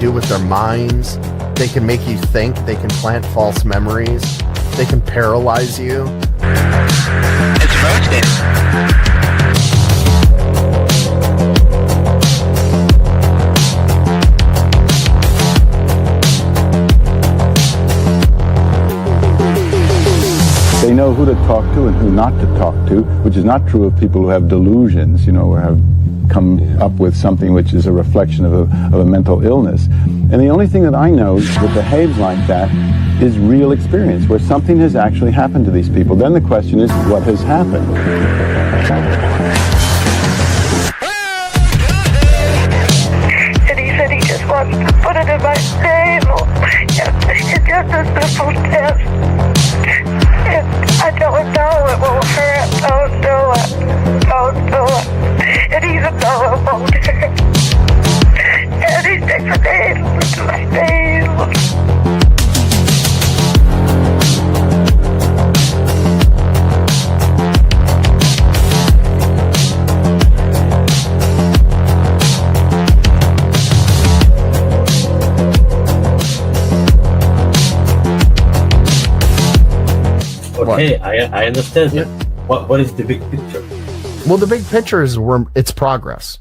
do with their minds. They can make you think. They can plant false memories. They can paralyze you. It's fascinating. They know who to talk to and who not to talk to, which is not true of people who have delusions, or have come up with something which is a reflection of a mental illness. And the only thing that I know that behaves like that is real experience, where something has actually happened to these people. Then the question is, what has happened? And he said he just wants to put it in my table. It's just a simple test. I don't know, it won't hurt. Don't do it. Don't do it. And even though it won't hurt. And he sticks a needle into my nail. Okay, I understand. Yeah. What is the big picture? Well, the big picture is it's progress.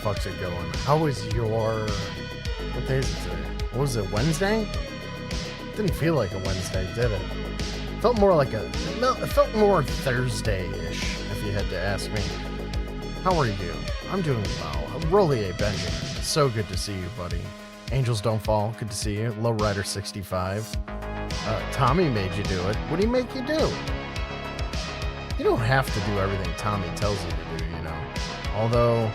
How's it going? How was your... What day is it today? What was it, Wednesday? Didn't feel like a Wednesday, did it? Felt more like a... No, it felt more Thursday-ish, if you had to ask me. How are you? I'm doing well. Rolly A. Benjamin. So good to see you, buddy. Angels Don't Fall. Good to see you. Lowrider65. Tommy made you do it. What do you make you do? You don't have to do everything Tommy tells you to do, you know. Although...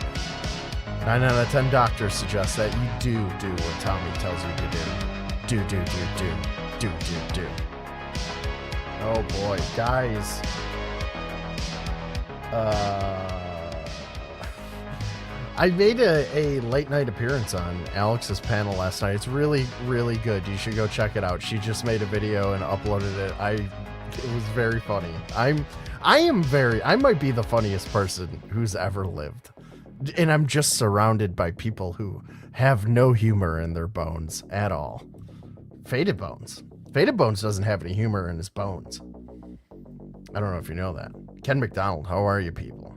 9 out of 10 doctors suggest that you do what Tommy tells you to do. Do. Oh boy, guys. I made a late night appearance on Alex's panel last night. It's really, really good. You should go check it out. She just made a video and uploaded it. It was very funny. I might be the funniest person who's ever lived. And I'm just surrounded by people who have no humor in their bones at all. Faded Bones. Faded Bones doesn't have any humor in his bones. I don't know if you know that. Ken McDonald, how are you people?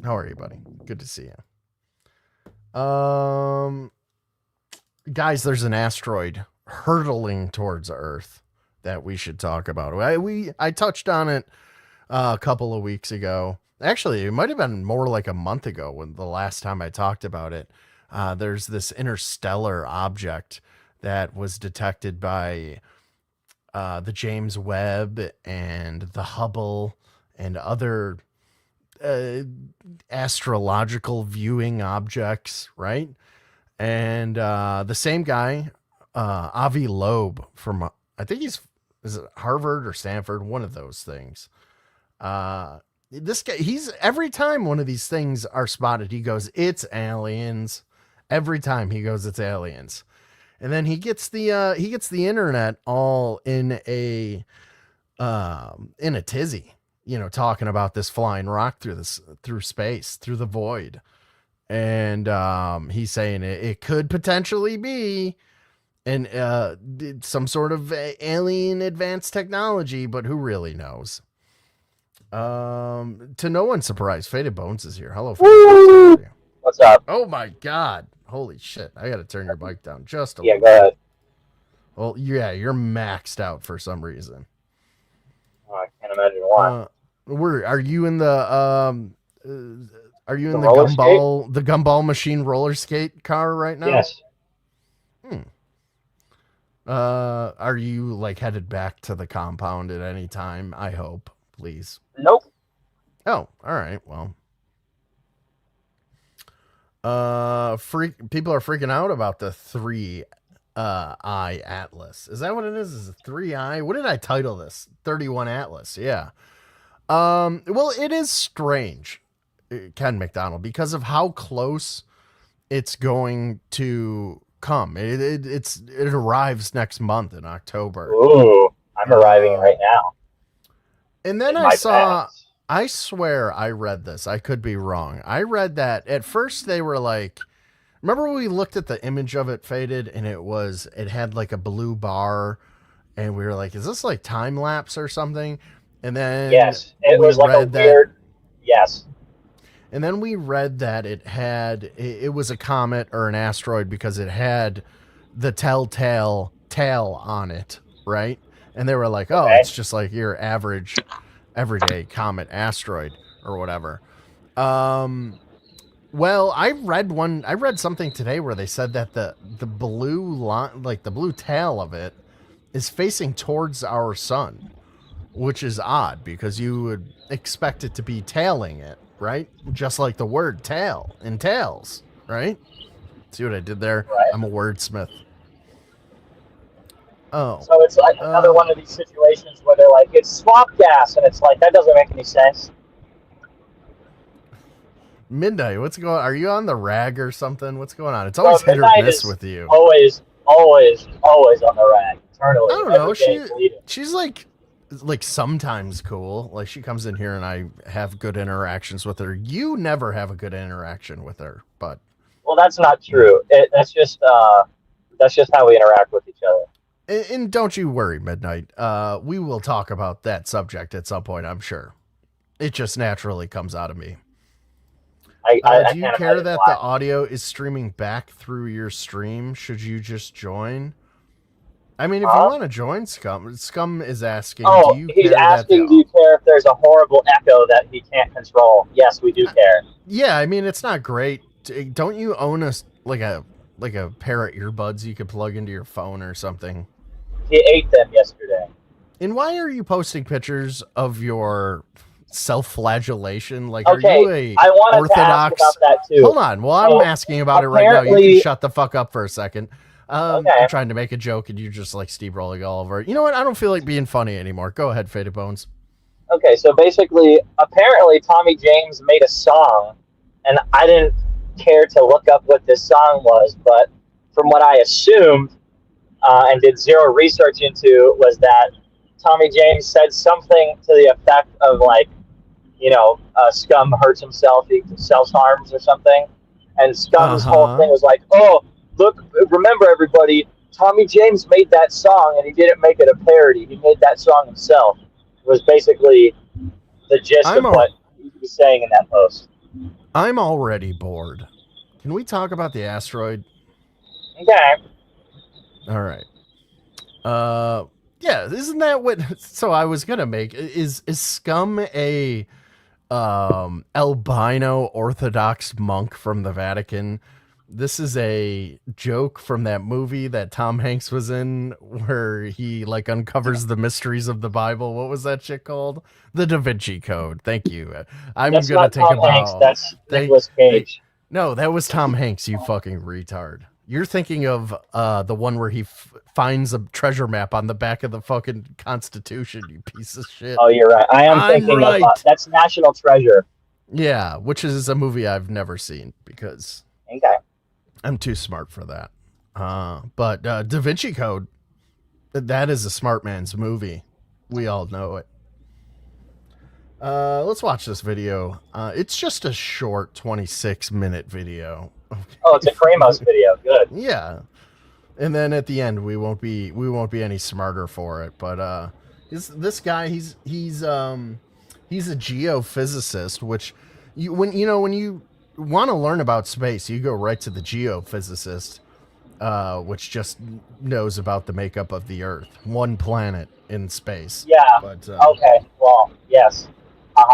How are you, buddy? Good to see you. Guys, there's an asteroid hurtling towards Earth that we should talk about. I touched on it a couple of weeks ago. Actually, it might have been more like a month ago when the last time I talked about it. There's this interstellar object that was detected by the James Webb and the Hubble and other astrological viewing objects, right? And the same guy, Avi Loeb from, I think is it Harvard or Stanford, one of those things. This guy, every time one of these things are spotted, he goes, "It's aliens." Every time he goes, "It's aliens," and then he gets the internet all in a tizzy. Talking about this flying rock through space, through the void. And he's saying it could potentially be some sort of alien advanced technology, but who really knows? To no one's surprise, Faded Bones is here. Hello, Faded Bones. What's up? Oh my God. Holy shit. I got to turn your mic down just a Yeah, little. go ahead. Well, yeah, you're maxed out for some reason. Oh, I can't imagine why. Are you in the gumball machine roller skate car right now? Yes. Are you like headed back to the compound at any time? I hope, please. Nope. Oh, all right. Well, people are freaking out about the 3i Atlas. Is that what it is? Is it 3i? What did I title this? 31 Atlas. Yeah. Well, it is strange, Ken McDonald, because of how close it's going to come. It arrives next month in October. Ooh, I'm arriving right now. And then I swear I read this. I could be wrong. I read that at first they were like, remember when we looked at the image of it, Faded, and it had like a blue bar, and we were like, is this like time lapse or something? And then yes, it was like a weird. Yes. And then we read that it was a comet or an asteroid because it had the telltale tail on it, right? And they were like, oh, it's just like your average everyday comet asteroid or whatever. Well, I read something today where they said that the blue line, like the blue tail of it, is facing towards our sun, which is odd because you would expect it to be tailing it, right? Just like the word tail entails, right? See what I did there? Right. I'm a wordsmith. Oh. So it's like another one of these situations where they're like, it's swamp gas, and it's like, that doesn't make any sense. Midnight, what's going on? Are you on the rag or something? What's going on? It's always hit or miss with you. Always on the rag. Eternally. I don't know. She's like sometimes cool. Like she comes in here and I have good interactions with her. You never have a good interaction with her, but. Well, that's not true. That's just how we interact with each other. And don't you worry, Midnight. We will talk about that subject at some point, I'm sure. It just naturally comes out of me. Do you care that the audio is streaming back through your stream? Should you just join? I mean, if you want to join Scum is asking, do you care if there's a horrible echo that he can't control? Yes, we do care. Yeah, I mean, it's not great. Don't you own a pair of earbuds you could plug into your phone or something? He ate them yesterday. And why are you posting pictures of your self-flagellation? Like, okay, are you I wanted to ask about that too. Hold on. Well, I'm asking about it right now. You can shut the fuck up for a second. I'm trying to make a joke and you just like steamrolling all over it. You know what? I don't feel like being funny anymore. Go ahead, Faded Bones. Okay, so basically, apparently Tommy James made a song, and I didn't care to look up what this song was, but from what I assumed and did zero research into was that Tommy James said something to the effect of like, Scum hurts himself, he self-harms or something, and Scum's whole thing was like, oh, look, remember everybody, Tommy James made that song, and he didn't make it a parody, he made that song himself. Was basically the gist of what he was saying in that post. I'm already bored. Can we talk about the asteroid? Okay. All right. Yeah, isn't that what? So I was gonna make is Scum a albino Orthodox monk from the Vatican? This is a joke from that movie that Tom Hanks was in where he like uncovers the mysteries of the Bible. What was that shit called? The Da Vinci Code. Thank you. That's not Tom Hanks, that's Nicolas Cage. No, that was Tom Hanks, you fucking retard. You're thinking of the one where he finds a treasure map on the back of the fucking Constitution, you piece of shit. Oh, you're right. I'm thinking of that's National Treasure. Yeah, which is a movie I've never seen because I'm too smart for that. But Da Vinci Code, that is a smart man's movie. We all know it. Let's watch this video. It's just a short 26-minute video. Okay. Oh, it's a Kramos video. Good. Yeah. And then at the end we won't be any smarter for it. But this guy, he's a geophysicist, which when you want to learn about space, you go right to the geophysicist, which just knows about the makeup of the Earth, one planet in space. Yeah. But, okay. Well, yes.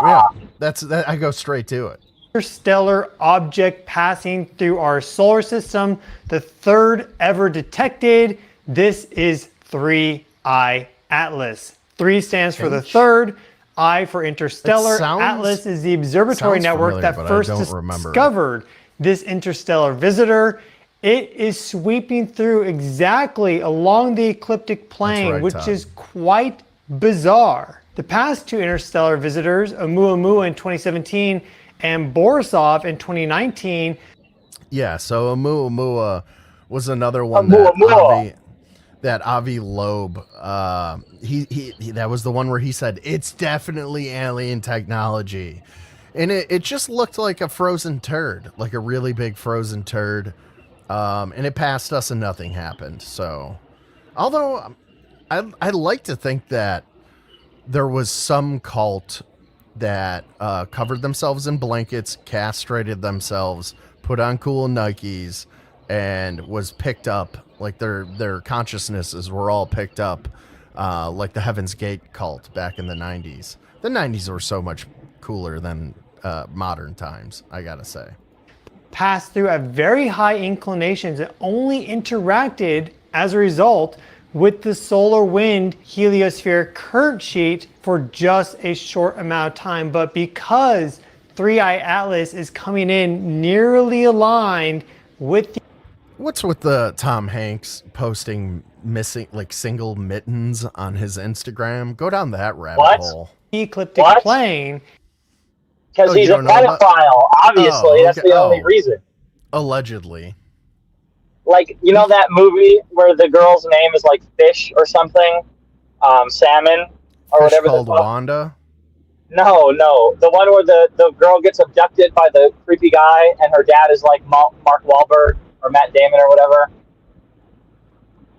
Yeah. That. I go straight to it. Interstellar object passing through our solar system, the third ever detected. This is 3I Atlas. 3 stands for the third, I for interstellar. Atlas is the observatory network that first discovered this interstellar visitor. It is sweeping through exactly along the ecliptic plane, which is quite bizarre. The past 2 interstellar visitors, Oumuamua in 2017 and Borisov in 2019. Yeah, so Oumuamua was another one that Avi Loeb, he that was the one where he said it's definitely alien technology, and it just looked like a frozen turd, like a really big frozen turd, and it passed us and nothing happened. So, although I'd like to think that there was some cult that covered themselves in blankets, castrated themselves, put on cool Nikes, and was picked up, like their consciousnesses were all picked up, like the Heaven's Gate cult back in the 90s. The 90s were so much cooler than modern times, I gotta say. Passed through at very high inclinations and only interacted as a result with the solar wind heliospheric current sheet for just a short amount of time. But because 3I Atlas is coming in nearly aligned with the... What's with the Tom Hanks posting missing, like, single mittens on his Instagram? Go down that rabbit hole. Ecliptic plane. Because he's a pedophile, obviously. That's the only reason. Allegedly. Like, you know that movie where the girl's name is like Fish or something? Salmon or Fish whatever. Called Wanda? No. The one where the girl gets abducted by the creepy guy and her dad is like Mark Wahlberg or Matt Damon or whatever.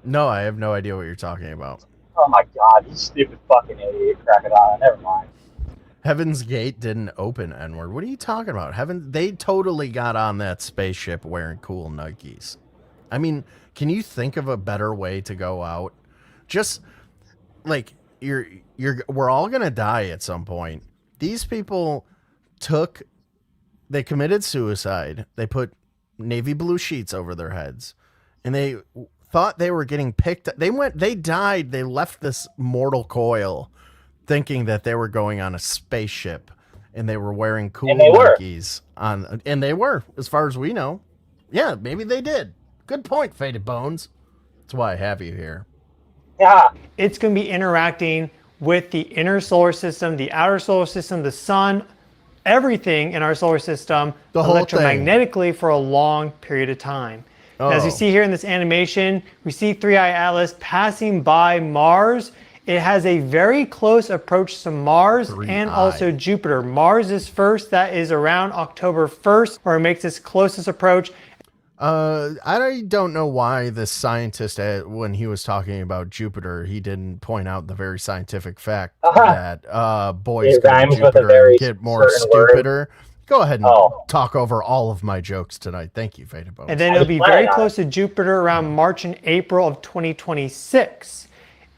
No, I have no idea what you're talking about. Oh my god, you stupid fucking idiot, Crackadona. Never mind. Heaven's Gate didn't open, N-word. What are you talking about? They totally got on that spaceship wearing cool Nikes. I mean, can you think of a better way to go out? Just like we're all gonna die at some point. These people they committed suicide. They put navy blue sheets over their heads, and they thought they were getting picked up. They died. They left this mortal coil, thinking that they were going on a spaceship, and they were wearing cool Nikes on, and they were, as far as we know. Yeah, maybe they did. Good point, Faded Bones. That's why I have you here. Yeah. It's going to be interacting with the inner solar system, the outer solar system, the sun, everything in our solar system The whole thing. electromagnetically for a long period of time. Oh. As you see here in this animation, we see 3i Atlas passing by Mars. It has a very close approach to Mars 3i. and also Jupiter. Mars is first, that is around October 1st, where it makes its closest approach. I don't know why this scientist, when he was talking about Jupiter, he didn't point out the very scientific fact that boys It go to rhymes with a Jupiter very and get more certain word. stupider. Go ahead and Oh. talk over all of my jokes tonight. Thank you, Veda Bones. And then I it'll was be planning very on close to Jupiter around March and April of 2026.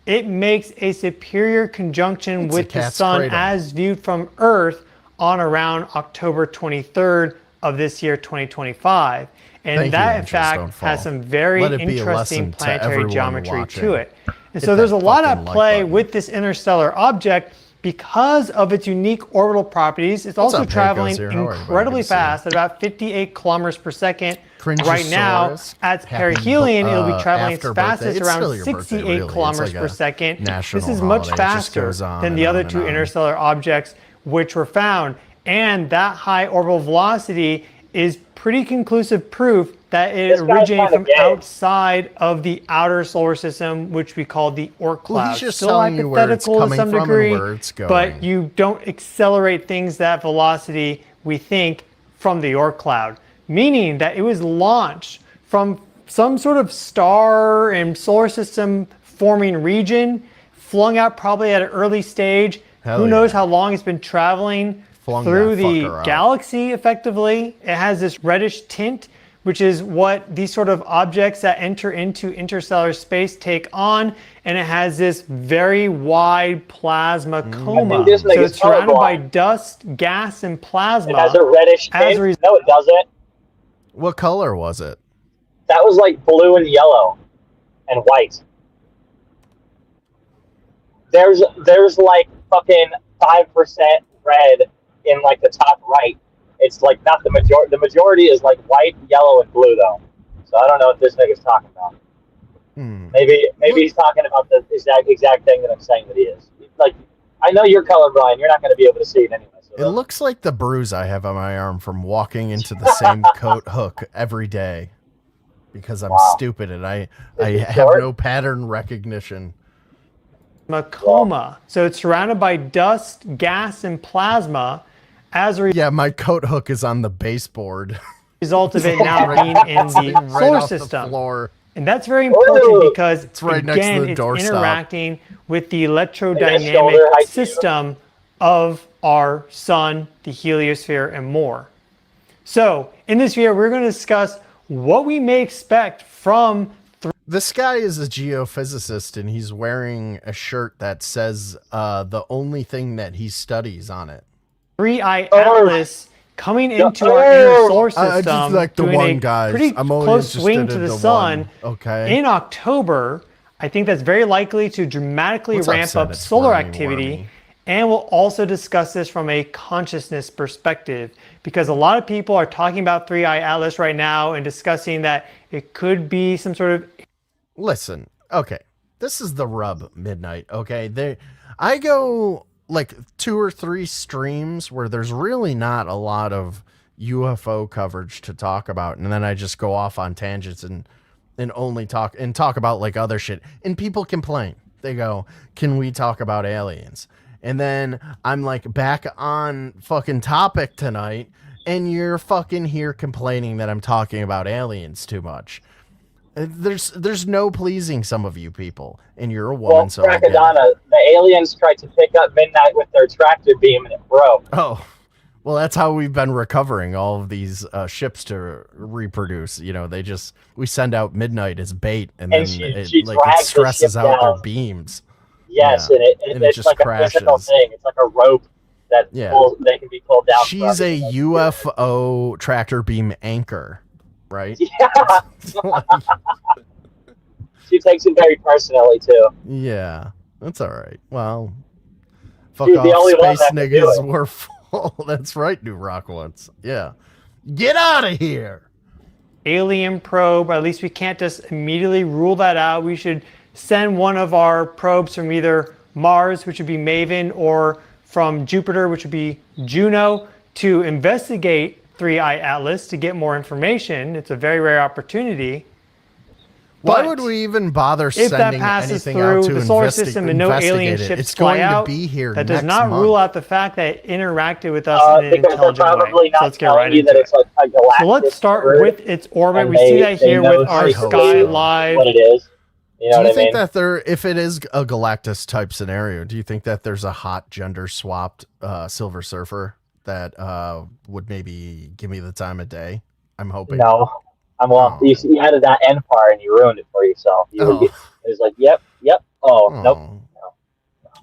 It makes a superior conjunction It's a with the cat's sun cradle. as viewed from Earth on around October 23rd of this year, 2025. And Thank you, that, in Angels fact, Don't Fall. has some very Let it be a interesting lesson to planetary everyone geometry watching. to it. And Hit so there's that a lot at fucking like play button. with this interstellar object because of its unique orbital properties. It's also up, traveling Pecos here? How are you, buddy? incredibly Good to see you. fast at about 58 kilometers per second. Right now, Cringeosaurus. at Happy, perihelion, it'll be traveling its after birthday. fastest It's around still your birthday, 68 really. It's kilometers like per a second. national This is much holiday. It just faster goes on than and the on other and two on. interstellar objects which were found. And that high orbital velocity is pretty conclusive proof that it This guy's originated kinda from gay. outside of the outer solar system, which we call the Oort cloud. Well, he's just Still telling you where it's hypothetical to coming some from and degree, where it's going. but you don't accelerate things that velocity, we think, from the Oort cloud, meaning that it was launched from some sort of star and solar system forming region, flung out probably at an early stage. Hell Who knows yeah. how long it's been traveling Flung through that the fucker out. galaxy effectively. It has this reddish tint, which is what these sort of objects that enter into interstellar space take on. And it has this very wide plasma coma. this So nigga's it's surrounded by colorblind. dust, gas, and plasma. It has a reddish As tint. a res- No, it doesn't. What color was it? That was like blue and yellow and white. There's like fucking 5% red in like the top right. It's like not the majority. The majority is like white, yellow, and blue though. So I don't know what this nigga's talking about. Maybe he's talking about the exact thing that I'm saying that he is. Like, I know you're colorblind. You're not going to be able to see it anyway. So It looks like the bruise I have on my arm from walking into the same coat hook every day because I'm stupid and I it have short? no pattern recognition. coma. So it's surrounded by dust, gas, and plasma. As a Yeah, my coat hook is on the baseboard. result of it now being in the right solar off the system. floor. And that's very important Whoa. because, It's right next to again, the it's doorstop. interacting with the shoulder electrodynamic height to you. system of our sun, the heliosphere, and more. So, in this video, we're going to discuss what we may expect from This guy is a geophysicist and he's wearing a shirt that says the only thing that he studies on it. 3i Oh. Atlas coming into our inner solar system, I just like the doing one, a guys. pretty I'm only close swing interested to in the the sun one. Okay. in October. I think that's very likely to dramatically What's ramp upset? up It's solar wormy, activity. wormy. And we'll also discuss this from a consciousness perspective because a lot of people are talking about 3i Atlas right now and discussing that it could be some sort of Listen, okay, this is the rub, Midnight. Okay, I go like 2 or 3 streams where there's really not a lot of UFO coverage to talk about, and then I just go off on tangents and only talk about like other shit, and people complain. They go, "Can we talk about aliens?" And then I'm like back on fucking topic tonight, and you're fucking here complaining that I'm talking about aliens too much. There's no pleasing some of you people, and you're a woman, well, so I get it. Crackadona, the aliens tried to pick up Midnight with their tractor beam and it broke. Oh, well, that's how we've been recovering all of these ships to reproduce. You know, we send out Midnight as bait, and then she it drags the stresses ship out their down. beams. Yes, Yeah. and And it it's just like a physical crashes. thing. It's like a rope that they can be pulled down. She's a UFO tractor beam anchor, right? Yeah. Like, She takes it very personally too. yeah, that's all right. Well, fuck She's the off, only one space that can do niggas it. were full. That's right, New Rock once. Yeah, get out of here. alien probe, or at least we can't just immediately rule that out. We should send one of our probes from either Mars, which would be Maven, or from Jupiter, which would be Juno, to investigate 3i Atlas to get more information. It's a very rare opportunity. Why But would we even bother if that sending passes anything out through to the solar investigate system and no alien it? ships It's fly going out, to be here that next does not month. rule out the fact that it interacted with us in an Because they're intelligent probably way. not So let's get telling right you into that it. it's like a galactic. So let's start bird, with its orbit. and We see that they here know with our specifically Sky Live. what it is. You know Do you what I think mean? that there, if it is a Galactus type scenario, do you think that there's a hot gender swapped Silver Surfer that would maybe give me the time of day? I'm hoping. No. You added that end part and you ruined it for yourself. It was like, yep. Oh, nope.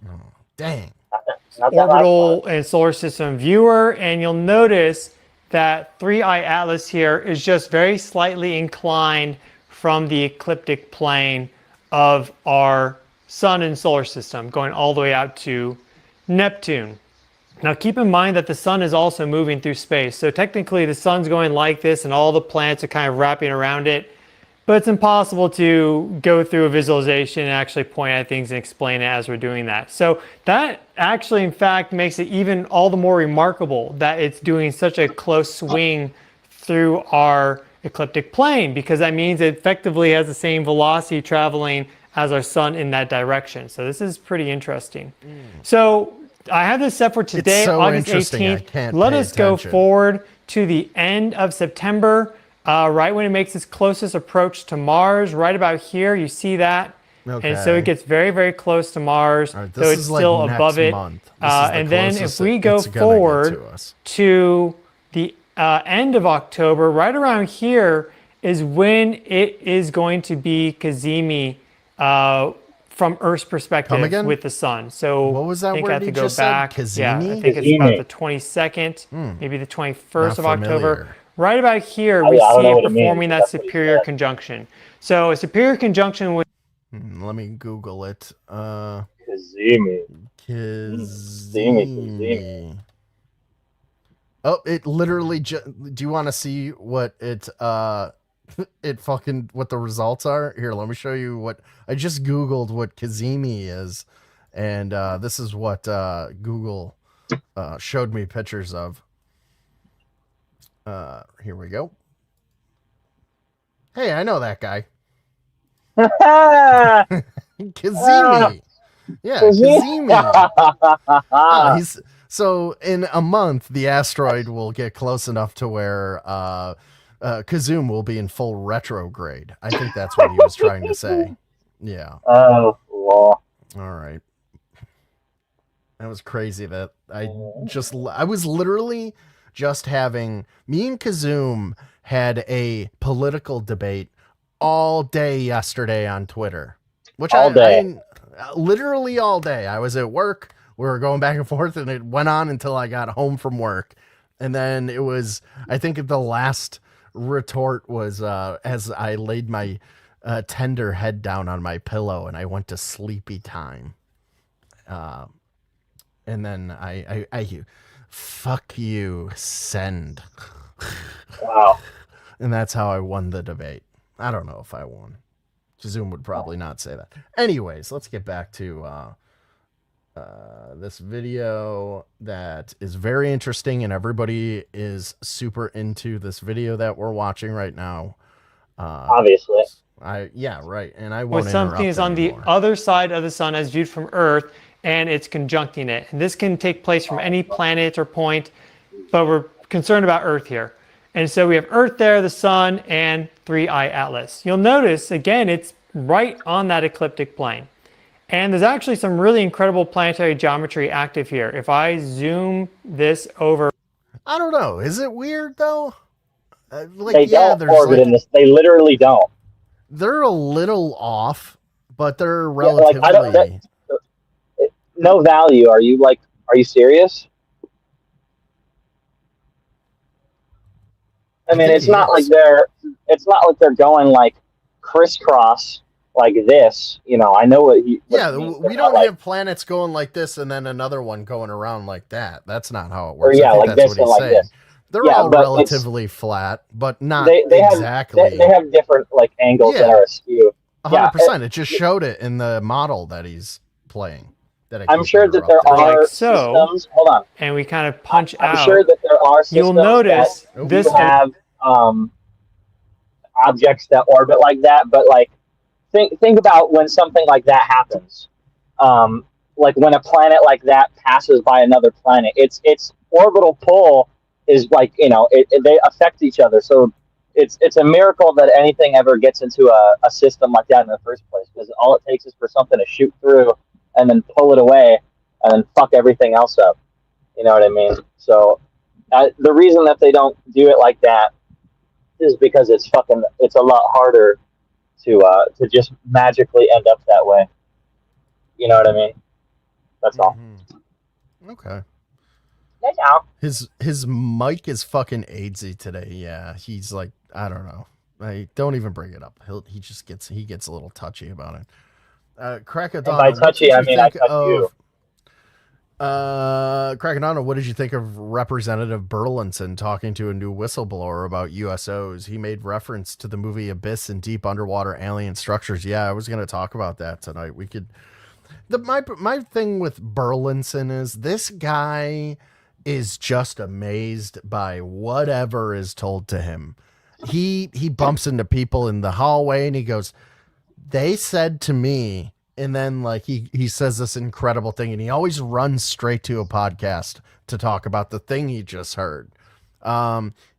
No. Dang. Not that last Orbital part. and solar system viewer, and you'll notice that 3i Atlas here is just very slightly inclined from the ecliptic plane of our sun and solar system, going all the way out to Neptune. Now keep in mind that the sun is also moving through space. So technically the sun's going like this and all the planets are kind of wrapping around it. But it's impossible to go through a visualization and actually point at things and explain it as we're doing that. So that actually, in fact, makes it even all the more remarkable that it's doing such a close swing through our ecliptic plane, because that means it effectively has the same velocity traveling as our sun in that direction. So this is pretty interesting. So I have this set for today, so August interesting, I 18th. can't Let pay us go attention. forward to the end of September, right when it makes its closest approach to Mars, right about here. You see that? And so Okay. it gets very, very close to Mars, All right, so this it's is like still next above it. month. This is the And then if closest we go it's gonna get forward to us. to the end of October, right around here is when it is going to be Cazimi from Earth's perspective again? with the sun. So What was that I think word I have to you go just said? back. Yeah, I Cazimi? think it's Cazimi. about the 22nd, maybe the 21st of Not October. familiar. Right about here, Oh, we yeah, I don't see know it what it means, performing but that that's what he superior said. conjunction. So a superior conjunction with Let me Google it. Kazemi. Kazimi. Oh, it literally. Do you want to see what it it fucking what the results are? Here, let me show you what I just Googled what Kazimi is, and this is what Google showed me pictures of. Here we go. Hey, I know that guy. Kazimi. Yeah, Kazimi. He's so in a month the asteroid will get close enough to where Kazum will be in full retrograde. I think that's what he was trying to say. Yeah. Oh, well. All right. That was crazy that I was literally just having me and Kazum had a political debate all day yesterday on Twitter, which literally all day. I was at work. We were going back and forth, and it went on until I got home from work. And then it was, I think the last retort was as I laid my tender head down on my pillow and I went to sleepy time. And then I fuck you, send. Wow. And that's how I won the debate. I don't know if I won. Zoom would probably not say that. Anyways, let's get back to this video that is very interesting, and everybody is super into this video that we're watching right now. Obviously. Yeah, right. And I when won't something is on the anymore. other side of the sun as viewed from Earth, and it's conjuncting it. And this can take place from any planet or point, but we're concerned about Earth here. And so we have Earth there, the sun, and 3i Atlas. You'll notice, again, it's right on that ecliptic plane. And there's actually some really incredible planetary geometry active here. If I zoom this over. I don't know. Is it weird, though? They don't orbit in this. They literally don't. They're a little off, but they're Yeah, like, relatively... no value. Are you serious? I mean, it's not like they're going like crisscross like this. You know, I know what he. Yeah, we don't have planets going like this and then another one going around like that. That's not how it works. Or yeah, I think like that's this what and he's like saying. this. They're Yeah, all but relatively flat, but not they exactly. They have different like angles that are askew. 100%. It just showed it in the model that he's playing. that I I'm keep sure that there interrupting. are Like so. systems. Hold on. And we kind of punch I'm out. sure that there are systems You'll notice that this have objects that orbit like that, but like think about when something like that happens. Like when a planet like that passes by another planet, its orbital pull is like, you know, they affect each other. So it's a miracle that anything ever gets into a system like that in the first place, because all it takes is for something to shoot through and then pull it away and then fuck everything else up. You know what I mean? So the reason that they don't do it like that is because it's a lot harder to just magically end up that way. You know what I mean? That's all. Okay. Yeah. His mic is fucking AIDSy today. Yeah, he's like, I don't know. I don't even bring it up. He gets a little touchy about it. Crackadona, And by touchy, I mean I touch you. Crackadona, what did you think of Representative Burlinson talking to a new whistleblower about USOs? He made reference to the movie Abyss and deep underwater alien structures. Yeah, I was going to talk about that tonight. We could. My thing with Burlinson is this guy is just amazed by whatever is told to him. He bumps into people in the hallway and he goes, "They said to me," and then like he says this incredible thing, and he always runs straight to a podcast to talk about the thing he just heard.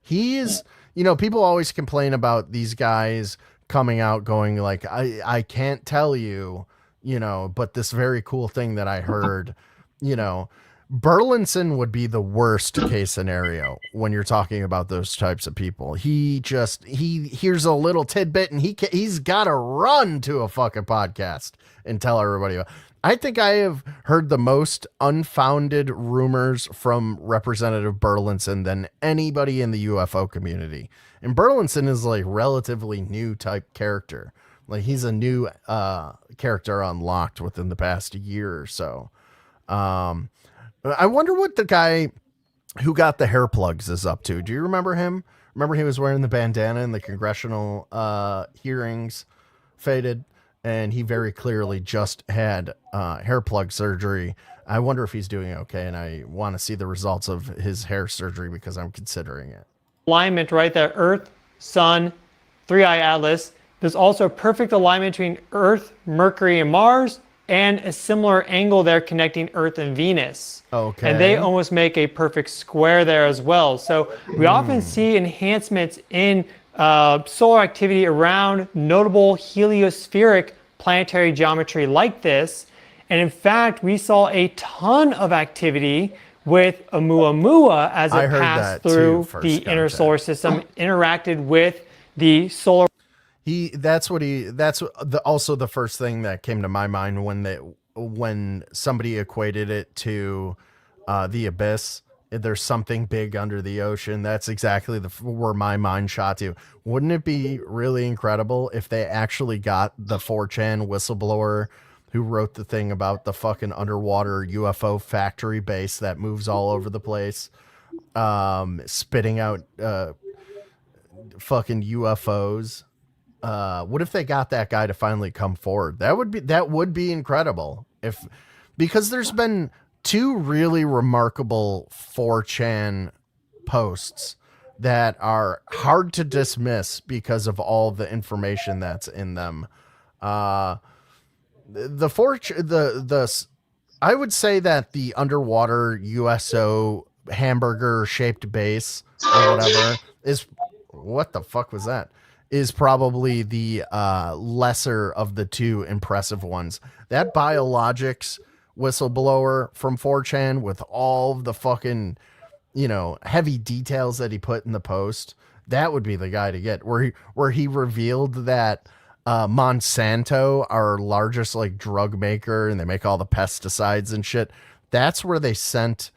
He is, you know, people always complain about these guys coming out going like, I can't tell you, you know, but this very cool thing that I heard, you know. Burlinson would be the worst case scenario when you're talking about those types of people. He hears a little tidbit and he's got to run to a fucking podcast and tell everybody. I think I have heard the most unfounded rumors from Representative Burlinson than anybody in the UFO community. And Burlinson is like relatively new type character. Like he's a new character unlocked within the past year or so. I wonder what the guy who got the hair plugs is up to. Do you remember him? Remember he was wearing the bandana in the congressional hearings, faded, and he very clearly just had hair plug surgery. I wonder if he's doing okay, and I want to see the results of his hair surgery because I'm considering it. Alignment right there, Earth, Sun, 3i Atlas. There's also a perfect alignment between Earth, Mercury, and Mars, and a similar angle there connecting Earth and Venus. Okay. And they almost make a perfect square there as well. So we often see enhancements in solar activity around notable heliospheric planetary geometry like this. And in fact, we saw a ton of activity with Oumuamua as it passed through the inner solar system, interacted with the solar. Also the first thing that came to my mind when somebody equated it to the abyss. There's something big under the ocean. That's exactly where my mind shot to. Wouldn't it be really incredible if they actually got the 4chan whistleblower who wrote the thing about the fucking underwater UFO factory base that moves all over the place, spitting out fucking UFOs? What if they got that guy to finally come forward? That would be incredible because there's been two really remarkable 4chan posts that are hard to dismiss because of all the information that's in them. I would say that the underwater USO hamburger shaped base or whatever is, what the fuck was that? Is probably the lesser of the two impressive ones. That biologics whistleblower from 4chan with all the fucking, you know, heavy details that he put in the post, that would be the guy to get. Where he revealed that Monsanto, our largest like drug maker, and they make all the pesticides and shit. That's where they sent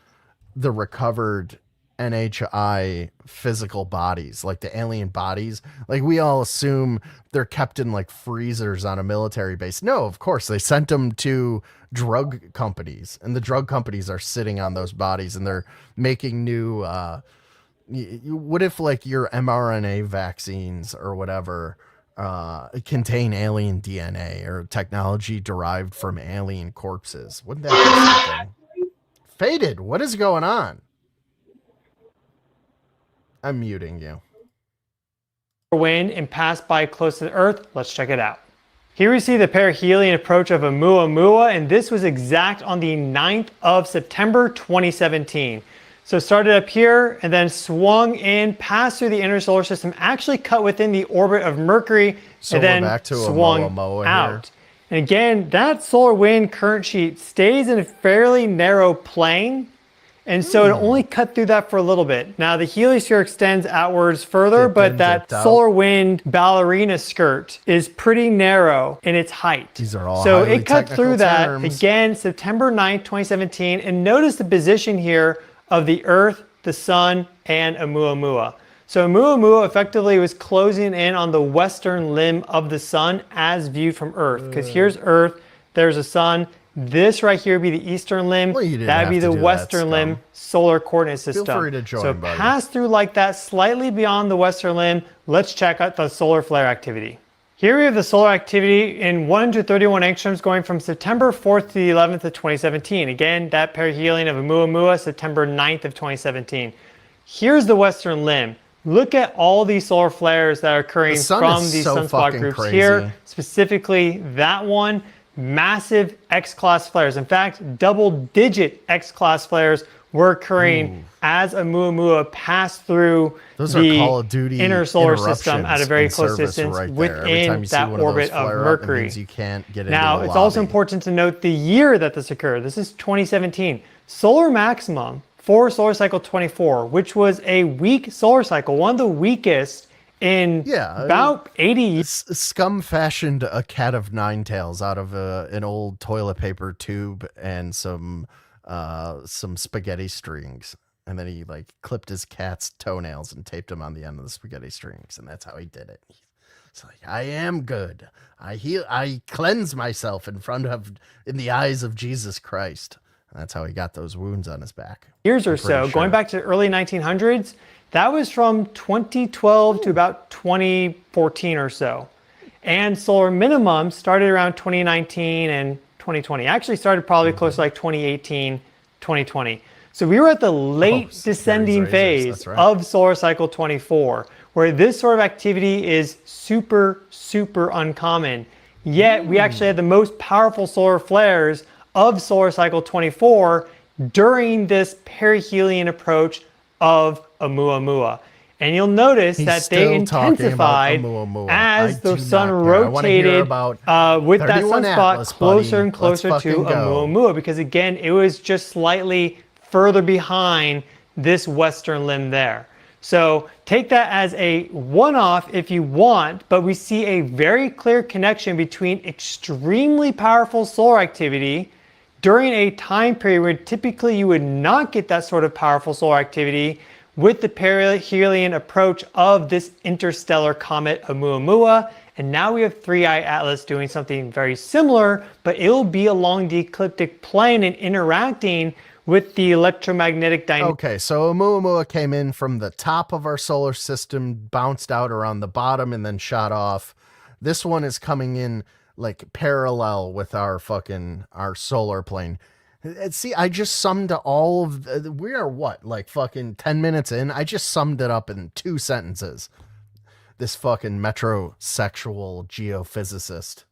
the recovered NHI physical bodies, like the alien bodies. Like we all assume they're kept in like freezers on a military base. No, of course they sent them to drug companies, and the drug companies are sitting on those bodies and they're making new what if like your mRNA vaccines or whatever contain alien DNA or technology derived from alien corpses. Wouldn't that be something? Faded, what is going on? I'm muting you. Wind and pass by close to the Earth. Let's check it out. Here we see the perihelion approach of Oumuamua, and this was exact on the 9th of September 2017. So started up here and then swung in, passed through the inner solar system, actually cut within the orbit of Mercury, So and we're then back to swung Oumuamua out. here. And again, that solar wind current sheet stays in a fairly narrow plane, and so it only cut through that for a little bit. Now the heliosphere extends outwards further, Dipped but in, that dipped out. solar wind ballerina skirt is pretty narrow in its height. These are all so highly it cut technical through that terms. again, September 9th, 2017, and notice the position here of the Earth, the Sun, and Oumuamua. So Oumuamua effectively was closing in on the western limb of the Sun as viewed from Earth, because here's Earth, there's the Sun. This right here would be the eastern limb. Well, you didn't That'd be have to the do that, western scum. limb solar coordinate system. free to join, so buddy. pass through like that, slightly beyond the western limb. Let's check out the solar flare activity. Here we have the solar activity in 131 angstroms going from September 4th to the 11th of 2017. Again, that perihelion of Oumuamua, September 9th of 2017. Here's the western limb. Look at all these solar flares that are occurring The sun from is these so sunspot fucking groups crazy. here. Specifically, that one, massive X-class flares. In fact, double-digit X-class flares were occurring as Oumuamua passed through Those are the Call of Duty inner solar system at a very interruptions close in service distance right there. Every within time you see that one of those orbit of flare up, it Mercury. means you can't get into Now, the it's also lobby. important to note the year that this occurred. This is 2017. Solar maximum for solar cycle 24, which was a weak solar cycle, one of the weakest in about 80 years. Scum fashioned a cat of nine tails out of an old toilet paper tube and some spaghetti strings. And then he like clipped his cat's toenails and taped them on the end of the spaghetti strings. And that's how he did it. It's like, I am good. I cleanse myself in the eyes of Jesus Christ. And that's how he got those wounds on his back. Years or I'm pretty so, going sure. back to the early 1900s, that was from 2012 to about 2014 or so. And solar minimum started around 2019 and 2020. Actually started probably close to like 2018, 2020. So we were at the late descending razors, phase that's right. of solar cycle 24, where this sort of activity is super, super uncommon. Yet we actually had the most powerful solar flares of solar cycle 24 during this perihelion approach of Oumuamua. And you'll notice He's that they still talking about intensified Oumuamua. as I the do sun not care. I wanna hear rotated about with that 31 sunspot Atlas, closer buddy. and closer Let's to fucking go. Oumuamua, because again, it was just slightly further behind this western limb there. So take that as a one-off if you want, but we see a very clear connection between extremely powerful solar activity during a time period where typically you would not get that sort of powerful solar activity with the perihelion approach of this interstellar comet Oumuamua. And now we have 3i Atlas doing something very similar, but it'll be along the ecliptic plane and interacting with the electromagnetic dynamic. Okay, so Oumuamua came in from the top of our solar system, bounced out around the bottom, and then shot off. This one is coming in like parallel with our solar plane. See, I just summed all of we are what, like fucking 10 minutes in? I just summed it up in 2 sentences. This fucking metrosexual geophysicist.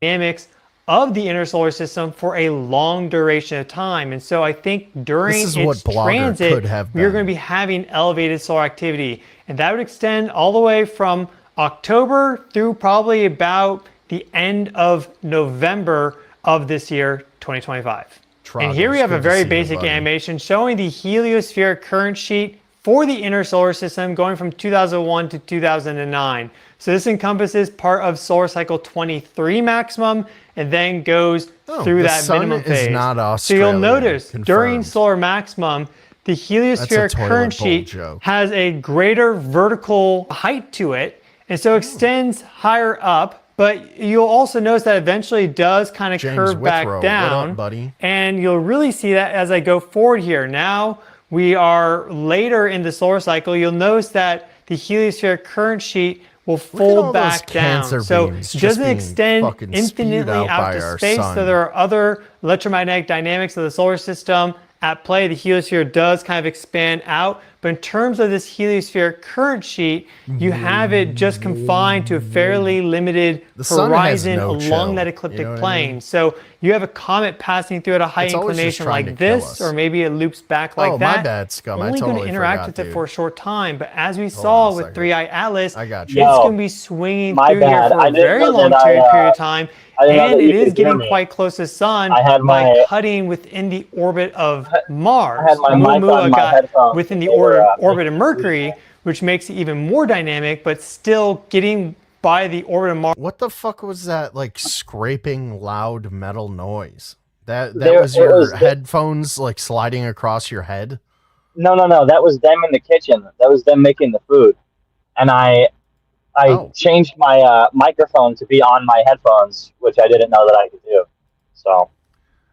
Dynamics of the inner solar system for a long duration of time. And so I think during This is what its Blogger transit, could have we're been. going to be having elevated solar activity. And that would extend all the way from October through probably about the end of November of this year, 2025. And here we have a very basic animation showing the heliospheric current sheet for the inner solar system going from 2001 to 2009. So this encompasses part of solar cycle 23 maximum and then goes through that minimum phase. Is not So Australian, you'll notice during confirmed. solar maximum, the heliospheric toilet current bowl sheet joke. has a greater vertical height to it, and so extends higher up. But you'll also notice that eventually it does kind of James curve back Withrow, what down. up, buddy? And you'll really see that as I go forward here. Now we are later in the solar cycle. You'll notice that the heliospheric current sheet will all fold those back down. cancer So beams it just doesn't being extend fucking spewed infinitely out out by to our space. sun. So there are other electromagnetic dynamics of the solar system at play. The heliosphere does kind of expand out, but in terms of this heliospheric current sheet, you have it just confined to a fairly limited The sun has horizon no along chill, that ecliptic you know what I plane. mean? So you have a comet passing through at a high It's always just inclination trying to like kill this, us. or maybe it loops back like Oh, that. my bad, Scum. I Only going to totally interact forgot, with it dude. for a short time, but as we on saw a with second. 3i Atlas, I got it's you. Yo, going to be swinging my through here bad. for I a didn't very know long that period of time, I didn't know and that it you is could hear getting me. quite close to the sun I had by my- cutting within the orbit of Mars. I had my mic on my got headphones, within the and they were, orbit of making Mercury, which makes it even more dynamic, but still getting by the orbit of Mars. What the fuck was that, like, scraping loud metal noise? That There- was it your was the- headphones, like, sliding across your head? No. That was them in the kitchen. That was them making the food. And I changed my microphone to be on my headphones, which I didn't know that I could do. So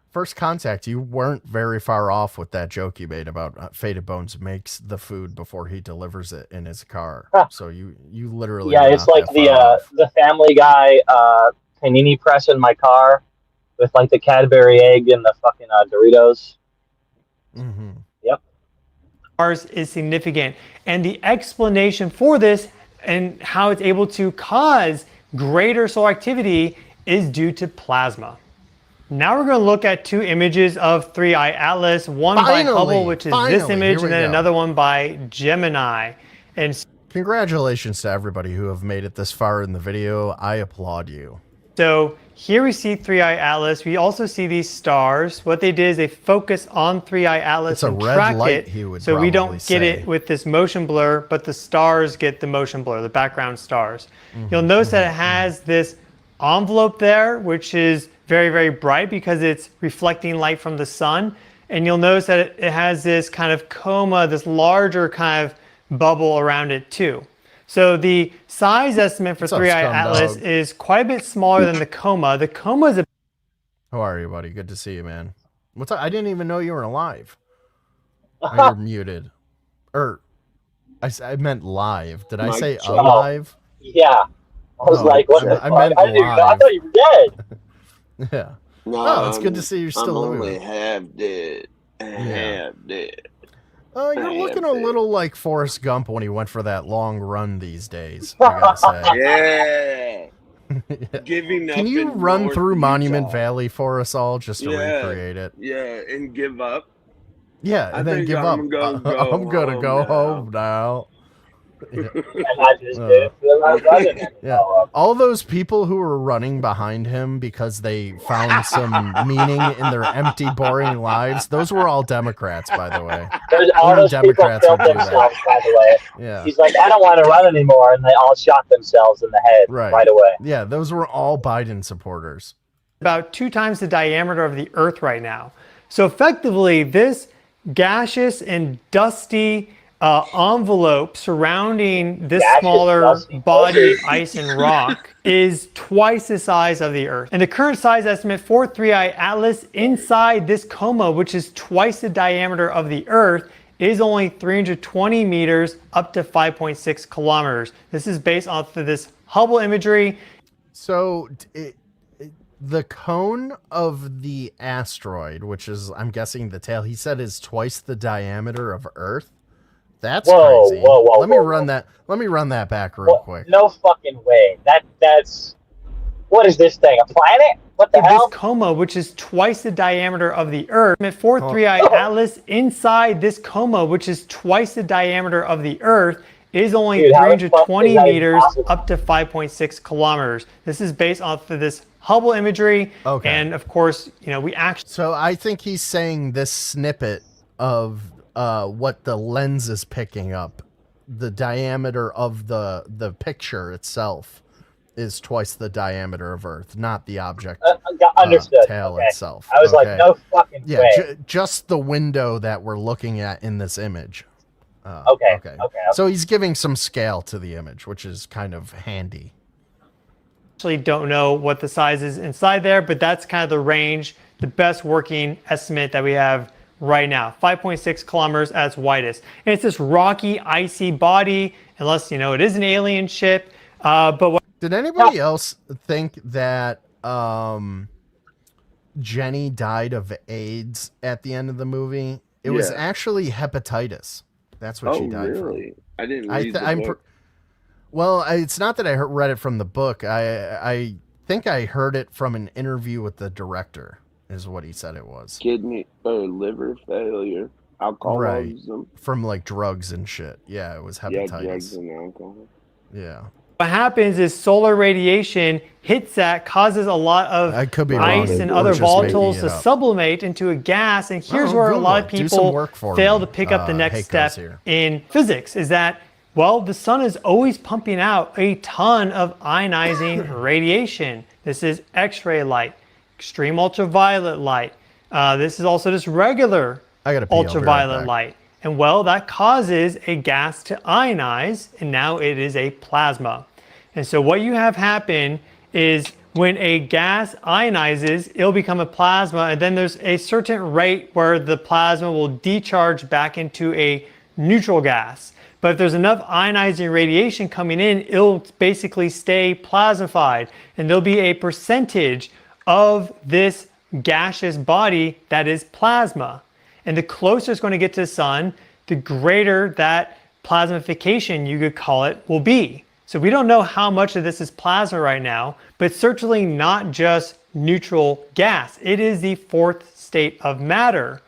First contact, you weren't very far off with that joke you made about Faded Bones makes the food before he delivers it in his car. So you literally yeah, were it's not like that far off. the Family Guy panini press in my car with like the Cadbury egg and the fucking Doritos. Mm-hmm. Yep. Mars is significant. And the explanation for this and how it's able to cause greater solar activity is due to plasma. Now we're going to look at two images of 3i Atlas, one by Hubble, which is this image, and then another one by Gemini. And congratulations to everybody who have made it this far in the video. I applaud you. so here we see 3i Atlas. We also see these stars. What they did is they focus on 3i Atlas It's a and red track light, it, he would so we don't probably get say. it with this motion blur, but the stars get the motion blur, the background stars. You'll notice that it has this envelope there, which is very, very bright because it's reflecting light from the sun. And you'll notice that it has this kind of coma, this larger kind of bubble around it too. So the size estimate for What's up, 3i scum Atlas dog? is quite a bit smaller than the coma. The coma is a How are you, buddy? Good to see you, man. What's up? I didn't even know you were alive. Oh, you're muted. I meant live. Did I say alive? Yeah. I was Oh, like, what I- the I fuck? meant I didn't know. I live. thought you were dead. Yeah. No, Oh, it's good to see you're still I'm only living. half dead. Half dead. You're I looking am a dead. little like Forrest Gump when he went for that long run these days, I gotta say. Yeah. Giving up. Can you in run North through Monument Utah. Valley for us all just to Yeah. recreate it? Yeah, and give up. Yeah, I and then think give up. I'm gonna go I'm gonna home go now. home now. And I just didn't feel like running it. Yeah, all those people who were running behind him because they found some meaning in their empty, boring lives, those were all Democrats, by the way. All Only those people Democrats killed would do that. themselves, by the way. Yeah, He's like, I don't want to run anymore, and they all shot themselves in the head right away. Yeah, those were all Biden supporters. about 2 times the diameter of the Earth right now. So effectively, this gaseous and dusty envelope surrounding this smaller body of ice and rock is twice the size of the Earth. And the current size estimate for 3i Atlas inside this coma, which is twice the diameter of the Earth, is only 320 meters up to 5.6 kilometers. This is based off of this Hubble imagery. So the cone of the asteroid, which is, I'm guessing, the tail, he said is twice the diameter of Earth. That's crazy. Whoa, Let me run that back real quick. No fucking way. That's what is this thing? A planet? What the hell? This coma, which is twice the diameter of the Earth. For 3i Atlas, inside this coma, which is twice the diameter of the Earth, is only 320 meters up to 5.6 kilometers. This is based off of this Hubble imagery. Okay. And of course, we actually. So I think he's saying this snippet of what the lens is picking up, the diameter of the picture itself is twice the diameter of Earth, not the object Understood. tail Okay. itself. I was like, no fucking way. Just the window that we're looking at in this image. Okay. So he's giving some scale to the image, which is kind of handy. Actually don't know what the size is inside there, but that's kind of the range, the best working estimate that we have right now. 5.6 kilometers at its widest. And it's this rocky, icy body, unless it is an alien ship. But what Did anybody else think that Jenny died of AIDS at the end of the movie? It was Yeah. actually hepatitis. That's what she died really? I didn't from. read the book. Well, it's not that I read it from the book. I think I heard it from an interview with the director, is what he said it was. Kidney or liver failure, alcoholism. From like drugs and shit. Yeah, it was hepatitis. Yeah, drugs and alcohol. Yeah. what happens is solar radiation hits that, causes a lot of I could be wrong. ice and Or other just making volatiles it to up. sublimate into a gas. And here's Oh, where a Google lot of it. Do some people work for fail me. to pick up the next Hey, step Cuz here. in physics, is that, well, the sun is always pumping out a ton of ionizing radiation. This is X-ray light, extreme ultraviolet light. This is also just regular I gotta pee, I'll be right ultraviolet back. light. And well, that causes a gas to ionize, and now it is a plasma. And so what you have happen is when a gas ionizes, it'll become a plasma, and then there's a certain rate where the plasma will decharge back into a neutral gas. But if there's enough ionizing radiation coming in, it'll basically stay plasmified, and there'll be a percentage of this gaseous body that is plasma. And the closer it's going to get to the sun, the greater that plasmification, you could call it, will be. So we don't know how much of this is plasma right now, but certainly not just neutral gas. It is the fourth state of matter.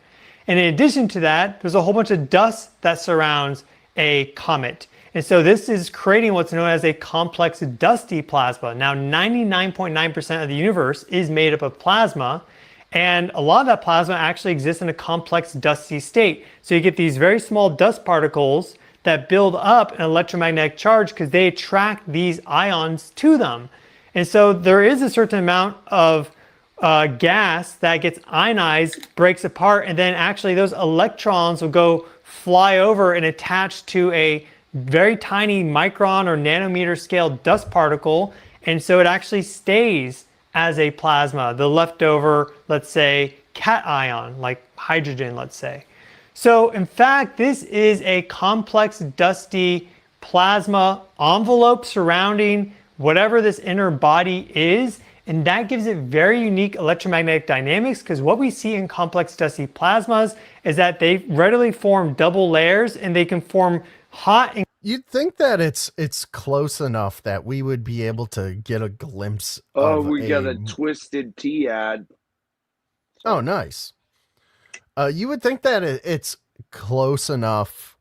And in addition to that, there's a whole bunch of dust that surrounds a comet. And so this is creating what's known as a complex dusty plasma. Now, 99.9% of the universe is made up of plasma. And a lot of that plasma actually exists in a complex dusty state. So you get these very small dust particles that build up an electromagnetic charge because they attract these ions to them. And so there is a certain amount of gas that gets ionized, breaks apart, and then actually those electrons will go fly over and attach to a very tiny micron or nanometer scale dust particle. And so it actually stays as a plasma, the leftover, let's say, cation, like hydrogen, let's say. So in fact, this is a complex, dusty plasma envelope surrounding whatever this inner body is. And that gives it very unique electromagnetic dynamics, because what we see in complex, dusty plasmas is that they readily form double layers, and they can form hot and You'd think that it's close enough that we would be able to get a glimpse Oh, of we got a Twisted Tea ad. Oh, nice. You would think that it's close enough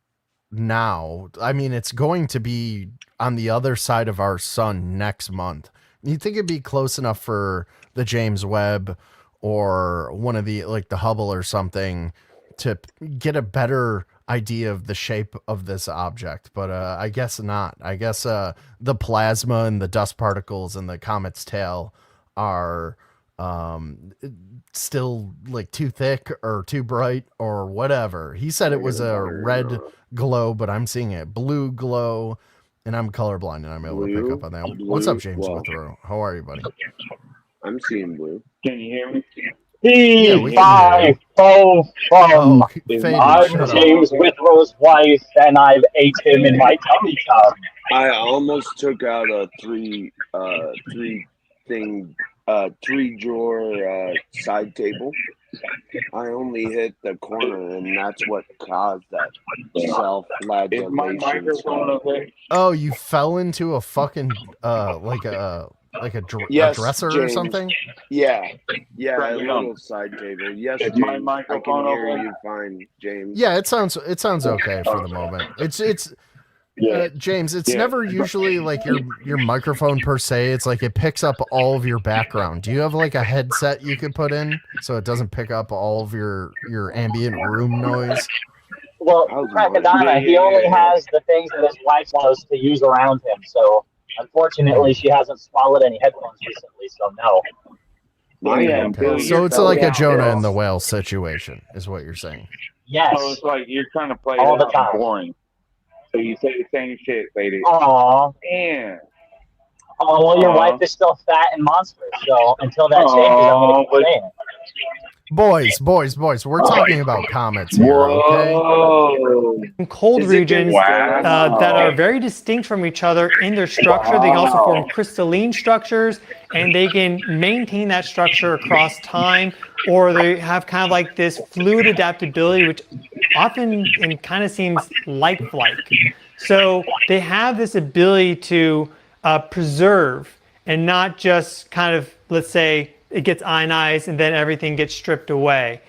now. I mean, it's going to be on the other side of our sun next month. You'd think it'd be close enough for the James Webb or one of the, like the Hubble or something, to get a better idea of the shape of this object. But I guess not. I guess the plasma and the dust particles and the comet's tail are still like too thick or too bright or whatever. He said it was a red glow, but I'm seeing it blue glow, and I'm colorblind, and I'm able to pick up on that. What's up, James Withrow? How are you, buddy? I'm seeing blue. Can you hear me? P5 Oh, from I'm James Withrow's wife, and I've ate him in my tummy tub. I almost took out a three drawer side table. I only hit the corner, and that's what caused that Is my self-flagellation. microphone okay? Oh, you fell into a fucking like a Yes, dresser or James. something? Yeah, a Right, little side table. Yes, Is James. my I can microphone hear okay? you fine, James. Yeah, it sounds okay for the moment. It's James, it's Yeah. never usually like your microphone per se. It's like it picks up all of your background. Do you have like a headset you could put in so it doesn't pick up all of your ambient room noise? Well, Crackadona, he only has the things that his wife knows to use around him. So, unfortunately, she hasn't swallowed any headphones recently. So, no. Okay. So it's like a Jonah and the whale situation, is what you're saying. Yes. So it's like you're trying to play All it the out time. boring. So you say the same shit, lady. Aw. Damn. Oh, well, your wife is still fat and monstrous. So, until that changes, I'm going to keep saying it. boys. We're talking about comets here, okay? Whoa. Cold Is it regions getting- that are very distinct from each other in their structure. They can also form crystalline structures, and they can maintain that structure across time, or they have kind of like this fluid adaptability, which often and kind of seems lifelike. So they have this ability to preserve and not just kind of, let's say, it gets ionized and then everything gets stripped away.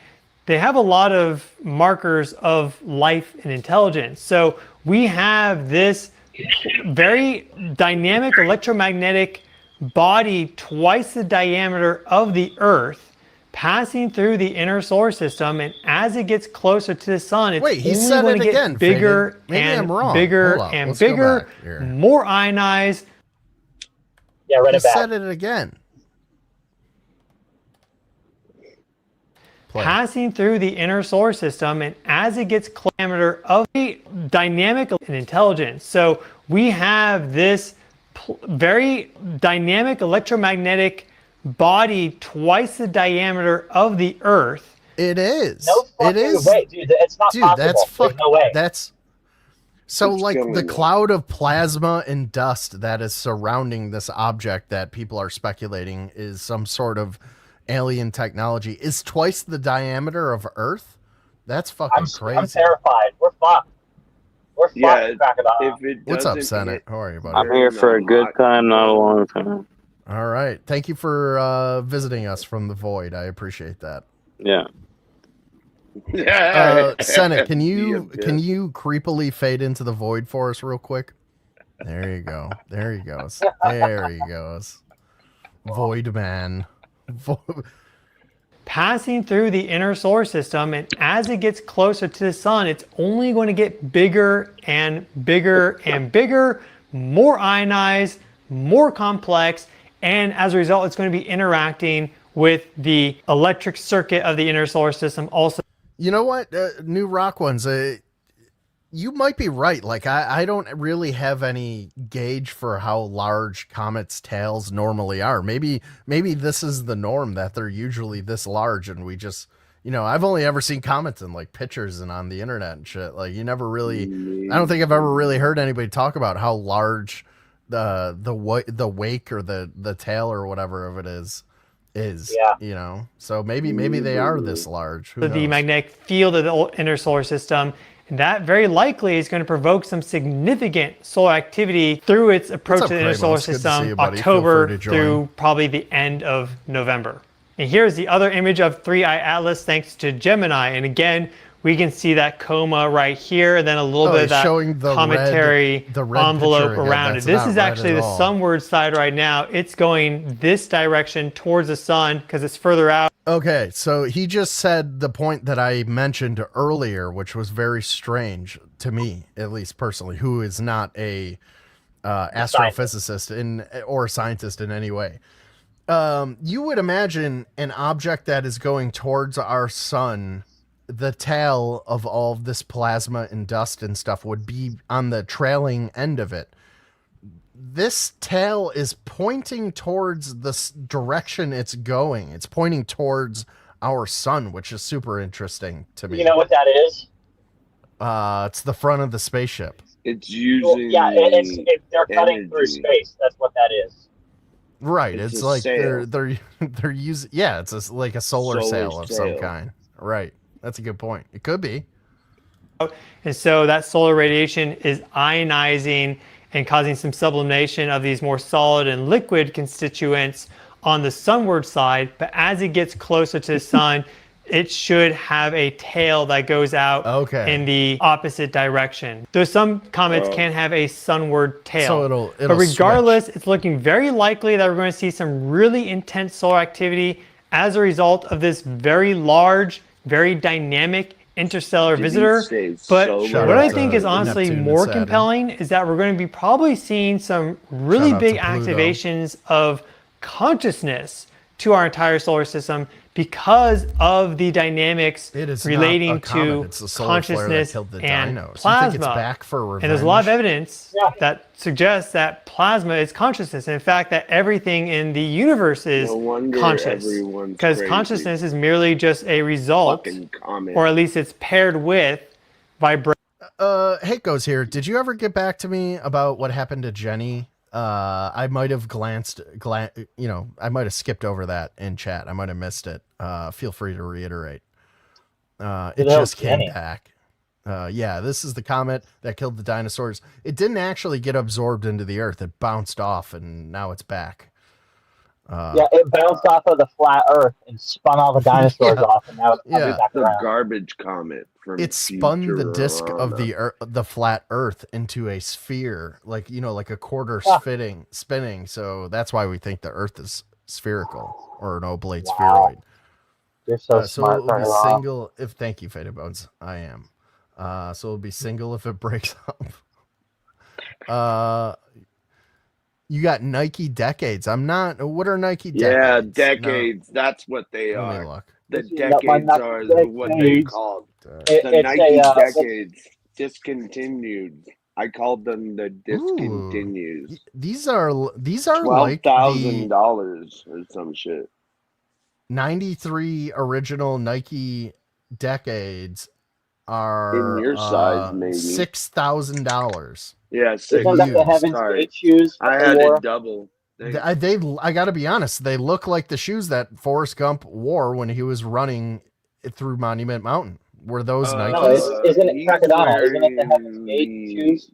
They have a lot of markers of life and intelligence. So we have this very dynamic electromagnetic body twice the diameter of the Earth passing through the inner solar system, and as it gets closer to the sun, it's Wait, he only said going it to get again, bigger Faded. Maybe and I'm wrong. bigger Hold up, and let's go bigger, back here. more ionized. Yeah, run He it back. said it again. Play. Passing through the inner solar system, and as it gets diameter of the dynamic and intelligence. So we have this very dynamic electromagnetic body twice the diameter of the Earth. It is. No it fucking is. way, dude. It's not Dude, possible. that's There's fuck. no way. That's so It's like killing the me. cloud of plasma and dust that is surrounding this object that people are speculating is some sort of alien technology is twice the diameter of Earth. That's fucking crazy. I'm terrified. We're fucked. We're fucked, Yeah, Crackadona. if it What's up, doesn't Senate? hit How are you, buddy? I'm here for a good time, not a long time. All right. Thank you for visiting us from the void. I appreciate that. Yeah. Senate, can Yeah, you yeah. can you creepily fade into the void for us real quick? There you go. There he goes. There he goes. Void man. Passing through the inner solar system, and as it gets closer to the sun, it's only going to get bigger and bigger and bigger, more ionized, more complex, and as a result, it's going to be interacting with the electric circuit of the inner solar system also. You know what? New Rock Ones, you might be right. Like, I don't really have any gauge for how large comets' tails normally are. Maybe this is the norm, that they're usually this large, and we just, you know, I've only ever seen comets in like pictures and on the internet and shit. Like, you never really, I don't think I've ever really heard anybody talk about how large the wake or the tail or whatever of it is. Yeah. You know, so maybe they are this large. Who the knows? magnetic field of the inner solar system. And that very likely is going to provoke some significant solar activity through its approach What's to up, the inner Kratos? solar Good to see system, you, buddy. Feel October free to join. through probably the end of November. And here's the other image of 3i Atlas thanks to Gemini. And again, we can see that coma right here, and then a little bit of that showing the cometary the red envelope picture again. around it. That's This not is red actually at the all. sunward side right now. It's going this direction towards the sun because it's further out. Okay, so he just said the point that I mentioned earlier, which was very strange to me, at least personally, who is not a astrophysicist or a scientist in any way. You would imagine an object that is going towards our sun, the tail of all of this plasma and dust and stuff would be on the trailing end of it. This tail is pointing towards the direction it's going. It's pointing towards our sun, which is super interesting to me. You know what that is? It's the front of the spaceship. It's Well, using. yeah, they're cutting through energy. space. That's what that is. Right. It's It's a like sail. they're using, yeah, it's like a solar sail of some sail. kind. Right. That's a good point. It could be. And so that solar radiation is ionizing and causing some sublimation of these more solid and liquid constituents on the sunward side. But as it gets closer to the sun, it should have a tail that goes out in the opposite direction. Though some comets can have a sunward tail. So it'll but regardless, it's looking very likely that we're going to see some really intense solar activity as a result of this very large, very dynamic interstellar visitor. But what I think is honestly Neptune and more Saturn. compelling is that we're going to be probably seeing some really Shout out big to Pluto. activations of consciousness to our entire solar system, because of the dynamics It is relating not a comet. to It's the solar flare that consciousness killed the and dinos. plasma. You think it's back for revenge? And there's a lot of evidence that suggests that plasma is consciousness. And in fact, that everything in the universe is No wonder conscious. everyone's Because crazy. consciousness is merely just a result, Fucking comment. or at least it's paired with vibration. Hate goes here. Did you ever get back to me about what happened to Jenny? I might have I might have skipped over that in chat. I might have missed it. Feel free to reiterate. It just came back. Yeah, this is the comet that killed the dinosaurs. It didn't actually get absorbed into the earth. It bounced off, and now it's back. Yeah, it bounced off of the flat Earth and spun all the dinosaurs off, and now it's coming back The around. garbage comet from It spun the disc of Futurama. the flat Earth into a sphere, like a quarter spinning. So that's why we think the Earth is spherical or an oblate spheroid. You're so smart, it will be Rob. single if. Thank you, Faded Bones. I am. So it'll be single if it breaks up. You got Nike decades. I'm not. What are Nike decades? Yeah, decades. No. That's what they Let me are. look. The decades are what they called. The It's Nike decades discontinued. I called them the discontinues. These are like $12,000 or some shit. 93 original Nike decades are in your size, maybe $6,000. Yeah, Isn't that the Heaven's Gate shoes? I had it double. I got to be honest. They look like the shoes that Forrest Gump wore when he was running through Monument Mountain. Were those Nikes? No, isn't it Crackadona? Isn't it the Heaven's Gate shoes?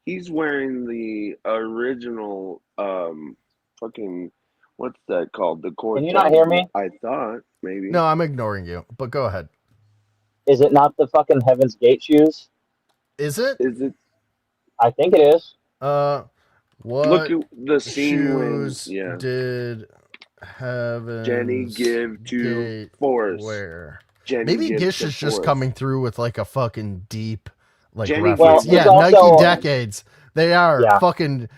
He's wearing the original, fucking, what's that called? The Cortez. Can you not hear me? I thought, maybe. No, I'm ignoring you, but go ahead. Is it not the fucking Heaven's Gate shoes? Is it? Is it? I think it is. What Look at the scene when did Heaven's Jenny give to Forrest? Where? Jenny Maybe gives Gish to is just Forrest. coming through with like a fucking deep Jenny reference. gives- Yeah, Well, Nike also- decades. They are fucking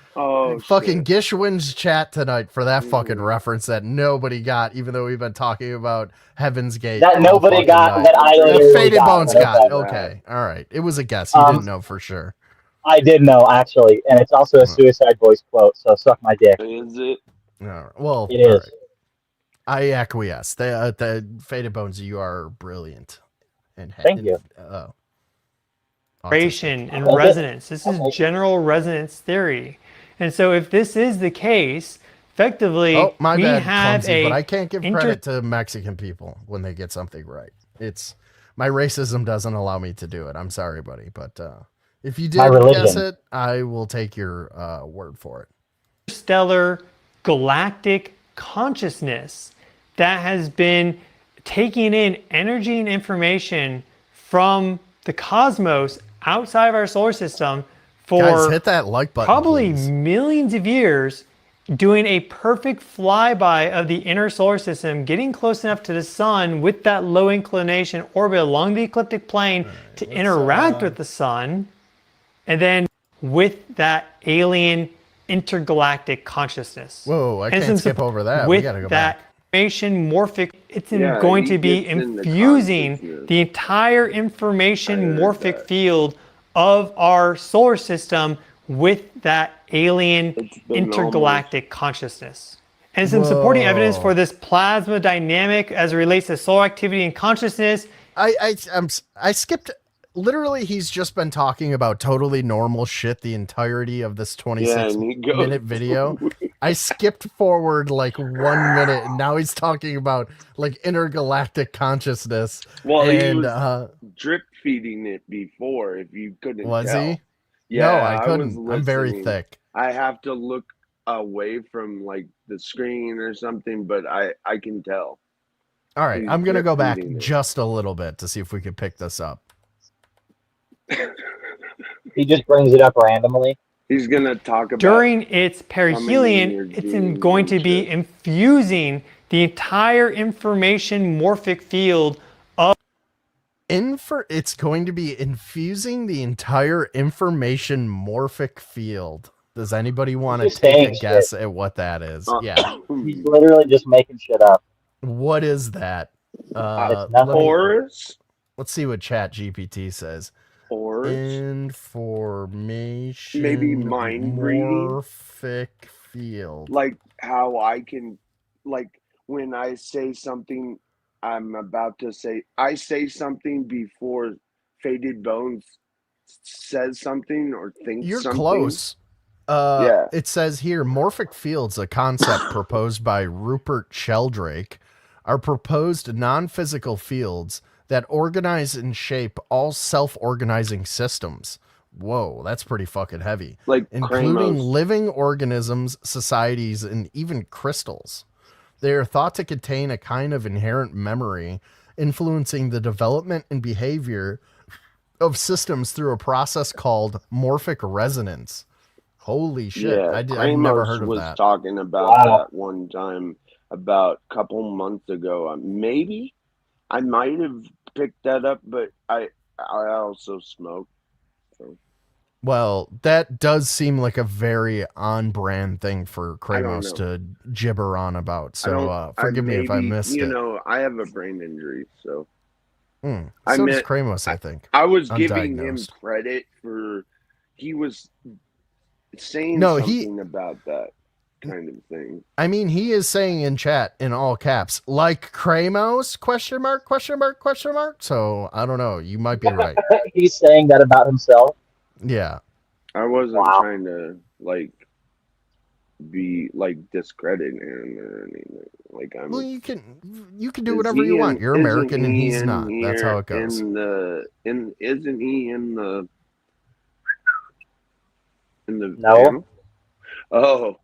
shit. Gish wins chat tonight for that fucking reference that nobody got, even though we've been talking about Heaven's Gate. That nobody fucking got, night. that I literally Faded got. Bones got. Okay. Okay, all right. It was a guess. You didn't know for sure. I did know, actually, and it's also a Suicide Boys quote, so suck my dick. Is it? All right. Well, It is. all right. I acquiesce. The Faded Bones, you are brilliant. And Thank you. Vibration and resonance. This is general resonance theory. And so if this is the case, effectively, Oh, my we bad, have clumsy, but I a can't give credit to Mexican people when they get something right. It's my racism doesn't allow me to do it. I'm sorry, buddy, but if you did guess it, I will take your word for it. Stellar galactic consciousness that has been taking in energy and information from the cosmos outside of our solar system for Guys, hit that like button, probably please. millions of years, doing a perfect flyby of the inner solar system, getting close enough to the sun with that low inclination orbit along the ecliptic plane to interact with the sun, and then with that alien intergalactic consciousness. Whoa, I And can't skip over that. We with gotta go that back. information morphic, it's Yeah, going he to be gets in the infusing consciousness. the entire information I heard morphic that. field of our solar system with that alien been intergalactic consciousness. And some supporting evidence for this plasma dynamic as it relates to solar activity and consciousness. I skipped. Literally, he's just been talking about totally normal shit the entirety of this 26-minute video. I skipped forward like 1 minute, and now he's talking about like intergalactic consciousness. Well, and, he was drip feeding it before, if you couldn't was tell. he? Yeah, No, I was couldn't. I'm very listening. thick. I have to look away from like the screen or something, but I can tell. All right, He's I'm gonna drip go back feeding it. just a little bit to see if we could pick this up. He just brings it up randomly. He's gonna talk about During its coming in perihelion, your it's genes going and to be shit. infusing the entire information morphic field of It's going to be infusing the entire information morphic field. Does anybody want to He's just take a saying guess shit. at what that is? Yeah. He's literally just making shit up. What is that? It's nothing. Horus? Let's see what Chat GPT says. Horus? Information. Maybe mind reading? Morphic field. Like how I can, like when I say something, I'm about to say, I say something before Faded Bones says something or thinks You're something. close. Yeah. It says here, morphic fields, a concept proposed by Rupert Sheldrake, are proposed non-physical fields that organize and shape all self-organizing systems. Whoa, that's pretty fucking heavy. Like including Kramos. living organisms, societies, and even crystals. They are thought to contain a kind of inherent memory, influencing the development and behavior of systems through a process called morphic resonance. Holy shit. Yeah, I've never heard of was that. talking about that one time about a couple months ago. Maybe I might have picked that up, but I also smoke. So. Well, that does seem like a very on-brand thing for Kramos to gibber on about. So forgive me if I missed it. You know, I have a brain injury, so. So does Kramos, I think. I was giving him credit for he was saying something about that kind of thing. I mean, he is saying in chat in all caps, like Kramos, question mark, question mark, question mark. So I don't know. You might be right. He's saying that about himself. Yeah. I wasn't trying to be discrediting him or anything. Well, you can do whatever you want. You're American and he's not. That's how it goes. Isn't he in the No. panel? Oh,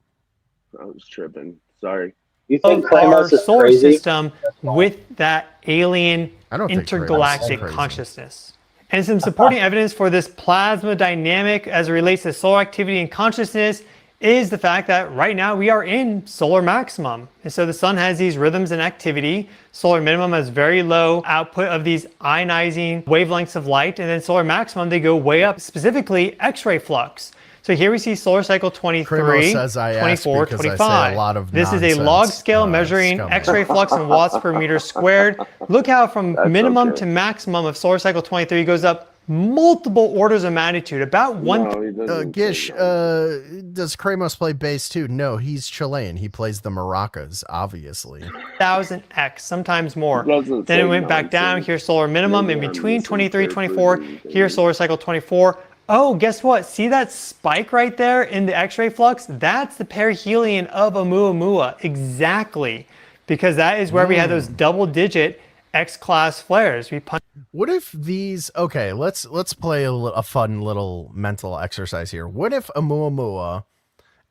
I was tripping. Sorry. You think our Kramos is solar crazy? system with that alien intergalactic consciousness. And some supporting evidence for this plasma dynamic as it relates to solar activity and consciousness is the fact that right now we are in solar maximum. And so the sun has these rhythms and activity. Solar minimum has very low output of these ionizing wavelengths of light. And then solar maximum, they go way up, specifically X-ray flux. So here we see solar cycle 23, says I 24, because 25. I say a lot of This is a log scale measuring X-ray flux in watts per meter squared. Look how from minimum to maximum of solar cycle 23 goes up multiple orders of magnitude, about one. Gish, does Kramos play bass too? No, he's Chilean. He plays the maracas, obviously. 1000x, sometimes more. Then it went back down. Here's solar minimum in between 23, 24. Here's solar cycle 24. Oh, guess what? See that spike right there in the X-ray flux? That's the perihelion of Oumuamua. Exactly. Because that is where we had those double-digit X-class flares. What if these... Okay, let's play a fun little mental exercise here. What if Oumuamua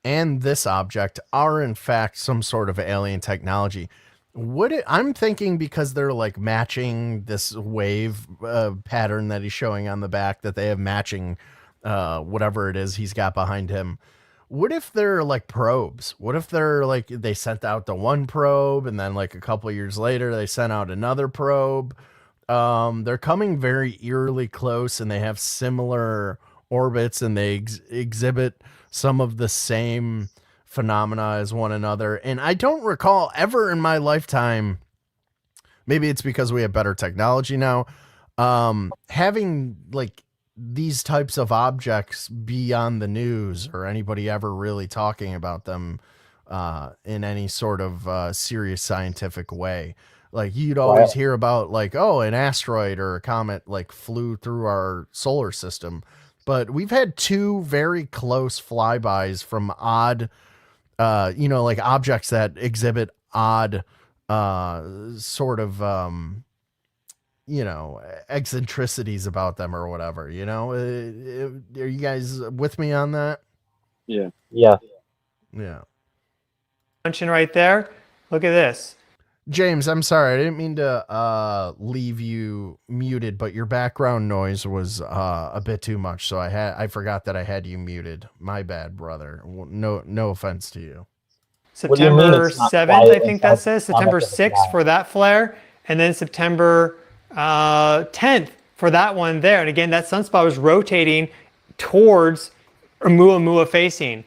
and this object are in fact some sort of alien technology? I'm thinking because they're like matching this wave pattern that he's showing on the back, that they have matching whatever it is he's got behind him. What if they're like probes? What if they're like, they sent out the one probe and then like a couple of years later they sent out another probe? They're coming very eerily close and they have similar orbits and they exhibit some of the same phenomena as one another. And I don't recall ever in my lifetime, maybe it's because we have better technology now, having like these types of objects be on the news or anybody ever really talking about them in any sort of serious scientific way. Like you'd always hear about like, oh, an asteroid or a comet like flew through our solar system, but we've had two very close flybys from odd like objects that exhibit odd sort of eccentricities about them or whatever, are you guys with me on that? Yeah. Mention right there. Look at this. James, I'm sorry, I didn't mean to leave you muted, but your background noise was a bit too much, so I forgot that I had you muted. My bad, brother. No offense to you. September 7th, I think that says. September 6th for that flare, and then September 10th for that one there. And again, that sunspot was rotating towards Oumuamua facing.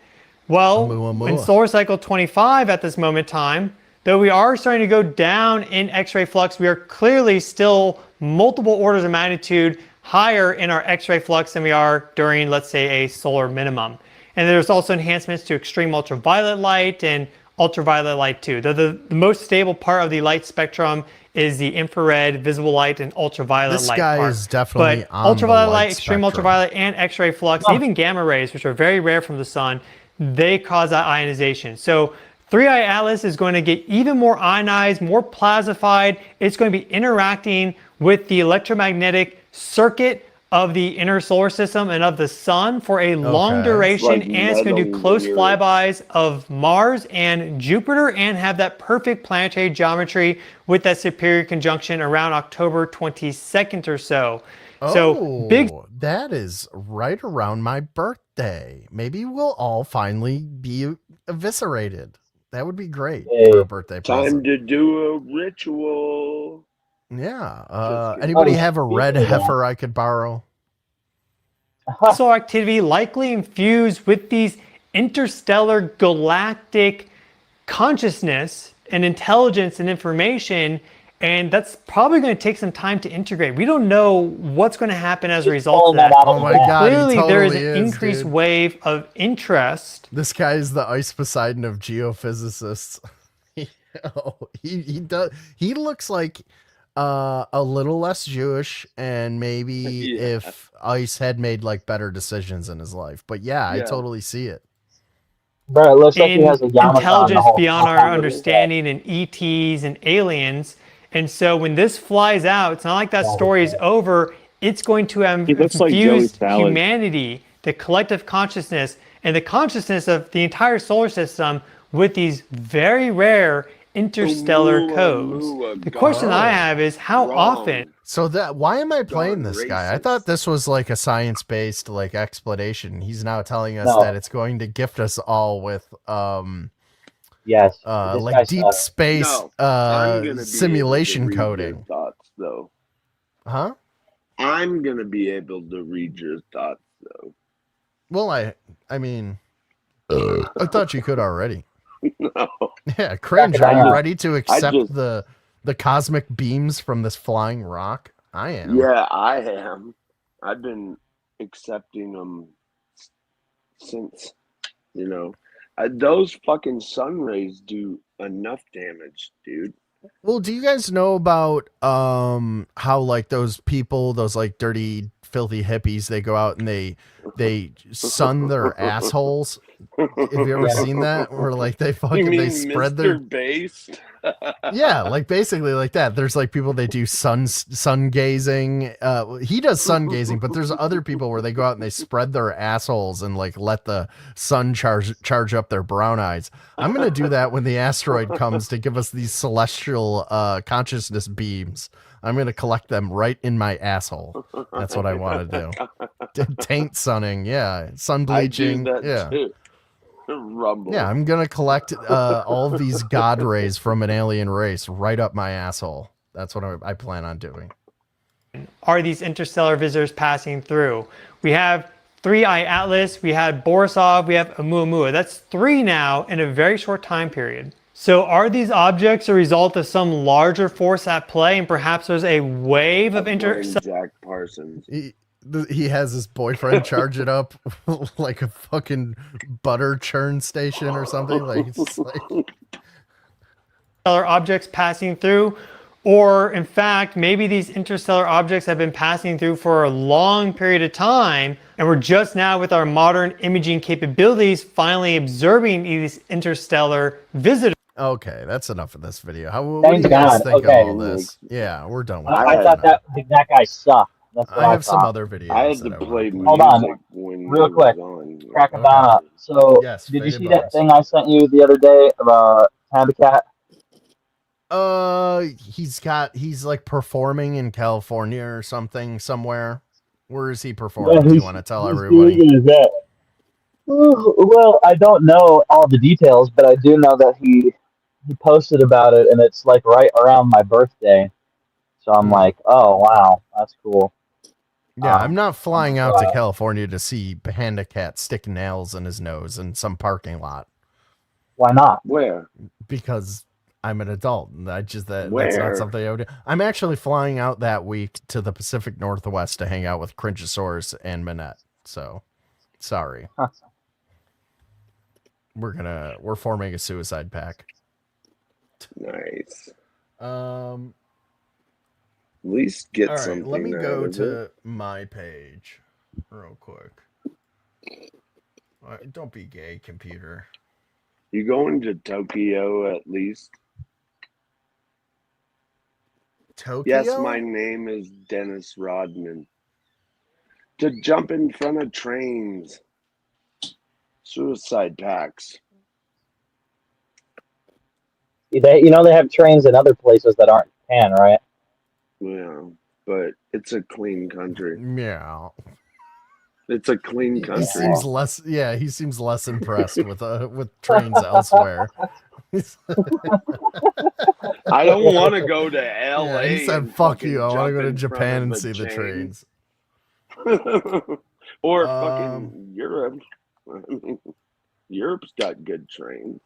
Well, in solar cycle 25 at this moment in time, Though we are starting to go down in X-ray flux, we are clearly still multiple orders of magnitude higher in our X-ray flux than we are during, let's say, a solar minimum. And there's also enhancements to extreme ultraviolet light and ultraviolet light too. The most stable part of the light spectrum is the infrared, visible light, and ultraviolet This light guy part. is definitely But on ultraviolet the light, light extreme spectrum. ultraviolet, and X-ray flux, and even gamma rays, which are very rare from the sun, they cause that ionization. So 3i Atlas is going to get even more ionized, more plasmified. It's going to be interacting with the electromagnetic circuit of the inner solar system and of the sun for a long duration, Like and it's going to do close metal flybys of Mars and Jupiter and have that perfect planetary geometry with that superior conjunction around October 22nd or so. So big. That is right around my birthday. Maybe we'll all finally be eviscerated. That would be great for a birthday Time present. to do a ritual. Yeah. Anybody have a red heifer I could borrow? Solar activity likely infused with these interstellar galactic consciousness and intelligence and information, and that's probably going to take some time to integrate. We don't know what's going to happen as a result of that. Oh my God, he Clearly, there is totally an is, increased dude. wave of interest. This guy is the Ice Poseidon of geophysicists. He does. He looks like a little less Jewish, and maybe if Ice had made like better decisions in his life. But yeah, I totally see it. Bro, it looks like he has a Yamaka Intelligence beyond our understanding, and ETs and aliens. And so when this flies out, it's not like that story is over. It's going to have looks like Joey infused Salad. humanity, the collective consciousness, and the consciousness of the entire solar system with these very rare interstellar codes. The question I have is how often. So that why am I playing this guy? I thought this was like a science-based like explanation. He's now telling us that it's going to gift us all with yes, like deep space simulation coding. Thoughts, though. Huh? I'm gonna be able to read your thoughts, though. Well, I mean, I thought you could already. No. Yeah, Cringe, are you ready to accept the cosmic beams from this flying rock? I am. Yeah, I am. I've been accepting them since, those fucking sun rays do enough damage, dude. Well, do you guys know about how like those people, those like dirty, filthy hippies, they go out and they sun their assholes? Have you ever seen that? Where like they they spread their base. Yeah, like basically like that. There's like people they do sun gazing. He does sun gazing, but there's other people where they go out and they spread their assholes and like let the sun charge up their brown eyes. I'm gonna do that when the asteroid comes to give us these celestial consciousness beams. I'm gonna collect them right in my asshole. That's what I want to do. Taint sunning, yeah. Sun bleaching, yeah. Too. Rumble. Yeah, I'm gonna collect all of these god rays from an alien race right up my asshole. That's what I plan on doing. Are these interstellar visitors passing through? We have 3i Atlas, we had Borisov, we have Oumuamua. That's 3 now in a very short time period. So are these objects a result of some larger force at play, and perhaps there's a wave of Jack Parsons. He has his boyfriend charge it up like a fucking butter churn station or something. Like it's like interstellar objects passing through, or in fact, maybe these interstellar objects have been passing through for a long period of time, and we're just now with our modern imaging capabilities finally observing these interstellar visitors. Okay, that's enough of this video. What do you guys think of all this? Yeah, we're done with it. I thought that guy sucked. That's what I have some thought. other videos. I had to play music. Hold on, real quick. Crackadona. So, Yes, did you Faded see Bones. that thing I sent you the other day about Habitat? He's like performing in California or something somewhere. Where is he performing? Do you want to tell everybody? Well, I don't know all the details, but I do know that he posted about it, and it's like right around my birthday. So I'm like, oh wow, that's cool. Yeah, I'm not flying out to California to see Panda Cat stick nails in his nose in some parking lot. Why not? Where? Because I'm an adult. And that's not Where? something I would do. I'm actually flying out that week to the Pacific Northwest to hang out with Cringeosaurus and Manette. So, sorry. Huh. We're forming a suicide pact. Nice. At least get all right, something. let me go out of to it. my page real quick. Don't be gay, computer. You going to Tokyo at least? Tokyo? Yes, my name is Dennis Rodman. To jump in front of trains. Suicide packs. They have trains in other places that aren't Japan, right? Yeah, but it's a clean country. Yeah. It's a clean country. He seems less. Yeah, he seems less impressed with trains elsewhere. I don't want to go to LA. Yeah, he said, "Fuck you! I want to go to Japan and see the trains." Or fucking Europe. I mean, Europe's got good trains.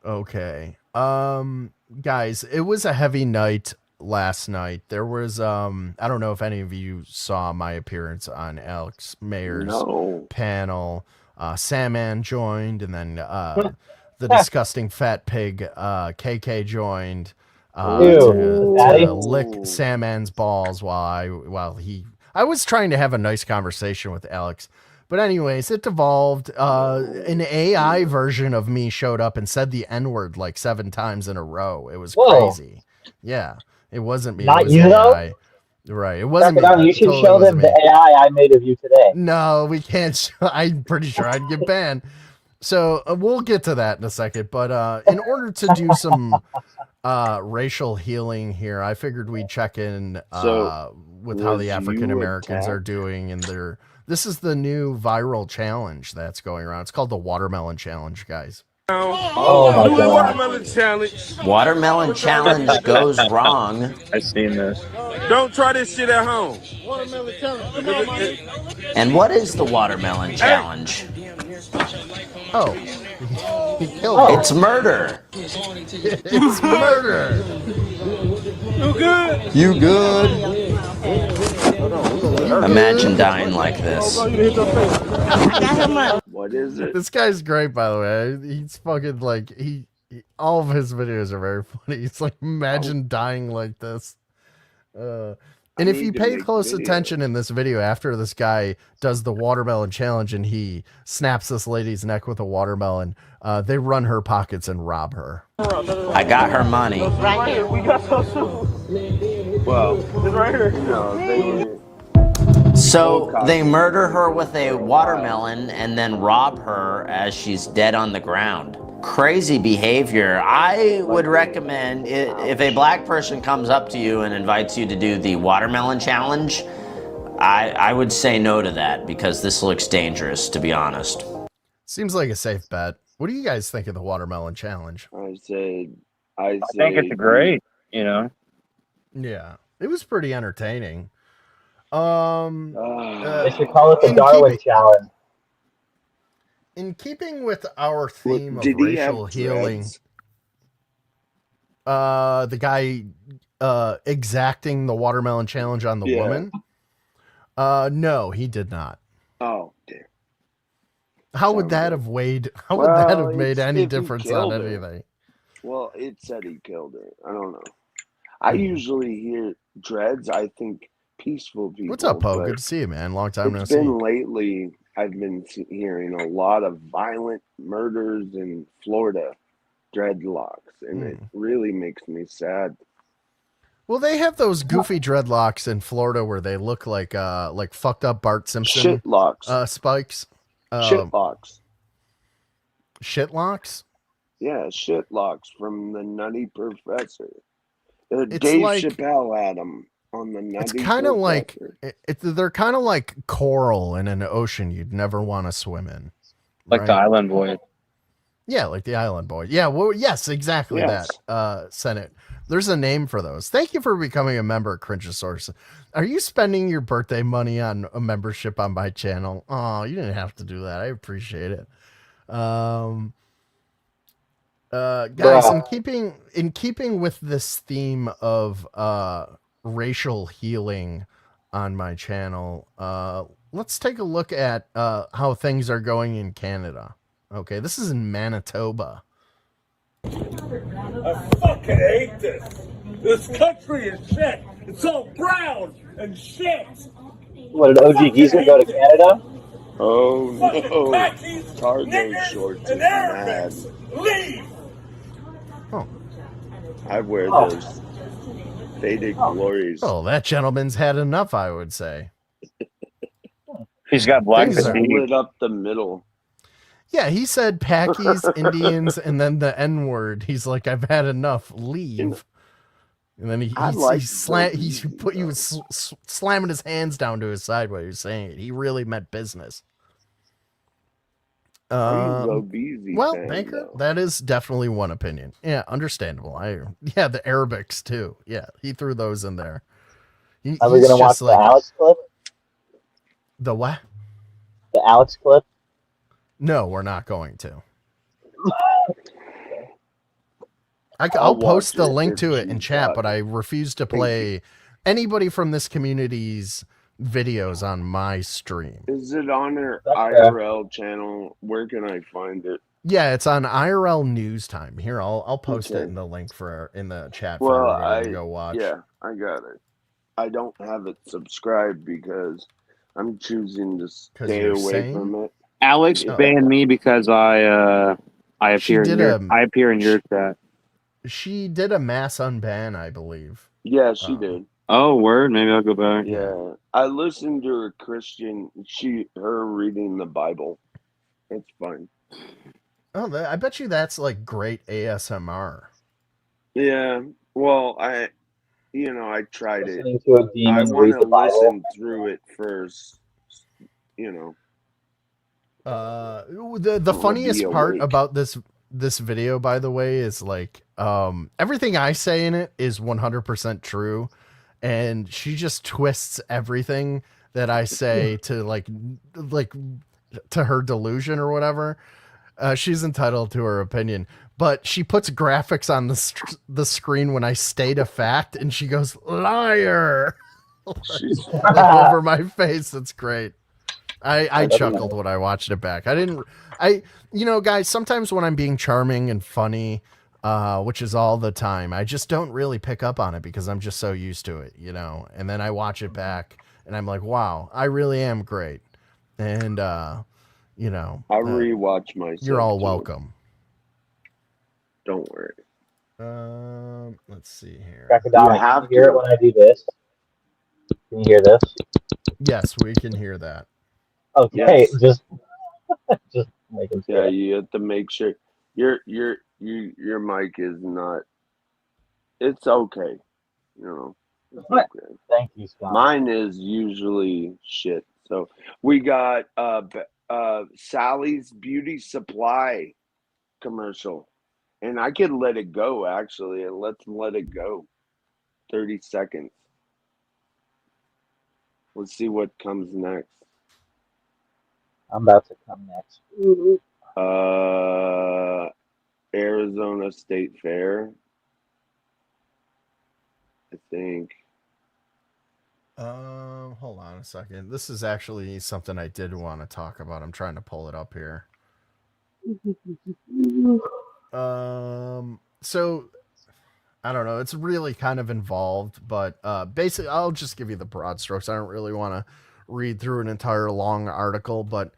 Okay, guys, it was a heavy night last night. There was I don't know if any of you saw my appearance on Alex Mayer's panel. Sandman joined, and then the disgusting fat pig KK joined to lick Sandman's balls while I was trying to have a nice conversation with Alex. But anyways, it devolved. An AI version of me showed up and said the N-word like 7 times in a row. It was crazy. Yeah, it wasn't me. Not it was you, AI. Right. It wasn't Crackadona, me. you should Totally show wasn't them me. the AI I made of you today. No, we can't. I'm pretty sure I'd get banned. So we'll get to that in a second. But in order to do some racial healing here, I figured we'd check in with how the African Americans are doing in their. This is the new viral challenge that's going around. It's called the Watermelon Challenge, guys. Oh my God. Watermelon challenge. Watermelon challenge goes wrong. I've seen this. Don't try this shit at home. Watermelon challenge. And what is the watermelon challenge? Oh, he killed it. It's murder. It's murder. You good? You good? Imagine dying like this. What is it? This guy's great, by the way. He's fucking like all of his videos are very funny. He's like, imagine dying like this. And if you pay close attention in this video, after this guy does the watermelon challenge and he snaps this lady's neck with a watermelon, they run her pockets and rob her. I got her money. Right here. We got some soup. Well, it's right here. No, So they murder her with a watermelon and then rob her as she's dead on the ground. Crazy behavior. I would recommend if a black person comes up to you and invites you to do the watermelon challenge, I would say no to that because this looks dangerous, to be honest. Seems like a safe bet. What do you guys think of the watermelon challenge? I think it's great, you know. Yeah, it was pretty entertaining. They should call it the Darwin challenge. In keeping with our theme of did he racial have healing, dreads? the guy exacting the watermelon challenge on the woman, no, he did not. Oh, dear. How would that have weighed? How would that have made any difference on her. anything? Well, it said he killed her. I don't know. I usually hear dreads. I think peaceful people. What's up, Poe? Good to see you, man. Long time no see. It's been lately. I've been hearing a lot of violent murders in Florida, dreadlocks, and it really makes me sad. Well, they have those goofy dreadlocks in Florida where they look like fucked up Bart Simpson shitlocks, spikes. Shitlocks. Shitlocks? Yeah, shitlocks from the Nutty Professor. It's Dave like, Chappelle had them on the Nutty It's kind of like Professor. they're kind of like coral in an ocean you'd never want to swim in. Like the Island Boy. Yeah, like the Island Boy. Yeah, well, yes, exactly that. Senate. There's a name for those. Thank you for becoming a member at Cringeosaurus. Are you spending your birthday money on a membership on my channel? Oh, you didn't have to do that. I appreciate it. Guys, Bruh. in keeping with this theme of racial healing on my channel, let's take a look at how things are going in Canada. Okay, this is in Manitoba. I fucking hate this. This country is shit. It's all brown and shit. What, did OG Geezer go to Canada? Oh no. Khakis, Cargo niggers, shorts and is mad. Arabics. Leave. Oh. I wear those faded glories. Oh, that gentleman's had enough, I would say. He's got black Things are- fatigue. Lit up the middle. Yeah, he said Pakis, Indians, and then the N word. He's like, I've had enough. Leave. And then he was slamming his hands down to his side while he was saying it. He really meant business. Well, Banker, that is definitely one opinion. Yeah, understandable. The Arabics too. Yeah, he threw those in there. Are we gonna watch the Alex clip? The what? The Alex clip? No, we're not going to. I'll post the link to it in chat, but I refuse to play anybody from this community's videos on my stream. Is it on her IRL channel? Where can I find it? Yeah, it's on IRL News Time. Here, I'll post it in the link in the chat for Well, everybody to go watch. Yeah, I got it. I don't have it subscribed because I'm choosing to stay away from it. Alex banned me because I appear in your chat. She did a mass unban, I believe. Yeah, she did. Oh, word. Maybe I'll go back. Yeah, I listened to her Christian. Her reading the Bible. It's fun. Oh, I bet you that's like great ASMR. Yeah. Well, I tried it. Listening to a demon I want read to the Bible. listen through it first. The funniest part about this video, by the way, is like everything I say in it is 100% true, and she just twists everything that I say to like to her delusion or whatever. She's entitled to her opinion, but she puts graphics on the screen when I state a fact, and she goes liar like over my face. It's great. I chuckled when I watched it back. Guys, sometimes when I'm being charming and funny, which is all the time, I just don't really pick up on it because I'm just so used to it, and then I watch it back and I'm like, wow, I really am great. And, I rewatch myself. You're all welcome. Don't worry. Let's see here. Crackadona, can you hear it when I do this? Can you hear this? Yes, we can hear that. Okay, just making sure. Yeah, you have to make sure your mic is not. It's okay, It's okay. Thank you, Scott. Mine is usually shit. So we got Sally's Beauty Supply commercial, and I could let it go actually, and let's let it go. 30 seconds. Let's see what comes next. I'm about to come next. Arizona State Fair. I think. Hold on a second. This is actually something I did want to talk about. I'm trying to pull it up here. So I don't know. It's really kind of involved, but basically, I'll just give you the broad strokes. I don't really want to read through an entire long article, but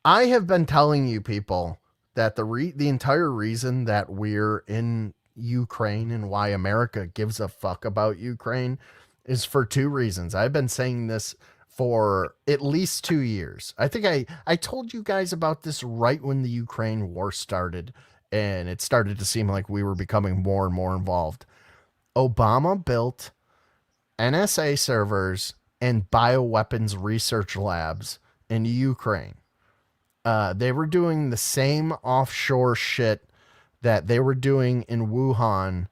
I have been telling you people that the entire reason that we're in Ukraine and why America gives a fuck about Ukraine is for two reasons. I've been saying this for at least 2 years. I think I told you guys about this right when the Ukraine war started, and it started to seem like we were becoming more and more involved. Obama built NSA servers and bioweapons research labs in Ukraine. They were doing the same offshore shit that they were doing in Wuhan,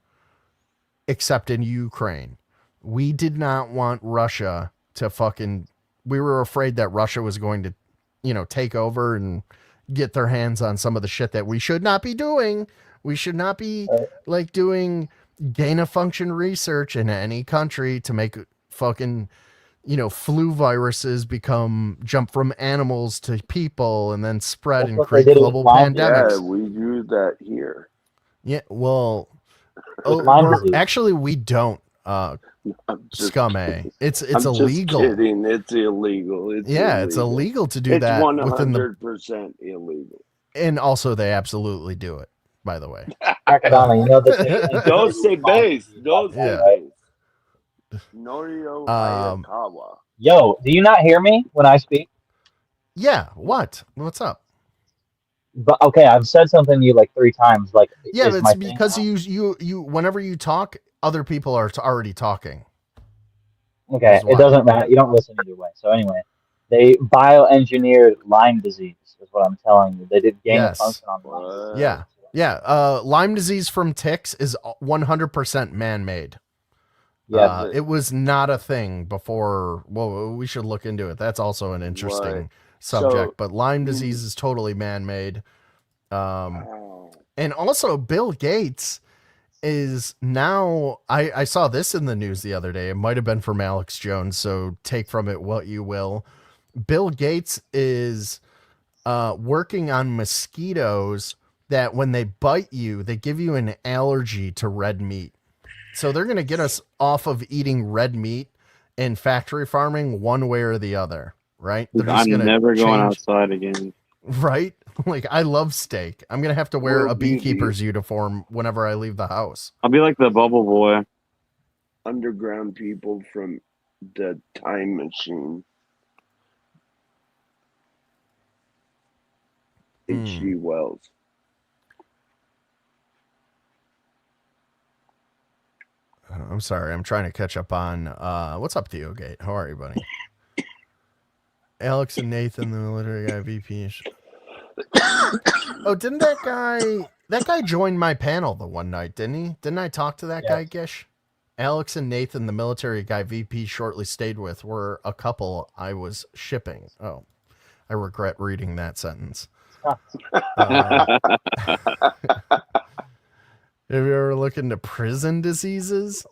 except in Ukraine. We did not want Russia to we were afraid that Russia was going to, take over and get their hands on some of the shit that we should not be doing We should not be like doing gain of function research in any country to make fucking, flu viruses jump from animals to people and then spread and create global pandemics. Yeah, we do that here. Yeah, well, actually we don't. Scum A. It's illegal. Just kidding. It's illegal. It's illegal to do that. It's 100% illegal. And also, they absolutely do it. By the way, Crackadona, don't say base. Don't say base. Norio Hayakawa. Yo, do you not hear me when I speak? Yeah. What's up? But okay, I've said something to you like 3 times. Like, yeah, it's because you whenever you talk, other people are already talking. Okay, it doesn't matter. You don't listen either way. So anyway, they bioengineered Lyme disease. Is what I'm telling you. They did gain of function on Lyme. Yeah. Lyme disease from ticks is 100% man-made. Yeah, it was not a thing before. Well, we should look into it. That's also an interesting subject. But Lyme disease is totally man-made. And also Bill Gates is now. I saw this in the news the other day. It might have been from Alex Jones, so take from it what you will. Bill Gates is working on mosquitoes that when they bite you, they give you an allergy to red meat. So they're going to get us off of eating red meat and factory farming one way or the other, right? I'm never going outside again. Right? Like, I love steak. I'm going to have to wear a beekeeper's uniform whenever I leave the house. I'll be like the bubble boy. Underground people from the time machine. H.G. Wells. I'm sorry. I'm trying to catch up on what's up, Theogate? How are you, buddy? Alex and Nathan, the military guy, VP. Oh, didn't that guy join my panel the one night, didn't he? Didn't I talk to that guy, Gish? Alex and Nathan, the military guy VP shortly stayed with, were a couple I was shipping. Oh, I regret reading that sentence. Have you ever looked into prison diseases?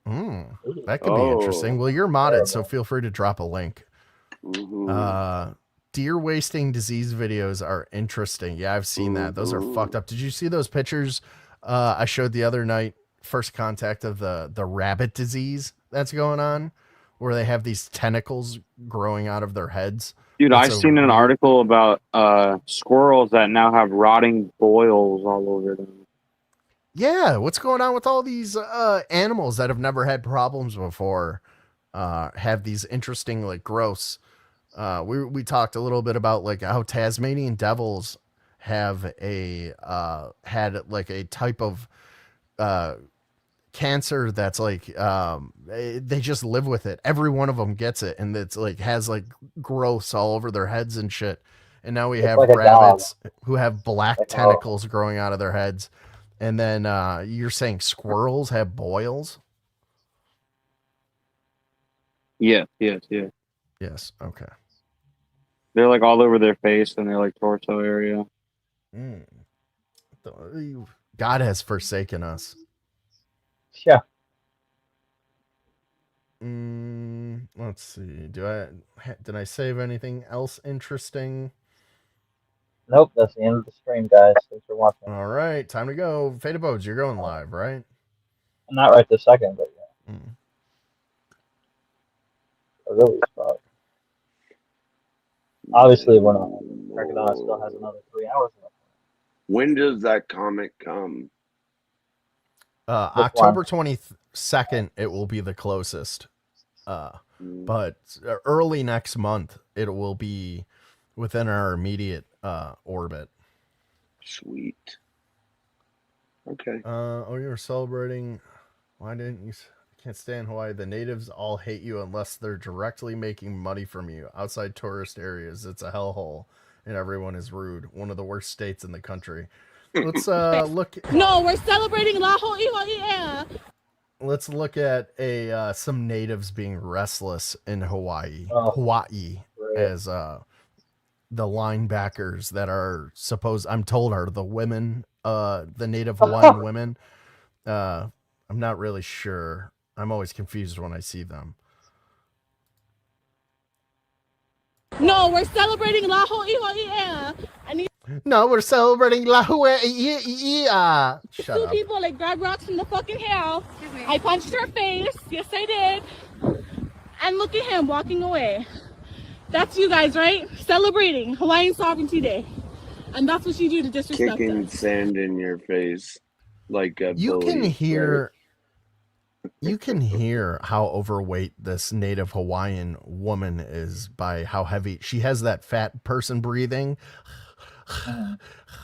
That could be interesting. Well, you're modded, so feel free to drop a link. Deer wasting disease videos are interesting. Yeah, I've seen that. Those are fucked up. Did you see those pictures I showed the other night? First contact of the rabbit disease that's going on, where they have these tentacles growing out of their heads. Dude, I've seen an article about squirrels that now have rotting boils all over them. Yeah, what's going on with all these animals that have never had problems before? Have these interesting like growths. We talked a little bit about like how Tasmanian devils have had like a type of cancer that's like they just live with it. Every one of them gets it, and it's like has like growths all over their heads and shit. And now we have like rabbits who have black tentacles growing out of their heads. And then you're saying squirrels have boils? Yes. Yes. Okay. They're like all over their face and their like torso area. God has forsaken us. Yeah. Let's see. Did I save anything else interesting? Nope, that's the end of the stream, guys. Thanks for watching. All right, time to go. Fate of Bodes, you're going live, right? Not right this second, but yeah. I really spot. Obviously, we're not. Crackadona still has another 3 hours left. When does that comic come? October 22nd, it will be the closest. But early next month, it will be within our immediate orbit. Sweet. Okay. You were celebrating. Why didn't you? Can't stand Hawaii. The natives all hate you unless they're directly making money from you. Outside tourist areas, it's a hellhole, and everyone is rude. One of the worst states in the country. Let's look. No, we're celebrating La Ho'iho'i'ea. Let's look at some natives being restless in Hawaii. As the linebackers that are I'm told are the women the Native Hawaiian women. I'm not really sure. I'm always confused when I see them. No, we're celebrating Laho Ihoi'ea. And these No, we're celebrating Lahue. Shut two up. people like grab rocks from the fucking hell. I punched her face. Yes, I did. And look at him walking away. That's you guys, right? Celebrating Hawaiian Sovereignty Day. And that's what you do to disrespect Kicking us. sand in your face like a You bully, can hear. right? You can hear how overweight this Native Hawaiian woman is by how heavy she has that fat person breathing.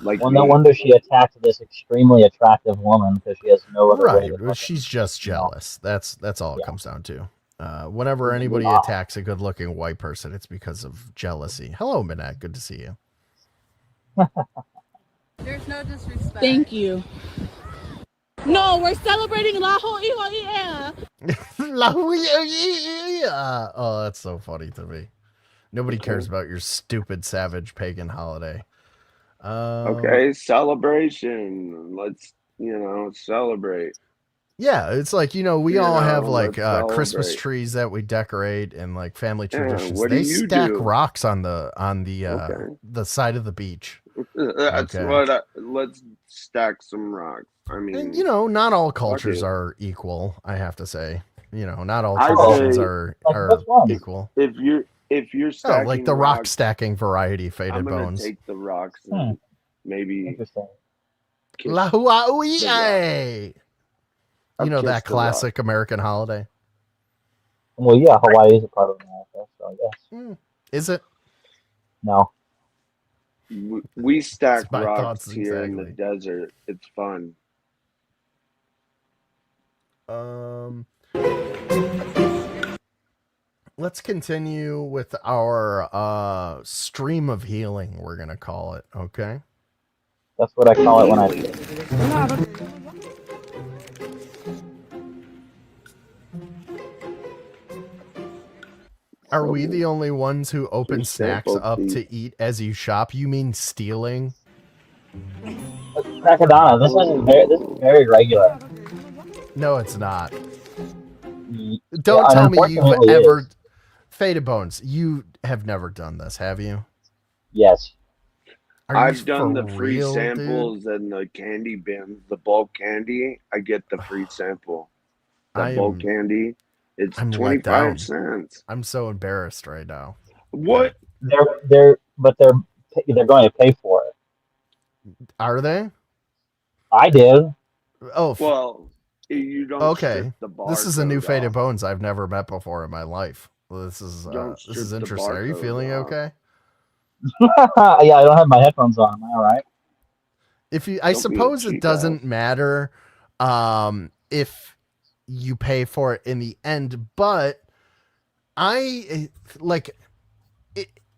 Well, no wonder she attacked this extremely attractive woman because she has no other way to fucking, She's just jealous. That's all it comes down to. Whenever She's anybody lost. attacks a good-looking white person, it's because of jealousy. Hello, Minette. Good to see you. There's no disrespect. Thank you. No, we're celebrating Laho Ihoi'ea. Oh, that's so funny to me. Nobody cares about your stupid savage pagan holiday. Okay, celebration. Let's, celebrate. Yeah, it's like, we all have like let's Christmas celebrate. trees that we decorate and like family Yeah, traditions. what do They you stack do? rocks on the Okay. the side of the beach. That's Okay. let's stack some rocks. I mean, And not all fuck cultures it. are equal, I have to say. Not all I traditions say, are equal. if you're Oh, stacking like the rock rocks, stacking variety, Faded I'm gonna Bones. take the rocks and maybe kiss La Hawaii. I'll kiss That the classic American holiday. Well, yeah, Hawaii is a part of America, so yes. Is it? No. We stack That's my rocks thoughts here in the desert. It's fun. Let's continue with our stream of healing, we're gonna call it, okay? That's what I call it when I Are we the only ones who open Just snacks sample up tea. to eat as you shop? You mean stealing? Crackadona, this is very regular. No, it's not. Yeah, Don't tell me you've unfortunately it ever... is. Faded Bones, you have never done this, have you? Yes. Are you I've done for the free real, dude? samples and the candy bins, the bulk candy. I get the free sample. I The bulk am- candy. It's I'm let 25 down. cents. I'm so embarrassed right now. What? They're going to pay for it. Are they? I did. Oh, Well, you don't okay. strip the barcode This is a new Faded off. Bones I've never met before in my life. Well, this is Don't this is strip the interesting. Are you barcode feeling off. okay? Yeah, I don't have my headphones on. Am I all right? I Don't be a suppose it cheap doesn't ass. matter if you pay for it in the end, but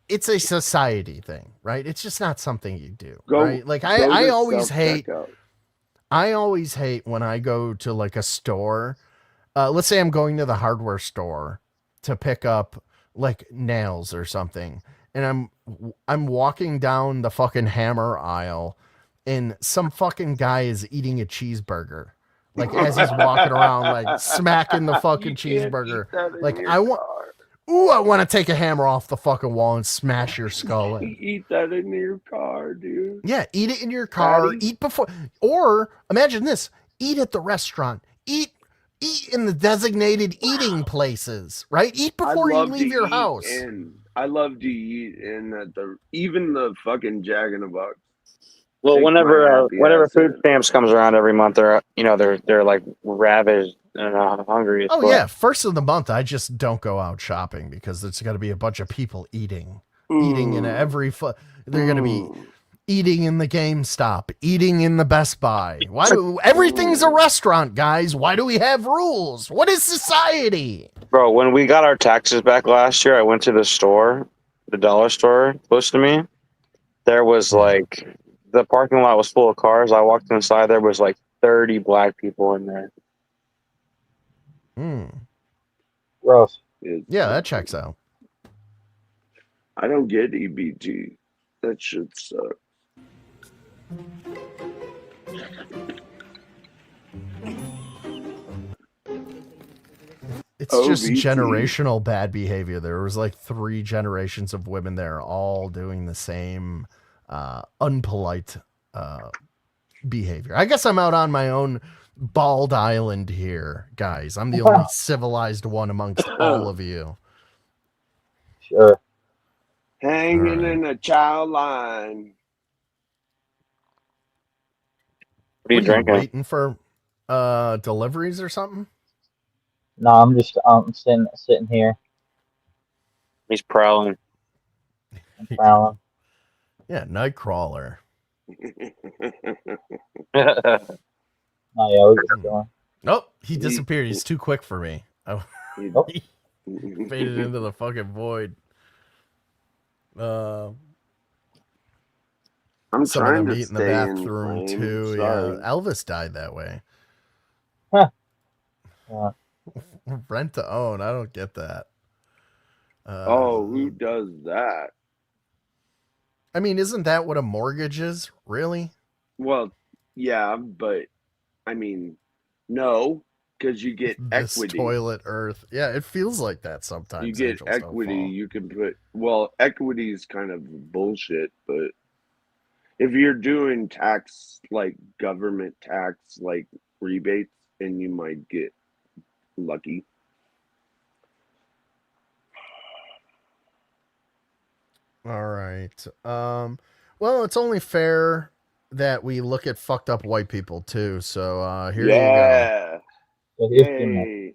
it's a society thing, right? It's just not something you do, right? Like I always hate when I go to like a store. Let's say I'm going to the hardware store to pick up like nails or something, and I'm walking down the fucking hammer aisle, and some fucking guy is eating a cheeseburger, like as he's walking around, like smacking the fucking cheeseburger. Like I want to take a hammer off the fucking wall and smash your skull in. Eat that in your car, dude. Yeah, eat it in your car. Patty. Eat before, or imagine this: eat at the restaurant. Eat in the designated eating places, right? Eat before you leave your house. I love to eat in even the fucking Jack in the Box. Well, Take my whenever happy ass food in. stamps comes around every month, they're like ravaged and hungry. As Oh fuck. yeah, first of the month I just don't go out shopping because there's got to be a bunch of people eating in every they're going to be eating in the GameStop, eating in the Best Buy. Why do everything's a restaurant, guys? Why do we have rules? What is society? Bro, when we got our taxes back last year, I went to the store, the dollar store close to me. There was like the parking lot was full of cars. I walked inside. There was like 30 black people in there. Gross. Yeah, that checks out. I don't get EBT. That shit sucks. It's just generational bad behavior. There was like 3 generations of women there all doing the same unpolite behavior. I guess I'm out on my own bald island here, guys. I'm the only civilized one amongst all of you. Sure. Hanging in a child line. What are you drinking? Waiting for deliveries or something? No, I'm just sitting here. He's prowling. I'm prowling. Yeah, Nightcrawler. Oh yeah, we're just going. Nope, he disappeared. He's too quick for me. He faded into the fucking void. I'm some trying of them to eat in the stay in bathroom lane. too. Sorry. Yeah, Elvis died that way. Huh. Yeah. Rent to own. I don't get that. Who does that? I mean, isn't that what a mortgage is? Really? Well, yeah, but I mean, no, because you get This equity. toilet earth. Yeah, it feels like that sometimes. You get Angels Don't equity. Fall. You can put. Well, equity is kind of bullshit, but if you're doing tax, like government tax, like rebates, and you might get lucky. All right. Well, it's only fair that we look at fucked up white people too. So here you go. Yay.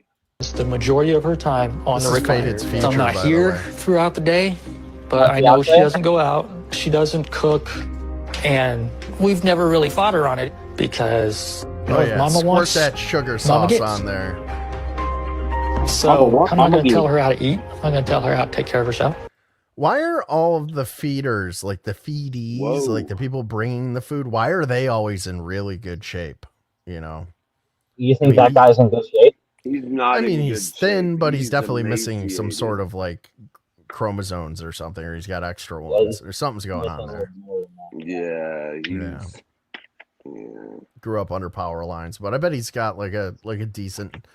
The majority of her time on This the is recliner. Faded's feature, I'm not by the here way. throughout the day, but I know she doesn't go out. She doesn't cook, and we've never really fought her on it because Oh yeah, Mama squirt wants that sugar Mama sauce gets. on there. So I'm not going to tell her how to eat. I'm going to tell her how to take care of herself. Why are all of the feeders, like the feedies, like the people bringing the food, why are they always in really good shape? You know? You think that guy's in good shape? He's not. I mean, in he's good thin, shape. but he's definitely missing some emaciated. sort of like chromosomes or something, or he's got extra ones, or something's going on there. Yeah, he's. Grew up under power lines, but I bet he's got like a decent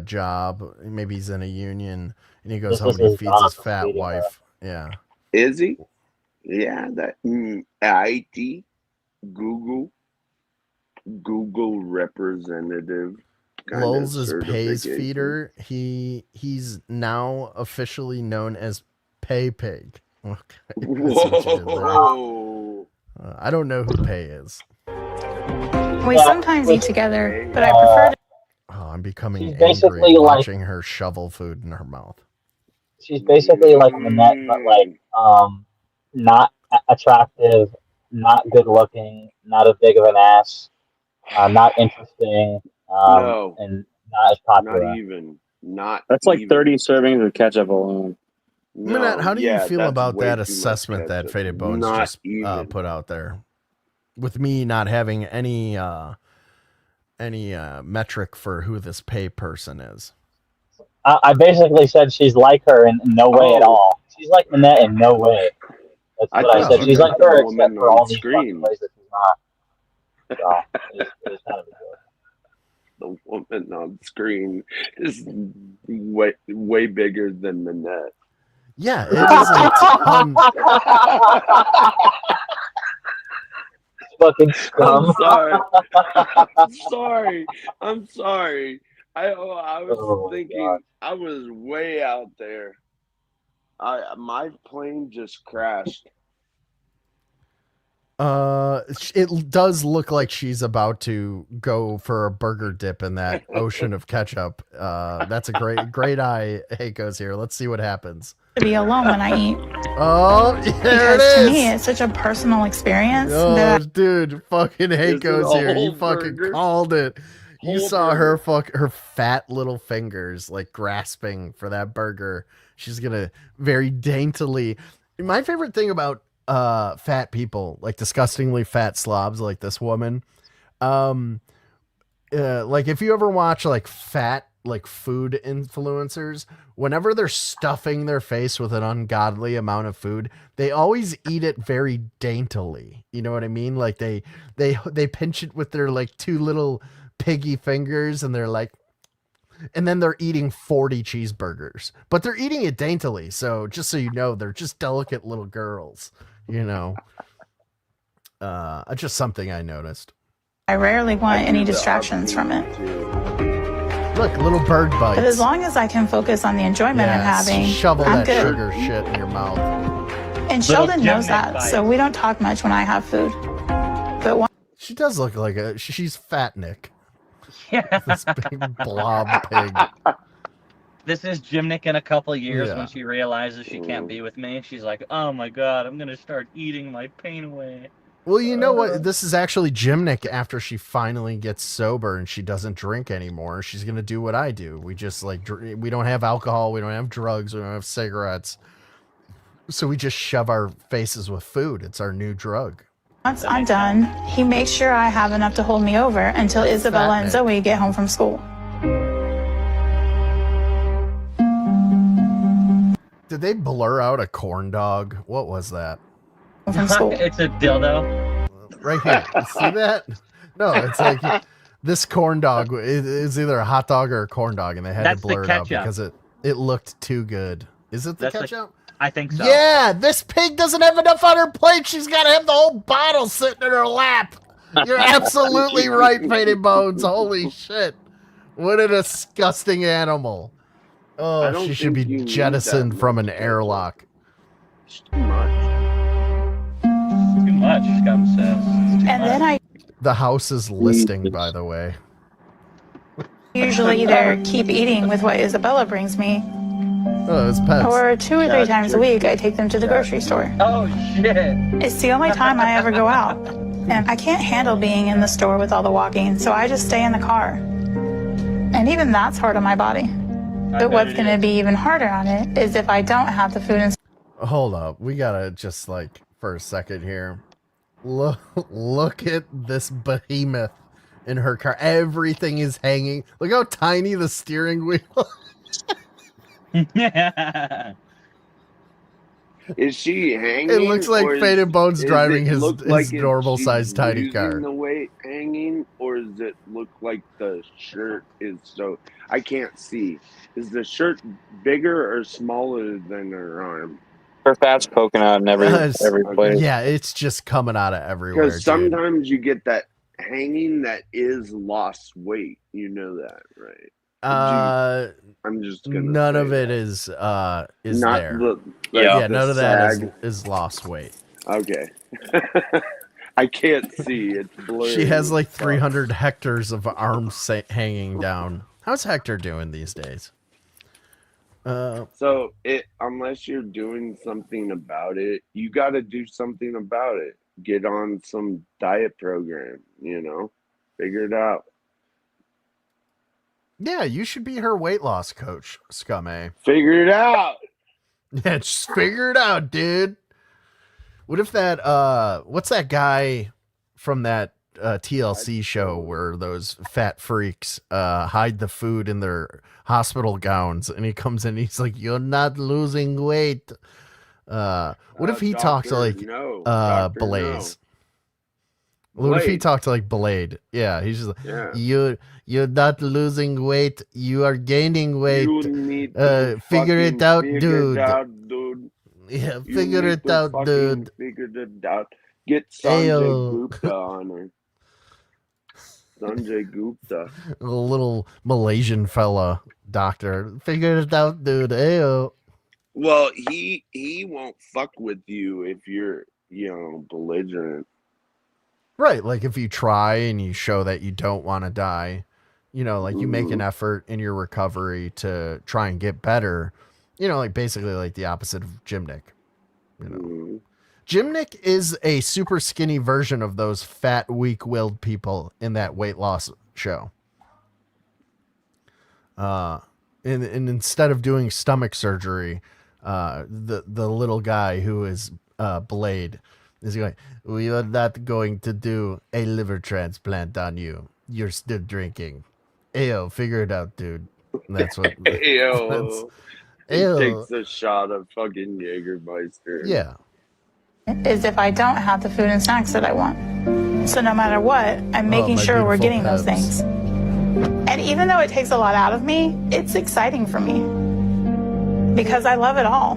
job. Maybe he's in a union, and he goes home and he feeds his fat wife. Yeah. Is he? Yeah, that IT Google representative. Lulz is Pay's feeder. He's now officially known as Pay Pig. Okay. Whoa! I don't know who Pay is. We sometimes eat together, but I prefer to. Oh, I'm becoming She's basically angry like- watching her shovel food in her mouth. She's basically like Minette, but like not attractive, not good looking, not as big of an ass, not interesting, No. and not as popular. Not even. Not. That's like even. 30 servings of ketchup alone. No, Minette, how do you yeah, feel that's about way that too much assessment that ketchup. Faded Bones Not just even. put out there? With me not having any metric for who this Pay person is. I basically said she's like her in no way at all. She's like Minette in no way. That's what I said. She's like her except for all these fucking ways that she's not. So, it's kind of a joke. The woman on screen is way bigger than Minette. Yeah, it is a ton. Fucking scum. I'm sorry. I was thinking. God. I was way out there. My plane just crashed. It does look like she's about to go for a burger dip in that ocean of ketchup. That's a great eye. Hey, goes here. Let's see what happens. To be alone when I eat. Oh, there Because it to is. me, it's such a personal experience Oh, that dude, fucking hey Is it goes a here. You whole fucking burger? called it. You Whole saw burger. her fat little fingers like grasping for that burger. She's gonna very daintily. My favorite thing about fat people, like disgustingly fat slobs like this woman, like if you ever watch like fat like food influencers, whenever they're stuffing their face with an ungodly amount of food, they always eat it very daintily. You know what I mean? Like they pinch it with their like two little piggy fingers and they're like, And then they're eating 40 cheeseburgers, but they're eating it daintily. So just so you know, they're just delicate little girls, you know. Just something I noticed. I rarely want any distractions from it. Look, little bird bites. But as long as I can focus on the enjoyment I'm having, shovel I'm that good. sugar shit in your mouth. And Sheldon knows that, so we don't talk much when I have food. But one She does look like she's fat, Nick. Yeah. This big blob pig. This is Jimnick in a couple years Yeah. when she realizes she can't be with me. She's like, oh my god, I'm gonna start eating my pain away. Well, you know what? This is actually Jimnick after she finally gets sober and she doesn't drink anymore. She's going to do what I do. We just we don't have alcohol. We don't have drugs. We don't have cigarettes. So we just shove our faces with food. It's our new drug. Once I'm done, he makes sure I have enough to hold me over until Isabella and Zoe get home from school. Did they blur out a corn dog? What was that? From school. It's a dildo. Right here. You see that? No, it's like this corn dog is either a hot dog or a corn dog, and they had That's to the blur it out ketchup. because it looked too good. Is it the That's ketchup? I think so. Yeah, this pig doesn't have enough on her plate. She's got to have the whole bottle sitting in her lap. You're absolutely right, Faded Bones. Holy shit. What a disgusting animal. Oh, she should be jettisoned from an airlock. Too much, Scum says. And then I The house is listing, by the way. usually either keep eating with what Isabella brings me, Oh, it's pets. or 2 or 3 times a week I take them to the grocery store. Oh, shit. It's the only time I ever go out. And I can't handle being in the store with all the walking, so I just stay in the car. And even that's hard on my body. But what's going to be even harder on it is if I don't have the food and Hold up. We gotta just for a second here. Look at this behemoth in her car. Everything is hanging. Look how tiny the steering wheel Is she hanging? It looks like or Faded Bones does driving it his look like normal she's sized tiny losing car. the weight hanging, or does it look like the shirt is so? I can't see. Is the shirt bigger or smaller than her arm? Her fat's poking out in every place. Yeah, it's just coming out of everywhere. Because sometimes you get that hanging that is lost weight. You know that, right? I'm just gonna. None of it is Not there. the None of that sag. is lost weight. Okay. I can't see. It's blurry. She has 300 hectares of arms hanging down. How's Hector doing these days? So unless you're doing something about it, you got to do something about it. Get on some diet program. Figure it out. Yeah, you should be her weight loss coach, Scummy. Figure it out. Yeah, just figure it out, dude. What if that what's that guy from that TLC show where those fat freaks hide the food in their hospital gowns, and he comes in and he's like, "You're not losing weight." What if he talked to Blaze? What if he talked to Blade? Yeah, he's just like, you're not losing weight, you are gaining weight. You need to figure it out, figure dude. it out, dude. Yeah, You figure need it to out, fucking dude. Figure it out. Get Sanjay Ayo. Gupta on her. Sanjay Gupta. A little Malaysian fella doctor. Figure it out, dude. Ayo. Well, he won't fuck with you if you're, belligerent. Right, if you try and you show that you don't want to die, you make an effort in your recovery to try and get better, basically the opposite of Jimnick. Jimnick is a super skinny version of those fat, weak-willed people in that weight loss show. And instead of doing stomach surgery, the little guy who is Blade is going, "We are not going to do a liver transplant on you. You're still drinking. Ayo, figure it out, dude." And that's what. Ayo. He Ayo. takes a shot of fucking Jägermeister. Yeah. is if I don't have the food and snacks that I want. So no matter what, I'm making sure we're getting those things. And even though it takes a lot out of me, it's exciting for me because I love it all.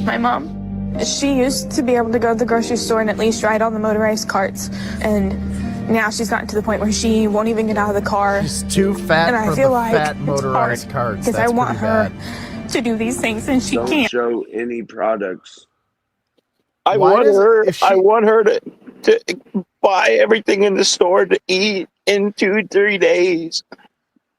My mom, she used to be able to go to the grocery store and at least ride on the motorized carts. And now she's gotten to the point where she won't even get out of the car. She's too fat And I for feel the like fat it's motorized hard carts. because That's I want pretty her bad. to do these things and she Don't can't. show any products. I Why want does it- her. if she- I want her to buy everything in the store to eat in 2-3 days.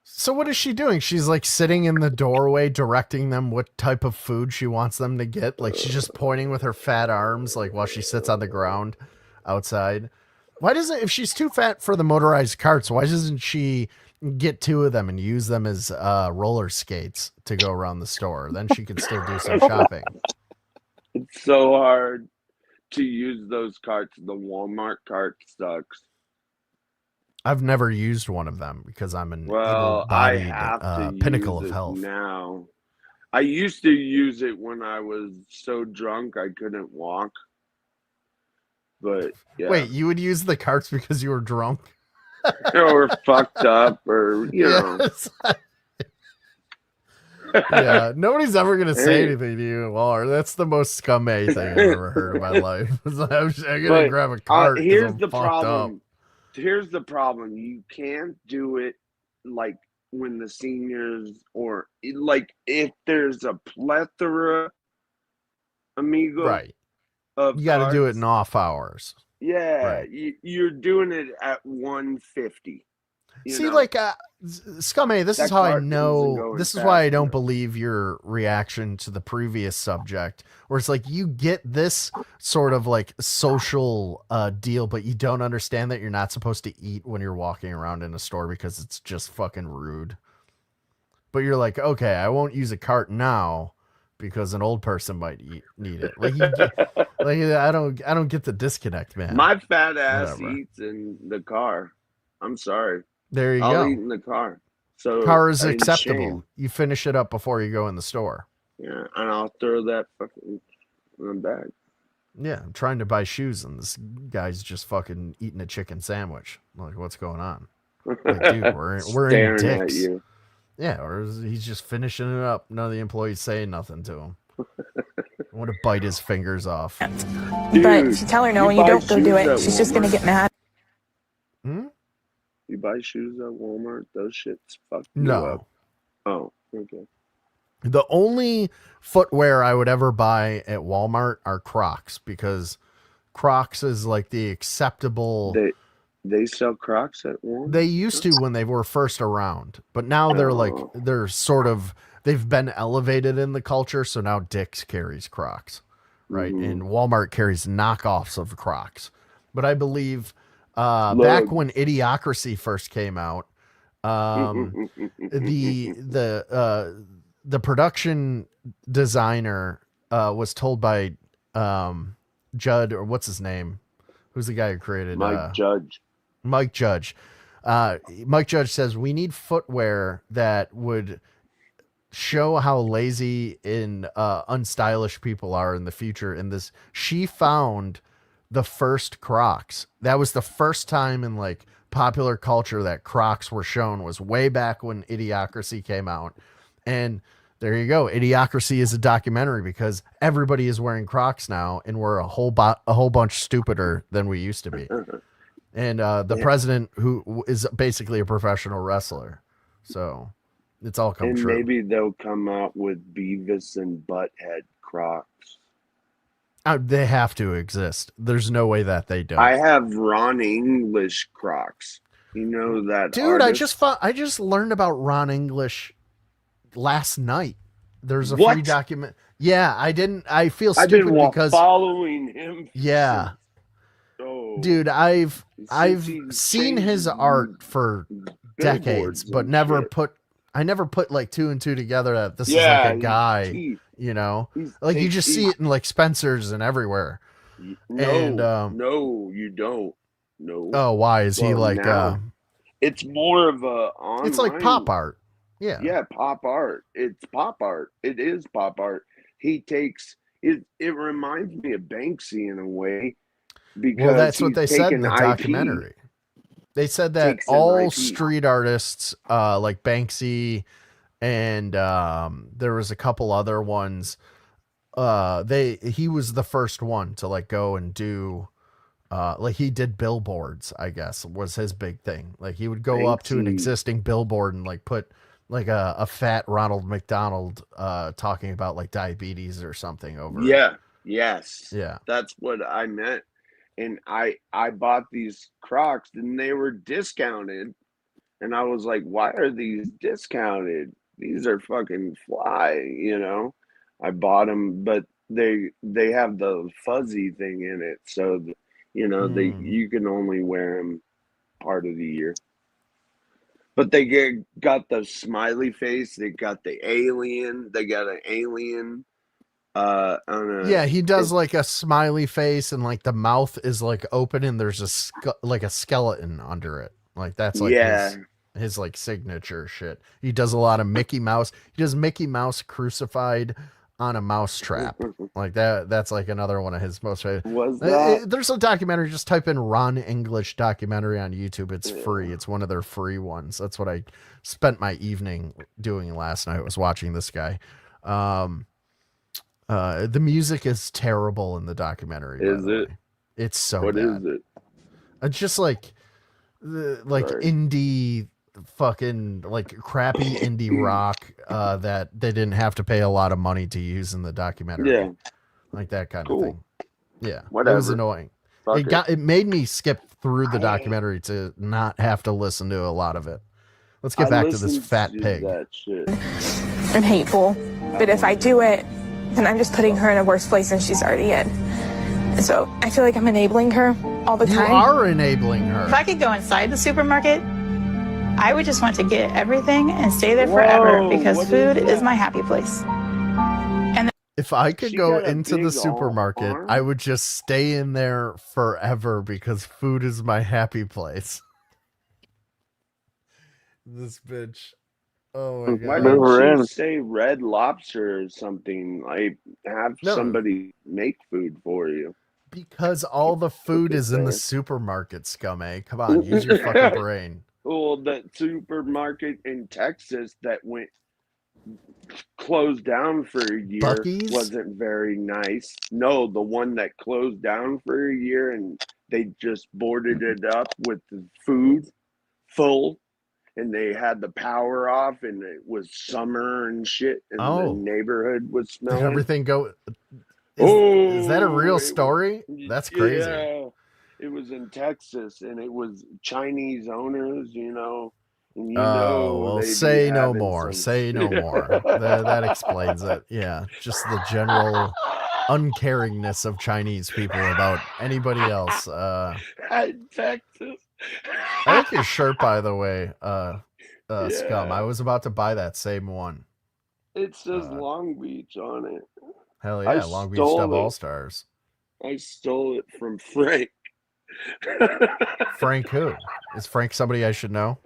So what is she doing? She's like sitting in the doorway directing them what type of food she wants them to get. Like she's just pointing with her fat arms like while she sits on the ground outside. Why doesn't, if she's too fat for the motorized carts, why doesn't she get 2 of them and use them as roller skates to go around the store? Then she could still do some shopping. It's so hard to use those carts. The Walmart cart sucks. I've never used one of them because I'm an Well, I able-bodied have to pinnacle use of it health. now. I used to use it when I was so drunk I couldn't walk. But yeah. Wait, you would use the carts because you were drunk? Or fucked up, or you know. Yes. Yeah, nobody's ever gonna say Hey. anything to you. Well, that's the most scumbag thing I've ever heard in my life. I'm gonna But, grab a cart. 'cause here's I'm the fucked problem. up. Here's the problem. You can't do it like when the seniors, or like if there's a plethora, amigo. Right. Of You got to do it carts. in off hours. Yeah, Right. you're doing it at 150. See, like, Scummy, this is That how I cart isn't know. going This is why I fast don't enough. believe your reaction to the previous subject, where it's like you get this sort of like social deal, but you don't understand that you're not supposed to eat when you're walking around in a store because it's just fucking rude. But you're like, okay, I won't use a cart now because an old person might need it. Like, I don't get the disconnect, man. My fat ass Whatever. eats in the car. I'm sorry. There you I'll go. eat in the car. So Car is in acceptable. shame. You finish it up before you go in the store. Yeah, and I'll throw that fucking in the bag. Yeah, I'm trying to buy shoes and this guy's just fucking eating a chicken sandwich. I'm like, what's going on? Like, dude, we're in Staring at dicks. you. Yeah, or he's just finishing it up. None of the employees saying nothing to him. I want to bite his fingers off. But if you tell her no and you buy don't go do shoes it, at she's just gonna Walmart? get mad. You buy shoes at Walmart? Those shits fuck you No. up. Oh, okay. The only footwear I would ever buy at Walmart are Crocs because Crocs is like the acceptable. They sell Crocs at Walmart? They used to when they were first around, but now they're like they've been elevated in the culture. So now Dick's carries Crocs, right? And Walmart carries knockoffs of Crocs. But I believe back when Idiocracy first came out, the production designer was told by Judd, or what's his name? Who's the guy who created Mike Judge. Mike Judge. Mike Judge says we need footwear that would show how lazy and unstylish people are in the future. In this, she found the first Crocs. That was the first time in like popular culture that Crocs were shown, was way back when Idiocracy came out. And there you go. Idiocracy is a documentary because everybody is wearing Crocs now, and we're a whole bunch stupider than we used to be. And the president, who is basically a professional wrestler, so it's all come And true. maybe they'll come out with Beavis and Butthead Crocs. They have to exist. There's no way that they don't. I have Ron English Crocs. You know that, Dude, artist? I just learned about Ron English last night. There's a What? free document. Yeah, I feel I've stupid been because following him. yeah. Oh, Dude, I've he's seen his changed art for decades, billboards but and never shit. I never put like 2 and 2 together that this Yeah, is like a he's guy, cheap. you know? He's Like you take- just see it in like Spencer's and everywhere. No, And no, you don't. No. oh, why is he Well, like now, it's more of a online. it's like pop art. Yeah. Yeah, pop art. It's pop art. It is pop art. He takes it. It reminds me of Banksy in a way, because Well, that's what he's they said in taken the IP. documentary. They said that takes an all IP. street artists, like Banksy, and there was a couple other ones. He was the first one to like go and do, like he did billboards. I guess was his big thing. Like he would go up to an Banksy. existing billboard and like put like a fat Ronald McDonald talking about like diabetes or something over. Yeah. Yes. Yeah. That's what I meant. And I bought these Crocs and they were discounted. And I was like, why are these discounted? These are fucking fly, you know? I bought them, but they have the fuzzy thing in it. So, you know, you can only wear them part of the year. But they got the smiley face. They got the alien. They got an alien. Yeah, he does like a smiley face, and like the mouth is like open, and there's like a skeleton under it. Like that's like his like signature shit. He does a lot of Mickey Mouse. He does Mickey Mouse crucified on a mouse trap. Like that's like another one of his most favorite. There's a documentary. Just type in Ron English documentary on YouTube. It's free. It's one of their free ones. That's what I spent my evening doing last night. Was watching this guy. The music is terrible in the documentary. Is it? It's so What bad. is it? It's just like indie fucking like crappy indie rock that they didn't have to pay a lot of money to use in the documentary. Yeah. Like that kind of thing. Yeah. Whatever. It was annoying. It made me skip through the documentary to not have to listen to a lot of it. Let's get back to this fat pig. That shit. I'm hateful, but if I do it, then I'm just putting her in a worse place than she's already in. So I feel like I'm enabling her all the time. You are enabling her. If I could go inside the supermarket, I would just want to get everything and stay there forever because food is my happy place. And if I could go into the supermarket, I would just stay in there forever because food is my happy place. This bitch. Oh my god. Why don't you say Red Lobster or something? Like have somebody make food for you. Because all the food is in the supermarket, scummy. Come on, use your fucking brain. Well, that supermarket in Texas that went closed down for a year wasn't very nice. No, the one that closed down for a year and they just boarded it up with the food full. And they had the power off, and it was summer and shit, and the neighborhood was smelling. Did everything go? Is that a real story? That's crazy. Yeah, it was in Texas, and it was Chinese owners, you know. And well, say no more. Say no more. That explains it. Yeah, just the general uncaringness of Chinese people about anybody else. Texas. I like your shirt, by the way, Scum. I was about to buy that same one. It says Long Beach on it. Hell yeah, Long Beach Dub All Stars. I stole it from Frank. Frank who? Is Frank somebody I should know?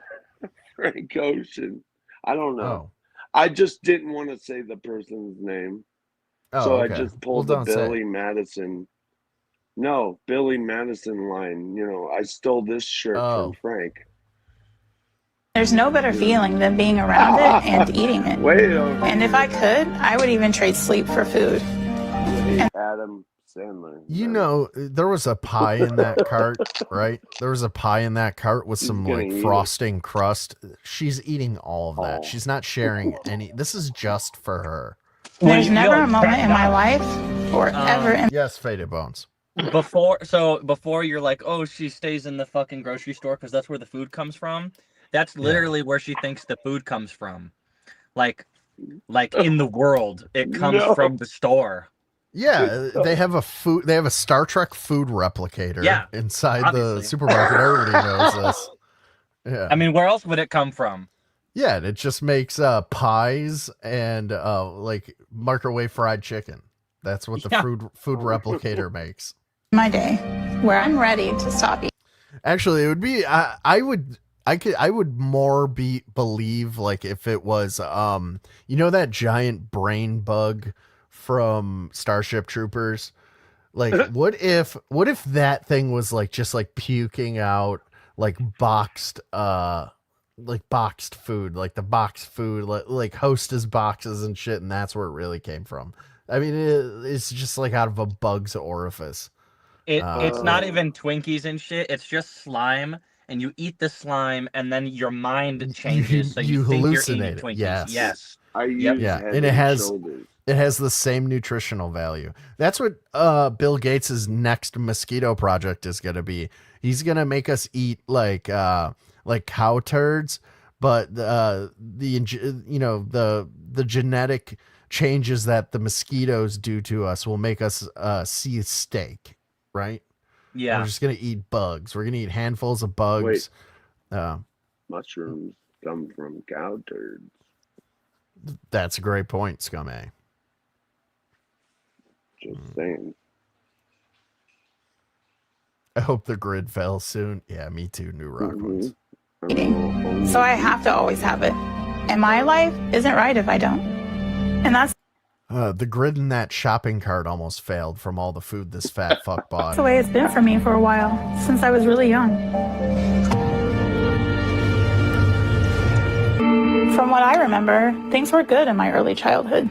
Frank Ocean. I don't know. Oh. I just didn't want to say the person's name. So I just pulled the Billy Madison. No, Billy Madison line. You know, I stole this shirt from Frank. there's no better feeling than being around it and eating it. And if I could, I would even trade sleep for food. Adam Sandler. You know, there was a pie in that cart, right? There was a pie in that cart with some like frosting crust. She's eating all of that. She's not sharing any. This is just for her. There's never a moment in my life or ever in. Yes, Faded Bones. Before you're like, oh, she stays in the fucking grocery store because that's where the food comes from. That's literally where she thinks the food comes from. Like in the world, it comes from the store. Yeah, they have a Star Trek food replicator inside the supermarket. Everybody knows this. Yeah. I mean, where else would it come from? Yeah, it just makes pies and like microwave fried chicken. That's what the food replicator makes. My day where I'm ready to stop eating. Actually, it would be I would more believe like if it was you know that giant brain bug from Starship Troopers? Like what if that thing was like just like puking out like boxed food, like the boxed food, like Hostess boxes and shit, and that's where it really came from. I mean, it's just like out of a bug's orifice. It's not even Twinkies and shit. It's just slime, and you eat the slime, and then your mind changes, so you think you're eating hallucinate it. Twinkies. Yes. I use Yeah, Head and it has Shoulders. it has the same nutritional value. That's what Bill Gates's next mosquito project is going to be. He's going to make us eat like cow turds, but the genetic changes that the mosquitoes do to us will make us see steak, right? Yeah. We're just going to eat bugs. We're going to eat handfuls of bugs. Mushrooms come from cow turds. That's a great point, Scummy. Just saying. I hope the grid fell soon. Yeah, me too, New Rock ones. So I have to always have it. And my life isn't right if I don't. And that's The grid in that shopping cart almost failed from all the food this fat fuck bought. the way it's been for me for a while, since I was really young. From what I remember, things were good in my early childhood.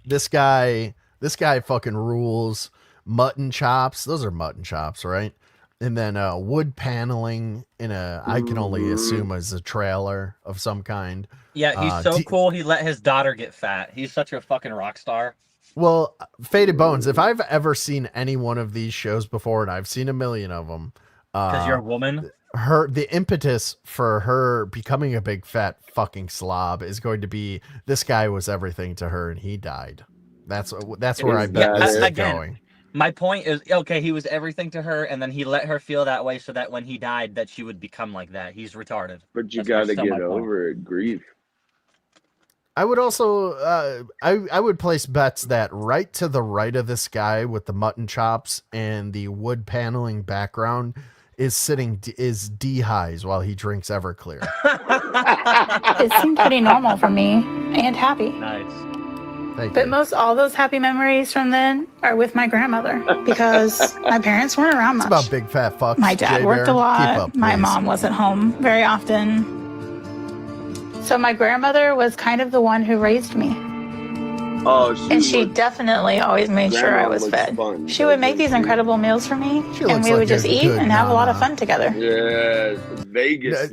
This guy fucking rules. Mutton chops. Those are mutton chops, right? And then wood paneling in I can only assume as a trailer of some kind. Yeah, he's so cool. He let his daughter get fat. He's such a fucking rock star. Well, Faded Bones, if I've ever seen any one of these shows before, and I've seen a million of them. Because you're a woman? The impetus for her becoming a big fat fucking slob is going to be this guy was everything to her and he died. That's where I bet this is going. My point is, okay, he was everything to her, and then he let her feel that way so that when he died, that she would become like that. He's retarded. But you got to get over it, grief. I would also, I would place bets that right to the right of this guy with the mutton chops and the wood paneling background is D-Highs while he drinks Everclear. It seemed pretty normal for me and happy. Nice. But most all those happy memories from then are with my grandmother because my parents weren't around much. It's about big fat fucks. My dad worked a lot. My please. mom wasn't home very often. So my grandmother was kind of the one who raised me. Oh, and she definitely always made sure I was fed. She would make these incredible meals for me, and we would just eat and have a lot of fun together. Yeah, Vegas.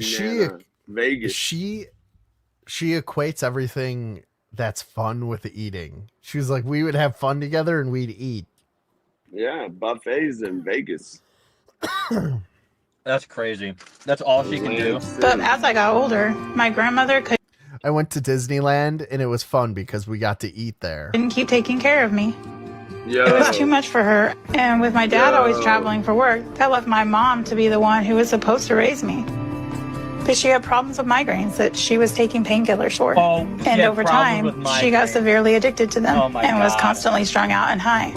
Vegas. She equates everything that's fun with the eating. She was like, we would have fun together and we'd eat. Yeah, buffets in Vegas. That's crazy. That's all she can do. But as I got older, my grandmother I went to Disneyland and it was fun because we got to eat there. couldn't keep taking care of me. Yo. It was too much for her, and with my dad always traveling for work, that left my mom to be the one who was supposed to raise me. But she had problems with migraines that she was taking painkillers for. And over time, she got severely addicted to them and was constantly strung out and high.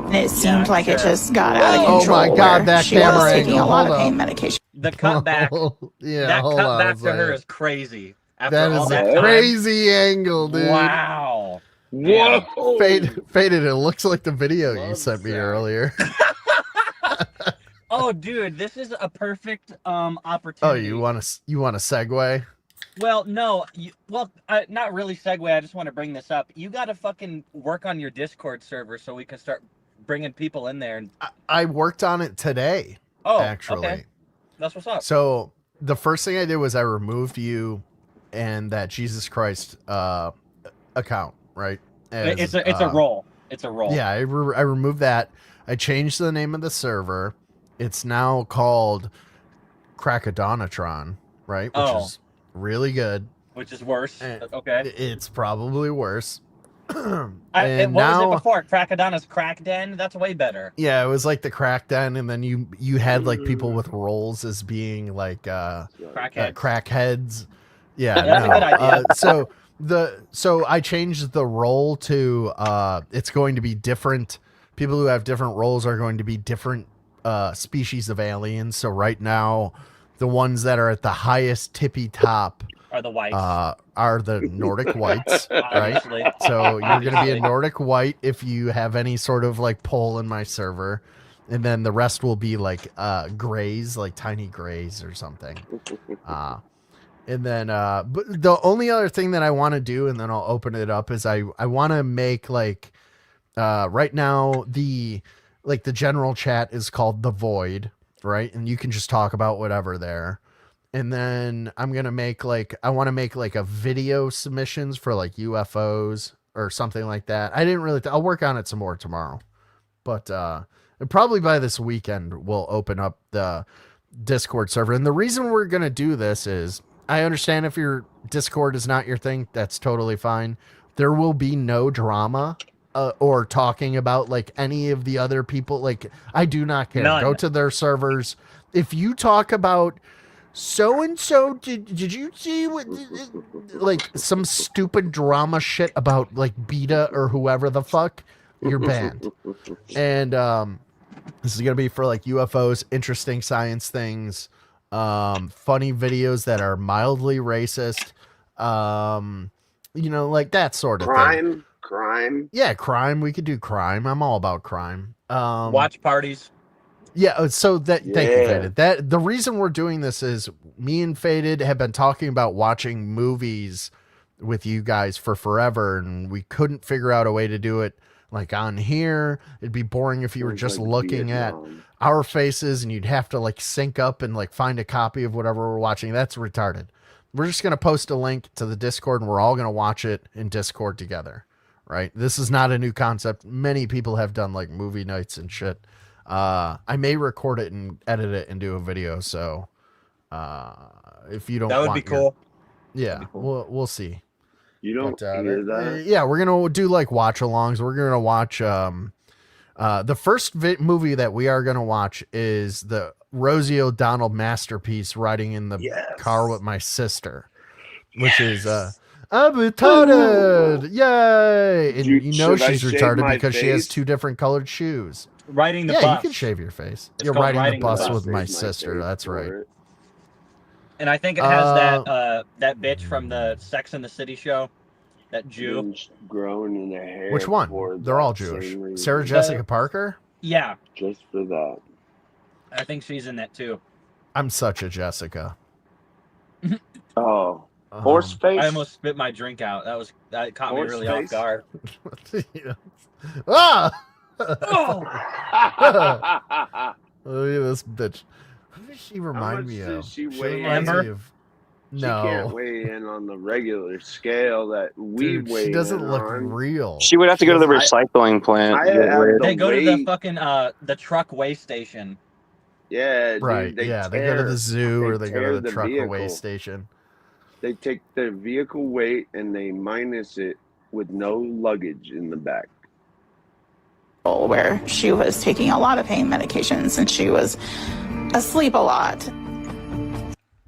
And it seemed like it just got out of control. Oh my God, that she camera was taking angle. a lot Hold of pain up. medication. The cutback. Yeah, that hold on cutback a to her second. is crazy. After That all is that a time. crazy angle, dude. Wow. Whoa. Faded, it looks like the video you sent me earlier. Oh, dude, this is a perfect Oh, opportunity. you want to segue? Well, no. Not really segue. I just want to bring this up. You got to fucking work on your Discord server so we can start bringing people in there. And I worked on it today. Oh, actually. okay. That's what's up. So the first thing I did was I removed you and that Jesus Christ account, right? It's a role. It's a role. Yeah, I removed that. I changed the name of the server. It's now called Crackadonatron, right? Which is really good. Which is worse. Okay. It's probably worse. What was it before? Crackadona's Crack Den? That's way better. Yeah, it was like the crack den, and then you had like people with roles as being like crackheads. Yeah, That's a good idea. So I changed the role to it's going to be different. People who have different roles are going to be different species of aliens. So right now, the ones that are at the highest tippy top are the whites. Are the Nordic whites, right? Obviously. So you're going to be a Nordic white if you have any sort of like pull in my server. and then the rest will be like grays, like tiny grays or something. And then but the only other thing that I want to do, and then I'll open it up, is I want to make like right now the general chat is called The Void, right? And you can just talk about whatever there. And then I'm going to make I want to make like a video submissions for like UFOs or something like that. I didn't really, I'll work on it some more tomorrow, but probably by this weekend, we'll open up the Discord server. And the reason we're going to do this is I understand if your Discord is not your thing, that's totally fine. There will be no drama or talking about like any of the other people. Like, I do not care. None. Go to their servers. If you talk about so-and-so, did you see what, like some stupid drama shit about like Beta or whoever the fuck, you're banned. And this is going to be for like UFOs, interesting science things, funny videos that are mildly racist, like that sort of thing. Crime. Yeah, crime. We could do crime. I'm all about crime. Watch parties. Yeah, so thank you, Faded. That the reason we're doing this is me and Faded have been talking about watching movies with you guys for forever, and we couldn't figure out a way to do it like on here. It'd be boring if you were just looking at our faces, and you'd have to like sync up and like find a copy of whatever we're watching. That's retarded. We're just gonna post a link to the Discord, and we're all gonna watch it in Discord together. Right? This is not a new concept. Many people have done like movie nights and shit. I may record it and edit it and do a video. So, if you don't, that would be cool. Yeah, we'll see. You don't hear that? Yeah, we're gonna do like watch alongs. We're gonna watch. The first movie that we are gonna watch is the Rosie O'Donnell masterpiece, Riding in the Car with My Sister, which is I'm retarded. Yay! And she's retarded because she has two different colored shoes. Riding the bus. bus. You can shave your face. It's You're called riding the bus with my sister. That's right. And I think it has that bitch from the Sex and the City show, that Jew. Growing in their hair. Which one? They're all Jewish. Sarah Jessica Parker? Yeah. Just for that. I think she's in that too. I'm such a Jessica. Oh. Horse face? I almost spit my drink out. That caught me really off guard. Ah! Oh! Look at this bitch. Who does she remind me of? She reminds me of. She can't weigh in on the regular scale that we weigh in. She doesn't look on. real. She would have to go to the recycling plant. They go to the fucking the truck weigh station. Yeah, dude, right. They go to the zoo or they go to the truck vehicle. weigh station. They take the vehicle weight and they minus it with no luggage in the back. Where she was taking a lot of pain medications and she was asleep a lot.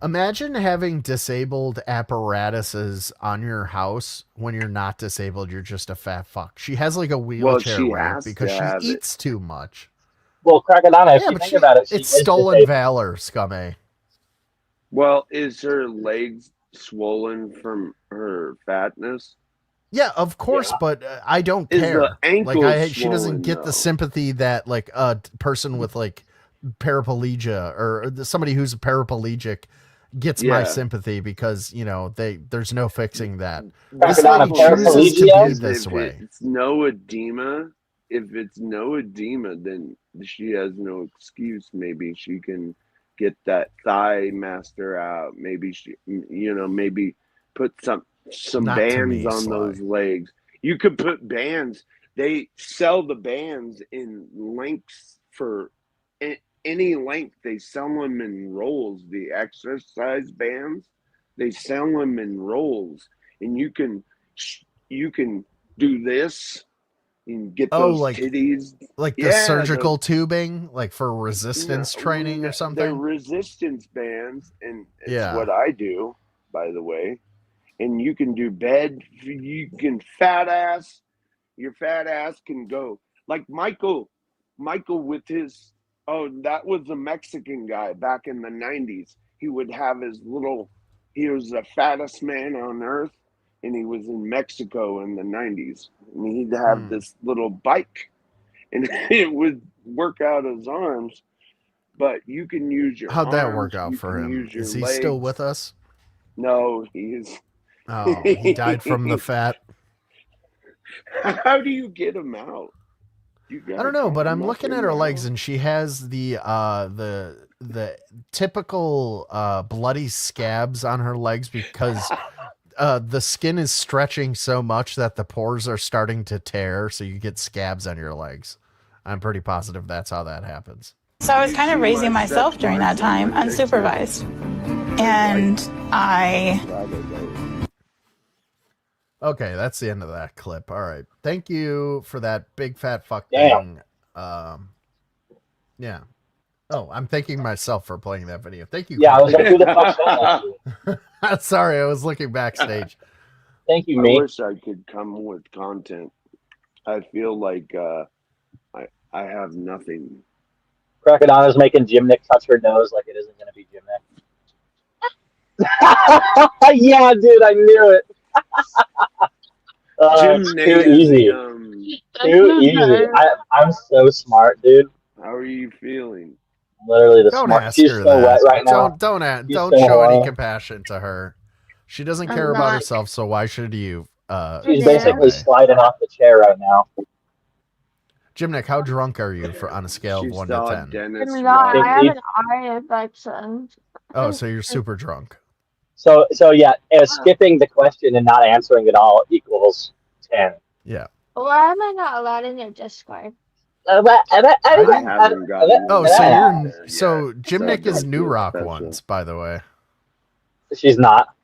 Imagine having disabled apparatuses on your house when you're not disabled. You're just a fat fuck. She has like a wheelchair ramp because she eats too much. Well, Crackadona, if you think about it, it's stolen valor, scummy. Well, is her legs swollen from her fatness? Yeah, of course, but I don't care. She doesn't get the sympathy that like a person with like paraplegia or somebody who's paraplegic gets my sympathy because there's no fixing that. This lady chooses to be this way. It's no edema. If it's no edema, then she has no excuse. Maybe she can get that thigh master out. Maybe she, maybe put some bands on those legs. You could put bands. They sell the bands in lengths for any length. They sell them in rolls. The exercise bands, they sell them in rolls, and you can do this and get those titties. Like the surgical tubing, like for resistance training or something. They're resistance bands, and it's what I do, by the way. And you can do you can your fat ass can go. Like Michael with his, that was a Mexican guy back in the 90s. He would have he was the fattest man on earth, and he was in Mexico in the 90s. And he'd have this little bike, and it would work out his arms, but you can use your How'd that arms, work out you for can him? use your Is he legs. still with us? No, he's. Oh, he died from the fat. How do you get him out? I don't know, but I'm looking at her legs, and she has the typical bloody scabs on her legs because the skin is stretching so much that the pores are starting to tear, so you get scabs on your legs. I'm pretty positive that's how that happens. So I was kind of raising myself during that time, unsupervised. And Okay, that's the end of that clip. All right. Thank you for that big fat fuck Damn. thing. Yeah. Oh, I'm thanking myself for playing that video. Thank you. Yeah, I was like, who the fuck said that? Sorry, I was looking backstage. Thank you, I mate. wish I could come with content. I feel like I have nothing. Crackadona's making Jimnick touch her nose like it isn't going to be Jimnick. Yeah, dude, I knew it. It's too easy. Too easy. I'm so smart, dude. How are you feeling? Literally the Don't smart. ask She's her so that. wet right now. Don't She's show so any horny. compassion to her. She doesn't I'm care about not. herself, so why should you? She's basically sliding off the chair right now. Jimnick, how drunk are you on a scale of 1 to 10? I have an eye infection. Oh, so you're super drunk. So yeah, skipping the question and not answering it all equals 10. Yeah. Why am I not allowed in your Discord? Oh, so Jimnick is New Rock ones, by the way. She's not.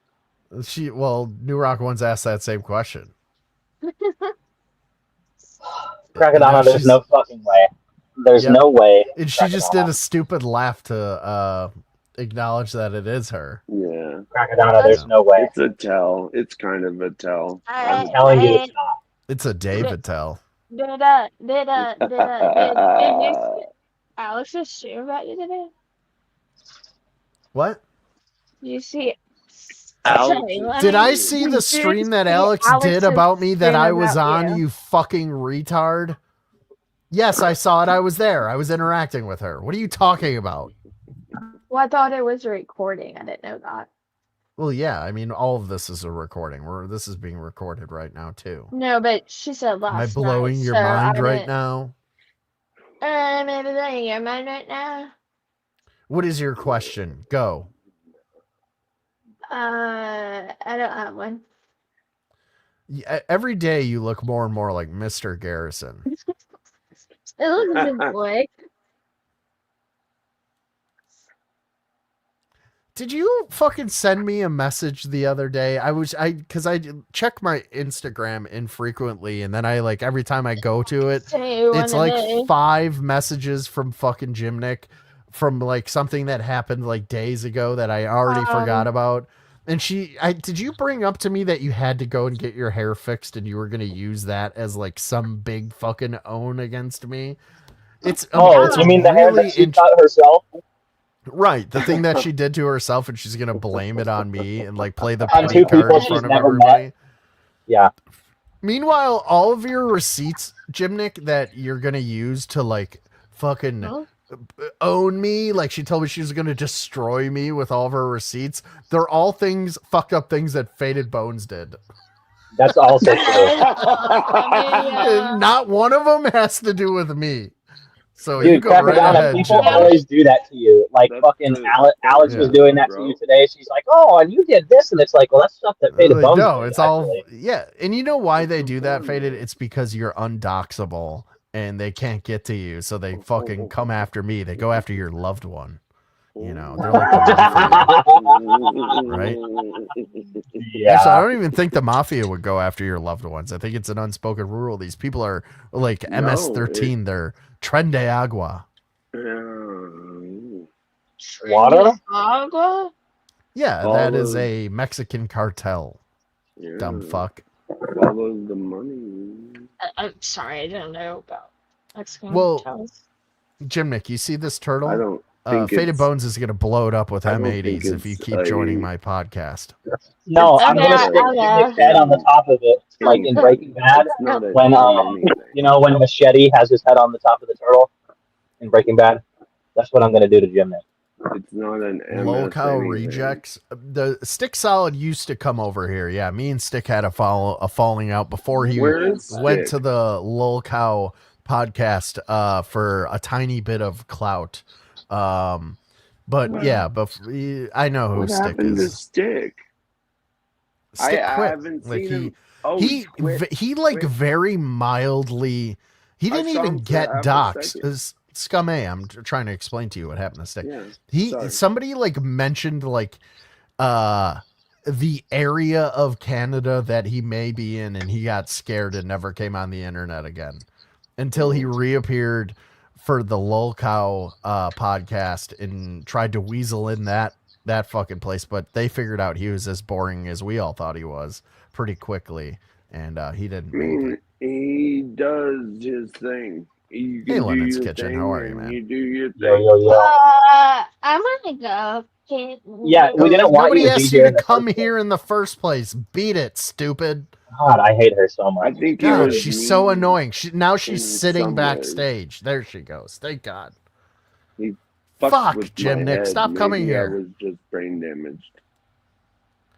New Rock ones asked that same question. Crackadona, there's no fucking way. There's no way. And she just did a stupid laugh to acknowledge that it is her. Yeah. Cracadona, there's no way. It's a tell. It's kind of a tell. I'm telling you it's not. It's a David tell. Did Alex's stream about you today? What? You see Did I see the stream that Alex did about me that I was on, you fucking retard? Yes, I saw it. I was there. I was interacting with her. What are you talking about? Well, I thought it was a recording. I didn't know that. Well, yeah. I mean, all of this is a recording. This is being recorded right now, too. No, but she said last Am I night. blowing your so mind I right didn't- now? Maybe blowing your mind right now. What is your question? Go. I don't have one. Every day you look more and more like Mr. Garrison. It looks a bit like. Did you fucking send me a message the other day? Because I check my Instagram infrequently, and then I every time I go to it, it's like 5 messages from fucking Jimnick from something that happened days ago that I already forgot about. And did you bring up to me that you had to go and get your hair fixed and you were going to use that as some big fucking own against me? It's you mean the hair that she cut herself? Right, the thing that she did to herself, and she's gonna blame it on me and play the On pity two card people in she's front of never everybody. met. Yeah. Meanwhile, all of your receipts, Jimnick, that you're gonna use to fucking own me, she told me she was gonna destroy me with all of her receipts. They're all fucked up things that Faded Bones did. That's also true. Not one of them has to do with me. So Dude, you go right ahead, people Jimnick. always do that to you. Alex was doing that to you today. She's like, "Oh, and you did this," and it's like, "Well, that's stuff that Faded Bones." No, did, it's actually. all and you know why they do that, Faded? It's because you're undoxable and they can't get to you, so they fucking come after me. They go after your loved one. You know, they're like the mafia, right? Yeah. Actually, I don't even think the mafia would go after your loved ones. I think it's an unspoken rule. These people are MS-13. They're Tren de Agua. Water? Agua? Yeah, that is a Mexican cartel. Yeah. Dumb fuck. Follow the money. I'm sorry, I didn't know about Mexican Well, hotels. Jimnick, you see this turtle? I don't think Faded it's- Bones is going to blow it up with I don't think M80s if you it's keep joining my podcast. No, I'm gonna stick Jimnick's head on the top of it, like in Breaking Bad, when when Machete has his head on the top of the turtle. in Breaking Bad. That's what I'm gonna do to Jim Nick. It's not an MS Lolcow anything. rejects. The Stick Solid used to come over here. Yeah, me and Stick had a falling out before he went Stick? to the Lolcow podcast for a tiny bit of clout. But yeah, I know who What Stick happened to is. Stick? Stick I quit. haven't Like seen him. he like very mildly. He didn't even get doxxed. Scum A. I'm trying to explain to you what happened to Stick. Yeah, somebody like mentioned like the area of Canada that he may be in, and he got scared and never came on the internet again until he reappeared for the Lolcow podcast and tried to weasel in that fucking place, but they figured out he was as boring as we all thought he was pretty quickly, and he didn't make it. He does his thing. You can Hey, do Lemon's your Kitchen, thing, how are you, and man? you do your thing. Yo. I'm gonna go. Okay. Yeah, we didn't want Nobody you to be asked here you in to the come first here in the first place. Beat it, stupid. God, I hate her so much. I think God, she's so annoying. She's sitting some backstage. There she goes. Thank God. He Fuck, with Jim my Nick, head. stop coming Maybe here. I was just brain damaged.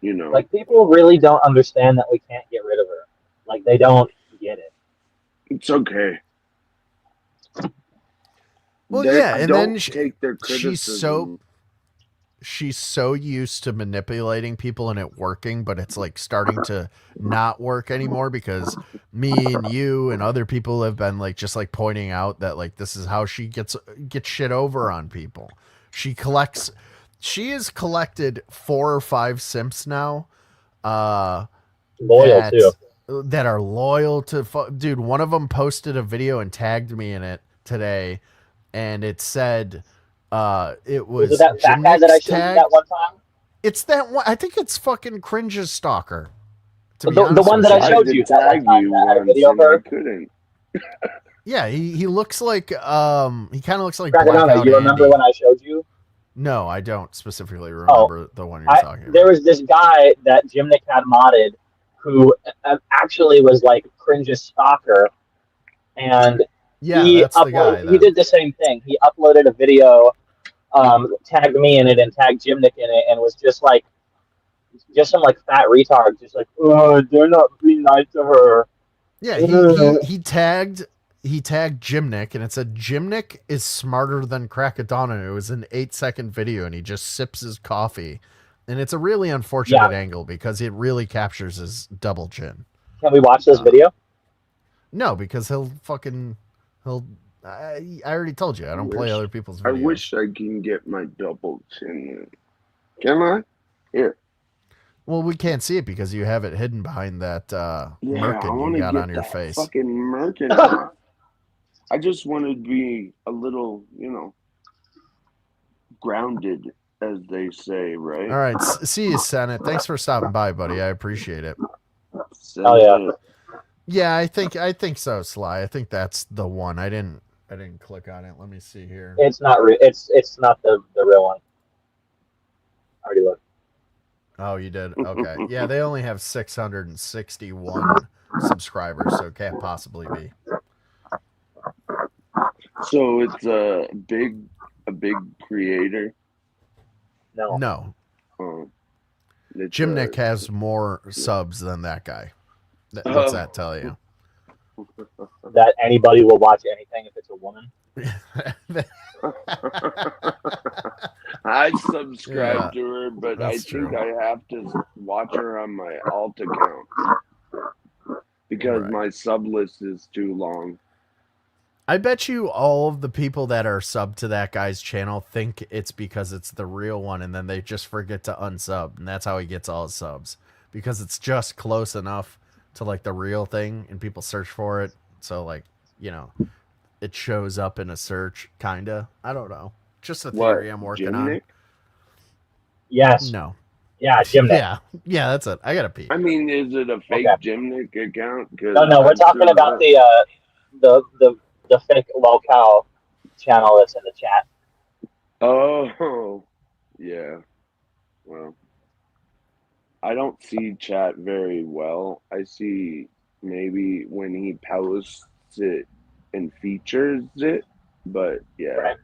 You know. Like, people really don't understand that we can't get rid of her. Like, they don't get it. It's okay. Well, yeah, and then take their criticism. she's so used to manipulating people and it working, but it's like starting to not work anymore because me and you and other people have been like just like pointing out that like this is how she gets shit over on people. She has collected 4 or 5 simps now. Loyal too. That are loyal to dude. One of them posted a video and tagged me in it today, and it said it was it that fat guy that I showed you that one time? It's that one. I think it's fucking Cringe's stalker. The one that I showed you that one time that had a video of her. Couldn't. Yeah, he looks like he kind of looks like Crackadona, Blackout you remember Andy. when I showed you? No, I don't specifically remember the one you're talking about. There was this guy that Jim Nick had modded who actually was like Cringe's stalker, and he did the same thing. He uploaded a video, tagged me in it and tagged Jim Nick in it, and was just some like fat retard, just like, oh, they're not being nice to her. Yeah, he tagged Jim Nick, and it said Jim Nick is smarter than Crackadona. It was an 8-second video, and he just sips his coffee. And it's a really unfortunate angle because it really captures his double chin. Can we watch this video? No, because I already told you, I don't play other people's videos. I wish I can get my double chin. Can I? Here. Well, we can't see it because you have it hidden behind that merkin you got on your face. Fucking merkin. I just want to be a little, grounded, as they say, right? All right, see you, Senate. Thanks for stopping by, buddy. I appreciate it. Oh yeah. Yeah, I think so, Sly. I think that's the one. I didn't click on it. Let me see here. It's not it's not the real one. I already looked. Oh, you did? Okay. Yeah, they only have 661 subscribers, so it can't possibly be. So it's a big creator. No. Oh. Jim Nick has more subs than that guy. What's that tell you? That anybody will watch anything if it's a woman. I subscribe to her, but I think I have to watch her on my alt account because my sub list is too long. I bet you all of the people that are subbed to that guy's channel think it's because it's the real one, and then they just forget to unsub, and that's how he gets all his subs, because it's just close enough to like the real thing, and people search for it, so like, it shows up in a search, kinda. I don't know. Just a theory I'm working Jim on. Nick? Yes. No. Yeah, Jim Nick. Yeah, that's it. I gotta pee. I mean, is it a fake Jim Nick account? No, we're talking about the fake lolcow channel that's in the chat. Oh, yeah. Well, I don't see chat very well. I see maybe when he posts it and features it, But yeah. Right.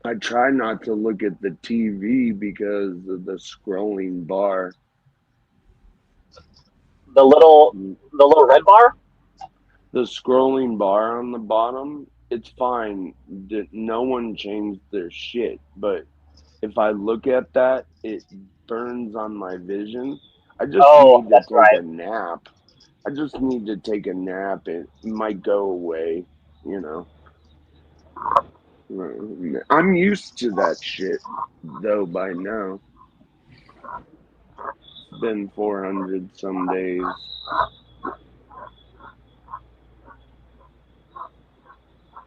I try not to look at the TV because of the scrolling bar. The little red bar? The scrolling bar on the bottom, it's fine. No one changed their shit. But if I look at that, it burns on my vision. I just need to take a nap. I just need to take a nap. It might go away, you know. I'm used to that shit, though, by now. It's been 400 some days.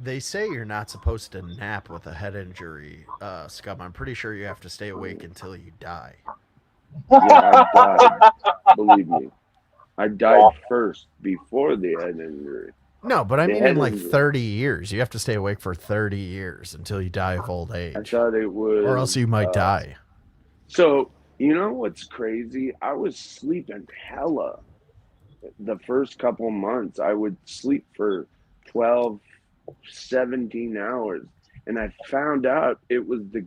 They say you're not supposed to nap with a head injury, Scum. I'm pretty sure you have to stay awake until you die. Yeah, I died. Believe me. I died first before the head injury. No, but I mean in like injury. 30 years. You have to stay awake for 30 years until you die of old age. I thought it was... Or else you might die. So, you know what's crazy? I was sleeping hella. The first couple months, I would sleep for 12, 17 hours. And I found out it was the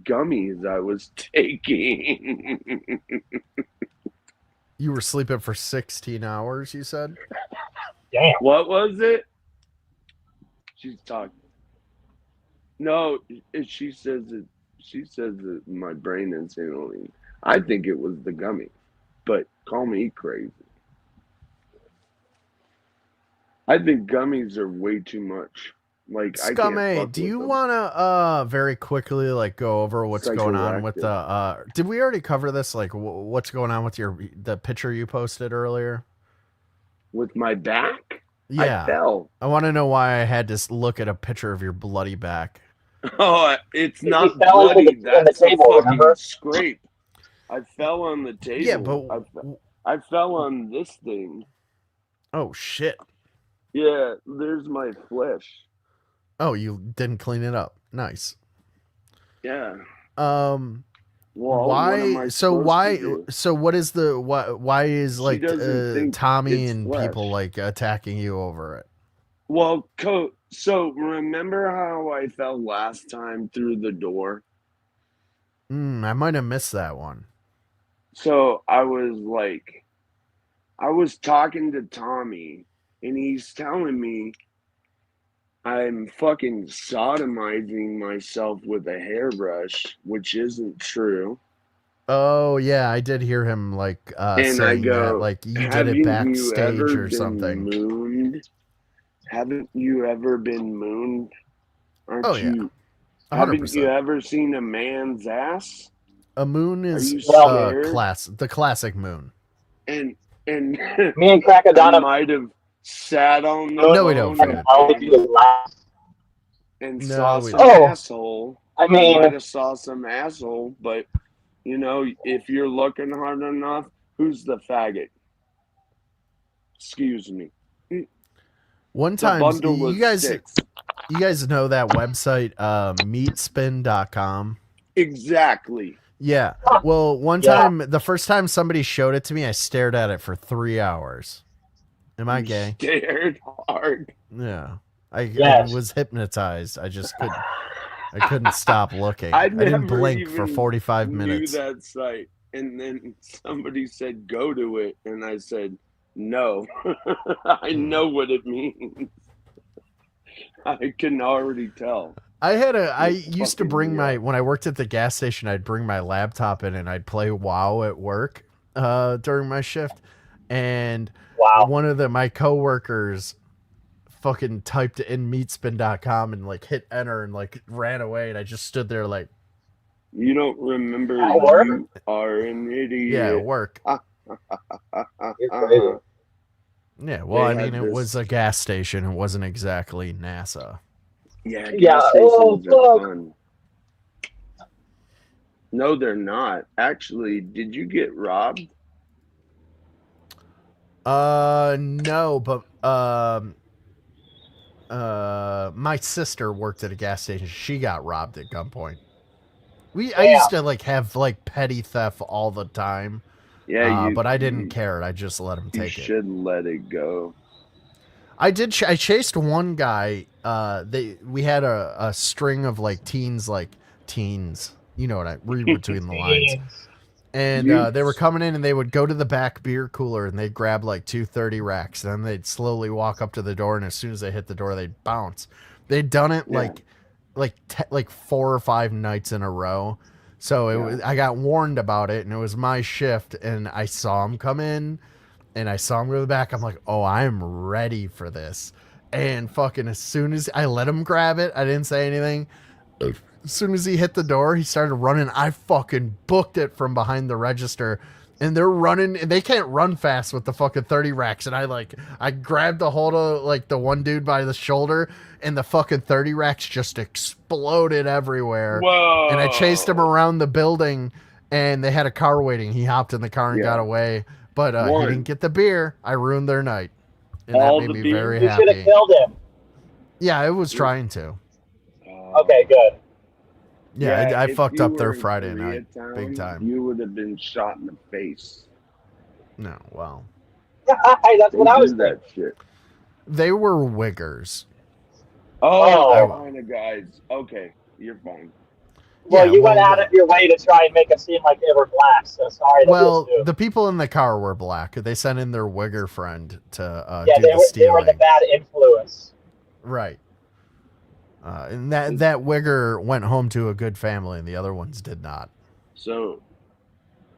gummies I was taking. You were sleeping for 16 hours, you said? Damn. What was it? She's talking. No, she says that my brain is handling. I think it was the gummy, but call me crazy. I think gummies are way too much. Like, Scummy, do you want to very quickly like go over what's going on with the did we already cover this, like what's going on with the picture you posted earlier with my back? Yeah, I fell. I want to know why I had to look at a picture of your bloody back. Oh, it's not bloody. That's a fucking scrape. I fell on the table. Yeah, but I fell on this thing. Oh shit. Yeah, there's my flesh. Oh, you didn't clean it up. Nice. Yeah. Well, why? So what is the why is like Tommy and flesh. people like attacking you over it? Well, so remember how I fell last time through the door? I might have missed that one. So I was talking to Tommy, and he's telling me I'm fucking sodomizing myself with a hairbrush, which isn't true. Oh yeah, I did hear him like saying that, like you did it backstage or something. Mooned? Haven't you ever been mooned? Oh yeah, 100%. Haven't you ever seen a man's ass? A moon is the classic moon. And me and Crackadona might have sat on the no, we don't. And saw some asshole. I mean, might have saw some asshole, but you know, if you're looking hard enough, who's the faggot? Excuse me. One time, you guys know that website, meatspin.com? Exactly. Yeah. Well, one time, the first time somebody showed it to me, I stared at it for 3 hours. Am I gay? Stared hard. Yeah. I was hypnotized. I just couldn't stop looking. I didn't blink for 45 minutes. Knew that site, and then somebody said go to it, and I said no. I know what it means. I can already tell. I used to bring when I worked at the gas station, I'd bring my laptop in and I'd play WoW at work during my shift. And one of my coworkers fucking typed in meatspin.com and like hit enter and like ran away, and I just stood there like, you don't remember you are an idiot. Yeah, work. Yeah, well, I mean, it was a gas station. It wasn't exactly NASA. Yeah, gas stations are fun. No, they're not. Actually, did you get robbed? No, but my sister worked at a gas station. She got robbed at gunpoint. I used to like have like petty theft all the time. Yeah, but I didn't care. I just let him take it. You should let it go. I chased one guy. We had a string of like teens. You know what I read between the lines. And they were coming in, and they would go to the back beer cooler, and they'd grab like 230 racks. Then they'd slowly walk up to the door, and as soon as they hit the door, they'd bounce. They'd done it like 4 or 5 nights in a row. So I got warned about it, and it was my shift, and I saw him come in, and I saw him go to the back. I'm like, oh, I'm ready for this. And fucking as soon as I let him grab it, I didn't say anything. As soon as he hit the door, he started running. I fucking booked it from behind the register, and they're running, and they can't run fast with the fucking 30 racks. And I grabbed a hold of like the one dude by the shoulder, and the fucking 30 racks just exploded everywhere. Whoa. And I chased him around the building, and they had a car waiting. He hopped in the car and got away, but he didn't get the beer. I ruined their night, and that made me very happy. You should have killed him. Yeah, I was trying to. Okay, good. Yeah, I if fucked you up their were in Friday night, Koreatown, big time. You would have been shot in the face. No, well. That's what I was that shit. They were wiggers. Oh, kind of guys. Okay, you're fine. Well, you went out of your way to try and make it seem like they were black, so sorry. Well, the people in the car were black. They sent in their wigger friend to do the they stealing. were the bad influence. Right. And that wigger went home to a good family, and the other ones did not. So.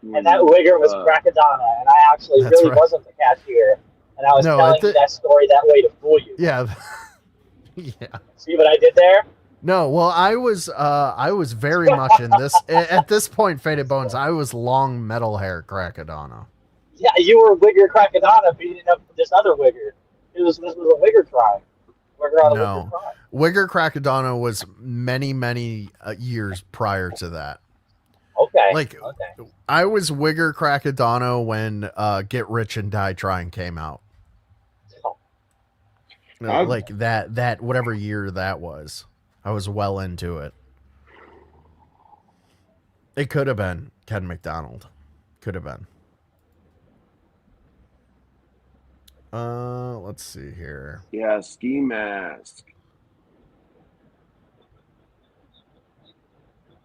And that wigger was Crackadona, and I actually really wasn't the cashier, and I was telling you that story that way to fool you. Yeah. Yeah. See what I did there? No, well, I was very much in this at this point, Faded Bones. I was long metal hair Crackadona. Yeah, you were wigger Crackadona beating up this other wigger. This was a wigger crime. No, Wigger Crackadona was many years prior to that. Okay. I was Wigger Crackadona when Get Rich and Die Trying came out. Like that whatever year that was. I was well into it. It could have been Ken McDonald. Could have been. Let's see here. Yeah, ski mask.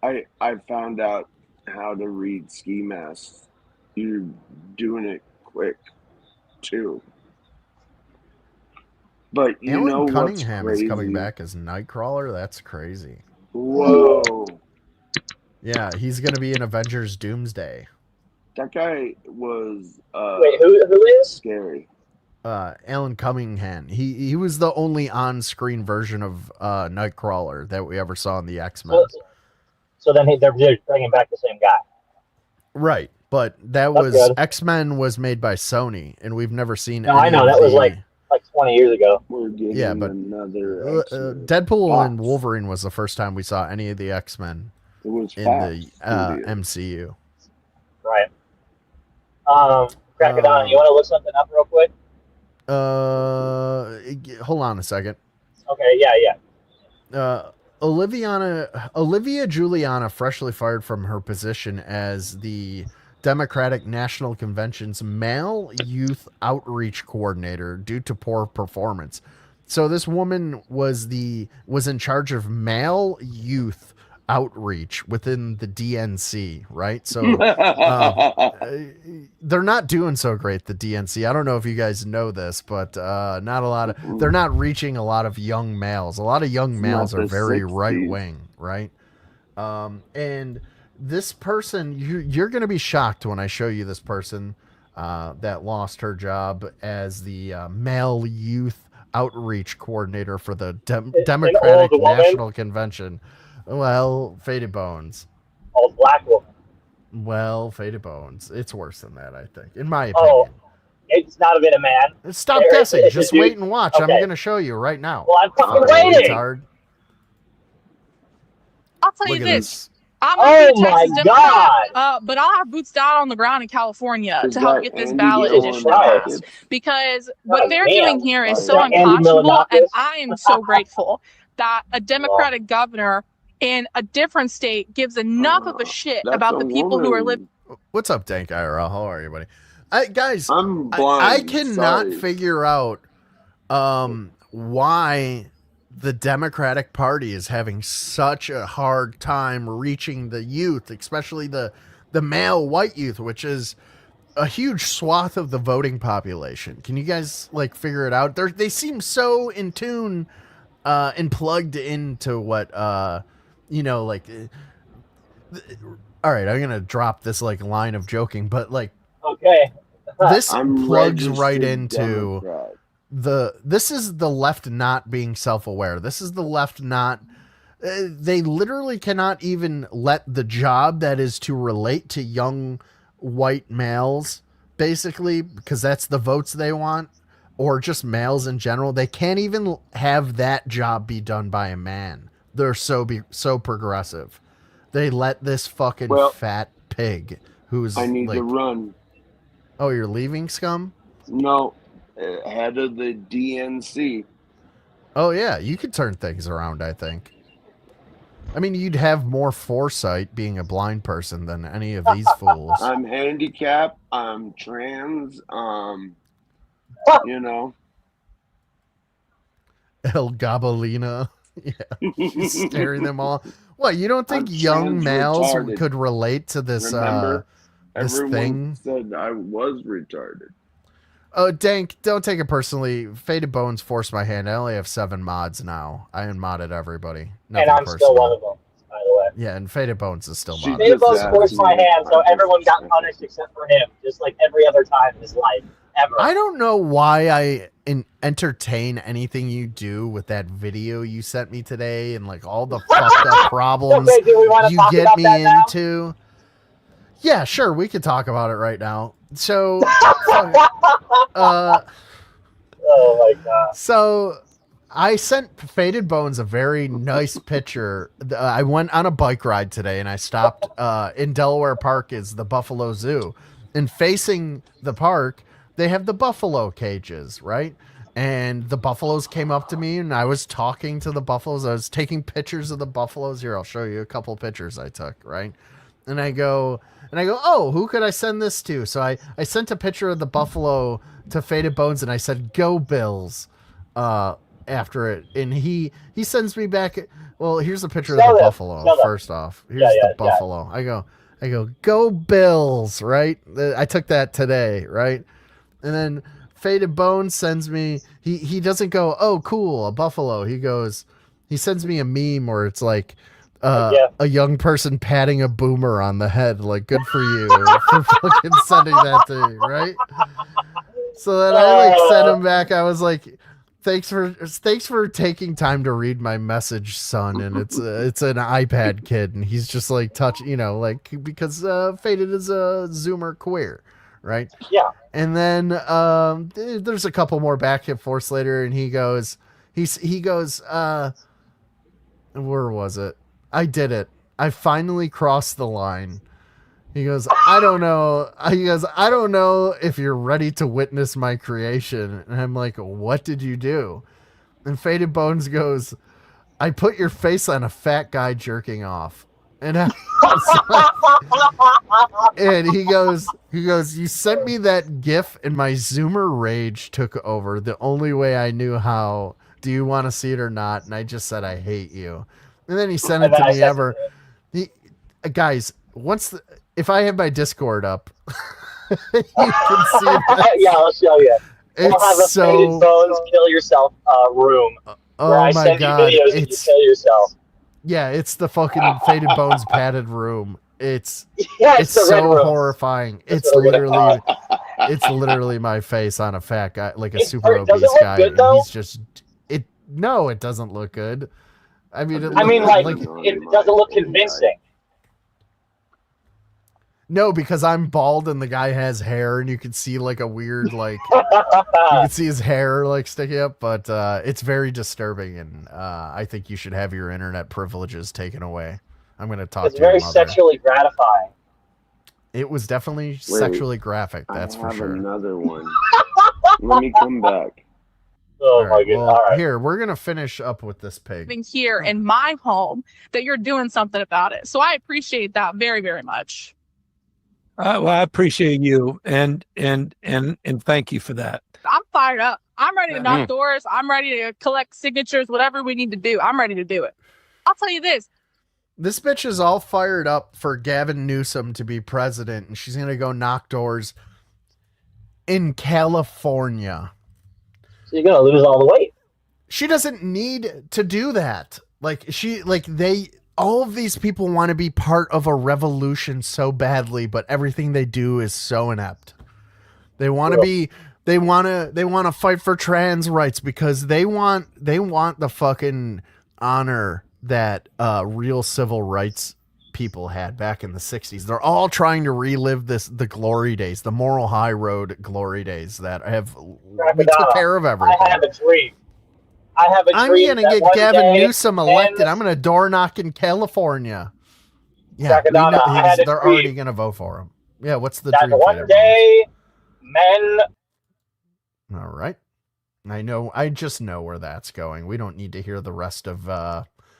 I found out how to read ski masks. You're doing it quick too. But you Alan know what's Cunningham crazy? is coming back as Nightcrawler. That's crazy. Whoa. Yeah, he's gonna be in Avengers Doomsday. That guy was wait, who is scary? Alan Cunningham. He was the only on-screen version of Nightcrawler that we ever saw in the X-Men. So then they're bringing back the same guy. Right, but That's was good. X-Men was made by Sony, and we've never seen. No, I know that was like 20 years ago. We're getting Yeah, but another Deadpool and Wolverine was the first time we saw any of the X-Men It was in Fox the Studio. MCU. Right. Crackadona, you want to look something up real quick? Hold on a second. Okay, yeah. Olivia Giuliana freshly fired from her position as the Democratic National Convention's male youth outreach coordinator due to poor performance. So this woman was in charge of male youth outreach within the DNC, right? So they're not doing so great, the DNC. I don't know if you guys know this, but they're not reaching a lot of young males. A lot of young males are very right wing, right? And this person, you're going to be shocked when I show you this person that lost her job as the male youth outreach coordinator for the Democratic National Convention. Well, Faded Bones. Old black woman. Well, Faded Bones. It's worse than that, I think, in my opinion. Oh, it's not been a man. Stop guessing. Just dude. wait and watch. Okay. I'm going to show you right now. Well, I'm fucking waiting. Retard. I'll tell you Look at this. I'm gonna be a Texas my Democrat, but I'll have boots down on the ground in California to help get this ballot initiative passed. Because what they're doing here is so unconscionable, and I am so grateful that a Democratic governor in a different state gives enough of a shit about the people who are living. What's up, Dank IRL? How are you, buddy? Guys, I'm blind. I cannot figure out why the Democratic Party is having such a hard time reaching the youth, especially the male white youth, which is a huge swath of the voting population. Can you guys like figure it out? They seem so in tune and plugged into what like. All right, I'm gonna drop this like line of joking, but like, okay, this I'm plugs right registered into Democrat. This is the left not being self-aware. This is the left not. They literally cannot even let the job that is to relate to young white males, basically, because that's the votes they want, or just males in general. They can't even have that job be done by a man. They're so progressive. They let this fucking fat pig who's I need like, to run. Oh, you're leaving, scum? No, head of the DNC. Oh yeah, you could turn things around, I think. I mean, you'd have more foresight being a blind person than any of these fools. I'm handicapped. I'm trans. You know. El Gabolina. Yeah, he's scaring them all. What, you don't think young males retarded. could relate to this Remember? this Everyone thing? said I was retarded. Oh, Dank, don't take it personally. Faded Bones forced my hand. I only have 7 mods now. I unmodded everybody. Nothing And I'm personal. still one of them, by the way. Yeah, and Faded Bones is still modded. Faded Bones forced my hand, so everyone got punished except for him, just like every other time in his life, ever. I don't know why I entertain anything you do with that video you sent me today and like all the fucked up problems Okay, do we wanna you talk get about me that now? into. Yeah, sure, we could talk about it right now. So, oh my god. So, I sent Faded Bones a very nice picture. I went on a bike ride today and I stopped in Delaware Park is the Buffalo Zoo. And facing the park, they have the buffalo cages, right? And the buffaloes came up to me and I was talking to the buffaloes. I was taking pictures of the buffaloes. Here, I'll show you a couple pictures I took, right? And I go, oh, who could I send this to? So I sent a picture of the buffalo to Faded Bones and I said, go Bills, after it. And he sends me back, well, here's a picture of the buffalo, first off. Here's the buffalo. I go Bills, right? I took that today, right? And then Faded Bones sends me, he doesn't go, oh, cool, a buffalo. He sends me a meme where it's like, a young person patting a boomer on the head, like, good for you for fucking sending that to me, right? So then I like sent him back. I was like, thanks for taking time to read my message, son. And it's an iPad kid, and he's just like because Faded is a Zoomer queer, right? Yeah. And then there's a couple more back and forth later, and he goes, where was it? I did it. I finally crossed the line. He goes, I don't know. I don't know if you're ready to witness my creation. And I'm like, what did you do? And Faded Bones goes, I put your face on a fat guy jerking off. And I was like, and he goes, you sent me that GIF and my Zoomer rage took over. The only way I knew how. Do you want to see it or not? And I just said, I hate you. And then he sent it to me guys, if I have my Discord up, you can see that. Yeah, I'll show you. It's I'll have a Faded Bones kill yourself room where I send you videos and you kill yourself. Yeah, it's the fucking Faded Bones padded room. It's the so red room. Horrifying. That's It's literally my face on a fat guy, like a super obese guy. Good, though? He's just no, it doesn't look good. I mean, it doesn't look convincing. No, because I'm bald and the guy has hair, and you can see like a weird you can see his hair like sticking up. But it's very disturbing, and I think you should have your internet privileges taken away. I'm going to talk to your mother. It's very sexually gratifying. It was definitely sexually graphic. That's for sure. Another one. Let me come back. Oh my goodness! All right. Here, we're gonna finish up with this pig. Here in my home, that you're doing something about it. So I appreciate that very, very much. Well, I appreciate you and thank you for that. I'm fired up. I'm ready to knock doors. I'm ready to collect signatures, whatever we need to do. I'm ready to do it. I'll tell you this. This bitch is all fired up for Gavin Newsom to be president, and she's going to go knock doors in California. So you're going to lose all the weight. She doesn't need to do that. All of these people want to be part of a revolution so badly, but everything they do is so inept. They want to fight for trans rights because they want the fucking honor that real civil rights people had back in the 60s. They're all trying to relive the glory days, the moral high road glory days we took care of everything. I have a dream. I'm going to get Gavin Newsom elected. I'm going to door knock in California. Yeah, they're already going to vote for him. Yeah, what's the dream? One day, men. All right. I just know where that's going. We don't need to hear the rest of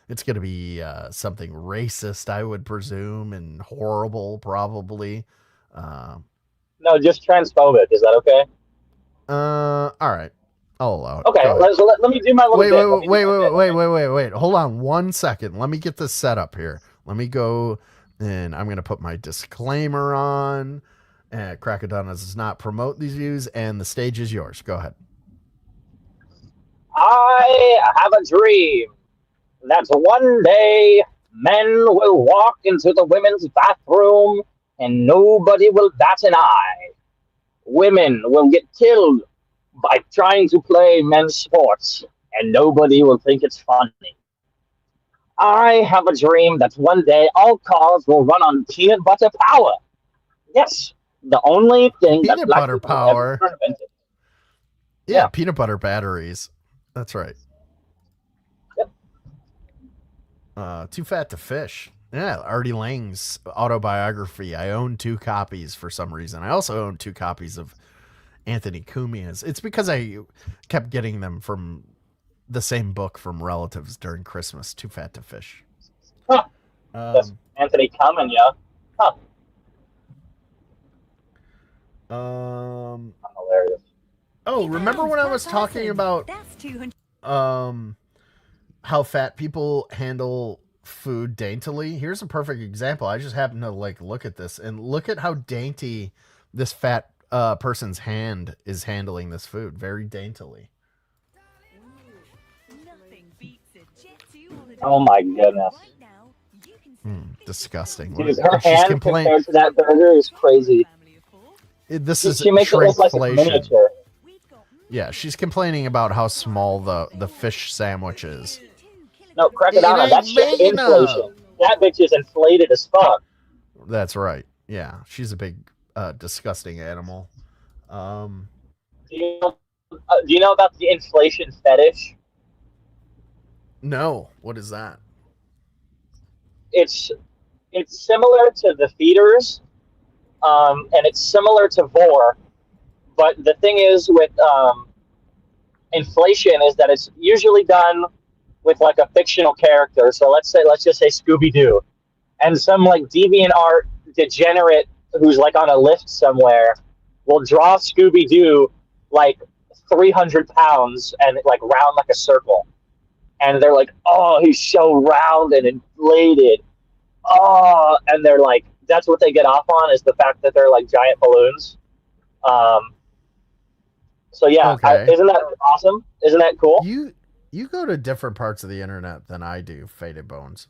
it's going to be something racist, I would presume, and horrible, probably. No, just transphobic. Is that okay? All right. I'll allow it. Okay, let me do my little Wait. Hold on 1 second. Let me get this set up here. Let me go, and I'm going to put my disclaimer on. Crackadona does not promote these views, and the stage is yours. Go ahead. I have a dream that one day men will walk into the women's bathroom and nobody will bat an eye. Women will get killed by trying to play men's sports and nobody will think it's funny. I have a dream that one day all cars will run on peanut butter power. Yes, the only thing that peanut butter power. Invented. Yeah, peanut butter batteries. That's right. Yep. Too Fat to Fish. Yeah, Artie Lang's autobiography. I own 2 copies for some reason. I also own 2 copies of Anthony Cumia's. It's because I kept getting them from the same book from relatives during Christmas. Too Fat to Fish. Huh. That's Anthony Cumia. Huh. Hilarious. Oh, remember when I was talking about how fat people handle food daintily? Here's a perfect example. I just happened to look at this and look at how dainty this fat person's hand is handling this food. Very daintily. Oh my goodness. Disgusting. Dude, her hand compared to that burger is crazy. She makes it look like a miniature. Yeah, she's complaining about how small the fish sandwich is. No, Crackadona, that's just inflation. That bitch is inflated as fuck. That's right. Yeah, she's a big, disgusting animal. Do you know about the inflation fetish? No. What is that? It's similar to the feeders, and it's similar to vor. But the thing is with inflation is that it's usually done with a fictional character. So let's just say Scooby-Doo, and some DeviantArt degenerate who's on a lift somewhere will draw Scooby-Doo 300 pounds and round like a circle, and they're oh, he's so round and inflated. Oh, and they're that's what they get off on is the fact that they're giant balloons. So yeah, okay. Isn't that awesome? Isn't that cool? You go to different parts of the internet than I do, Faded Bones.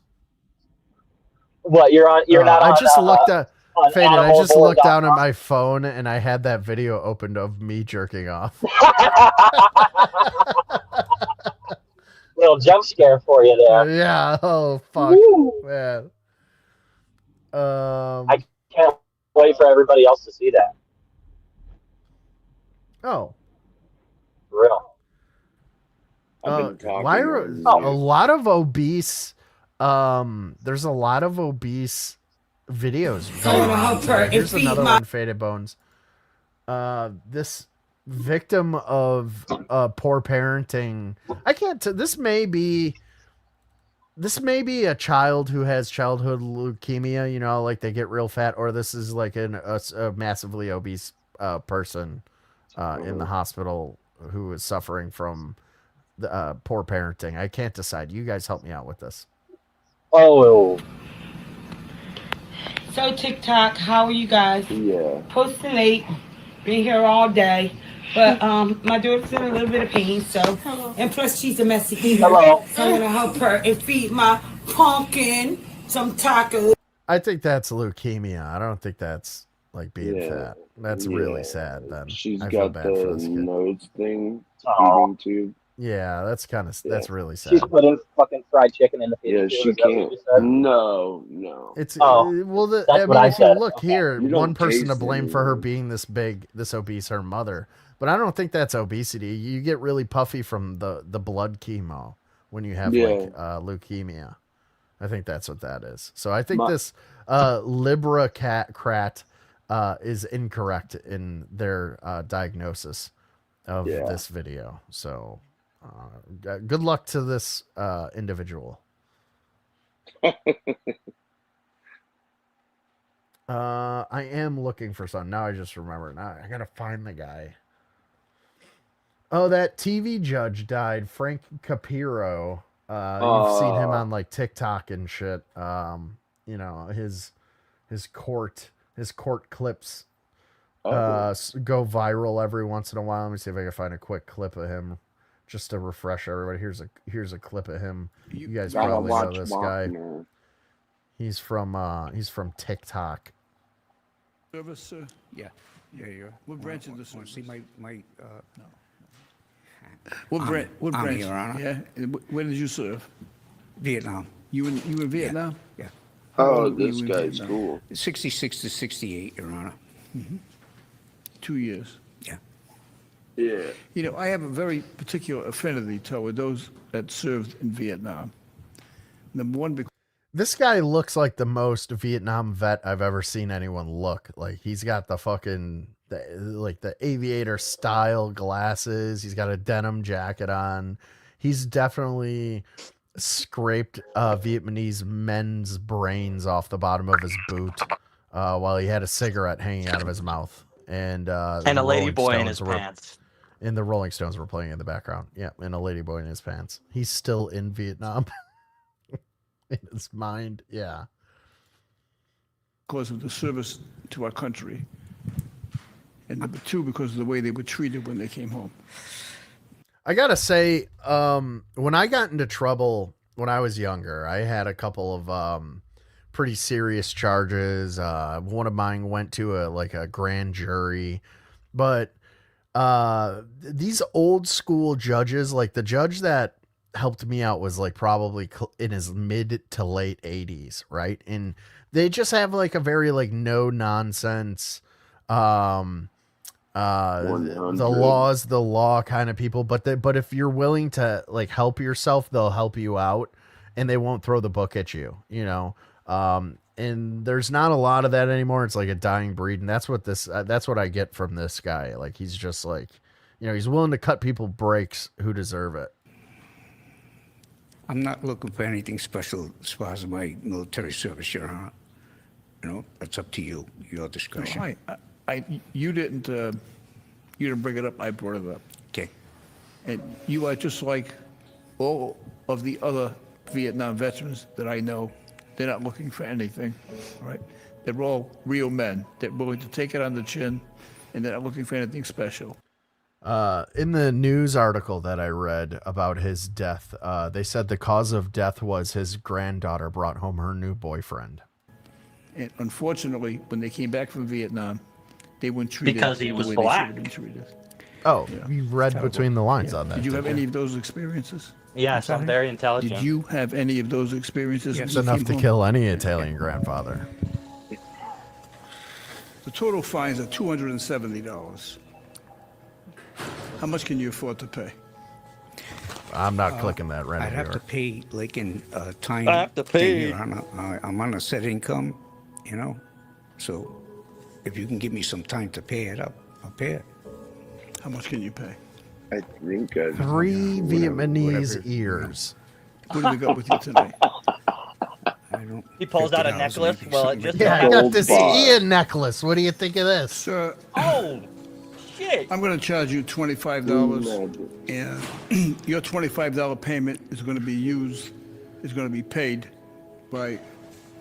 What you're on? You're not. I on, just looked at Faded. I just looked down at animalboard.com? my phone and I had that video opened of me jerking off. Little jump scare for you there. Yeah. Oh fuck, man. I can't wait for everybody else to see that. Oh. For real. Why are a lot of obese? There's a lot of obese videos going on. Here's another one, Faded Bones. This victim of poor parenting. I can't. This may be a child who has childhood leukemia. They get real fat, or this is a massively obese person. in the hospital who is suffering from poor parenting. I can't decide. You guys help me out with this. Oh. So TikTok, how are you guys? Yeah. Posting late, been here all day, but my daughter's in a little bit of pain, so and plus she's a messy eater, Hello. so I'm gonna help her and feed my pumpkin some tacos. I think that's leukemia. I don't think that's like being fat. That's really sad. Then She's I feel got bad for this the kid. nose thing, Oh. feeding tube. Yeah, that's kind of that's really sad. She's putting fucking fried chicken in the feeding Yeah, tube. she Is that what you can't. just said? No. It's Oh, well, that's I mean, what I if you said. look here, You don't one person to taste blame for her anything. being this big, this obese, her mother. But I don't think that's obesity. You get really puffy from the blood chemo when you have like leukemia. I think that's what that is. So I think this Libra Crat is incorrect in their diagnosis of this video. So good luck to this individual. I am looking for some. Now I just remember. Now I gotta find the guy. Oh, that TV judge died, Frank Capiro. You've seen him on like TikTok and shit. You know, his court clips go viral every once in a while. Let me see if I can find a quick clip of him just to refresh everybody. Here's a clip of him. You guys probably know this guy. He's from TikTok. Service, yeah. What branch is this? See my no. What branch? Your Honor. Yeah. Where did you serve? Vietnam. You in Vietnam? Yeah. Oh, this guy's cool. 66 to 68, Your Honor. 2 years. Yeah. Yeah. You know, I have a very particular affinity toward those that served in Vietnam. Number one, because This guy looks like the most Vietnam vet I've ever seen anyone look. Like he's got the fucking the aviator style glasses. He's got a denim jacket on. He's definitely scraped Vietnamese men's brains off the bottom of his boot while he had a cigarette hanging out of his mouth. And a lady boy in his pants. And the Rolling Stones were playing in the background. Yeah, and a lady boy in his pants. He's still in Vietnam. In his mind, yeah. Because of the service to our country. And number two, because of the way they were treated when they came home. I gotta say, when I got into trouble when I was younger, I had a couple of pretty serious charges. One of mine went to a grand jury, but these old school judges, like the judge that helped me out was like probably in his mid to late 80s, right? And they just have like a very like no nonsense the law kind of people, but if you're willing to like help yourself, they'll help you out and they won't throw the book at you, you know. And there's not a lot of that anymore. It's like a dying breed, and that's what I get from this guy. Like he's just like, you know, he's willing to cut people breaks who deserve it. I'm not looking for anything special as far as my military service, Your Honor. You know, that's up to you, your discretion. No, you didn't bring it up. I brought it up. Okay. And you are just like all of the other Vietnam veterans that I know. They're not looking for anything, right? They're all real men. They're willing to take it on the chin, and they're not looking for anything special. In the news article that I read about his death, they said the cause of death was his granddaughter brought home her new boyfriend. And unfortunately, when they came back from Vietnam, they weren't treated because he the was way black. they should have been treated. Oh, you read between the lines on that. Did you have any of those experiences? Yes, I'm very intelligent. Did you have any of those experiences? It's enough to kill any Italian grandfather. The total fines are $270. How much can you afford to pay? I'm not clicking that right I'd have to anywhere. pay like in time. I have to pay. I'm on a set income, you know. So if you can give me some time to pay it up, I'll pay it. How much can you pay? I think 3 Vietnamese ears. What do we got with you tonight? He pulls out a necklace. Well, it just I got this ear necklace. What do you think of this? Sir, oh, shit. I'm going to charge you $25, and your $25 payment is going to be paid by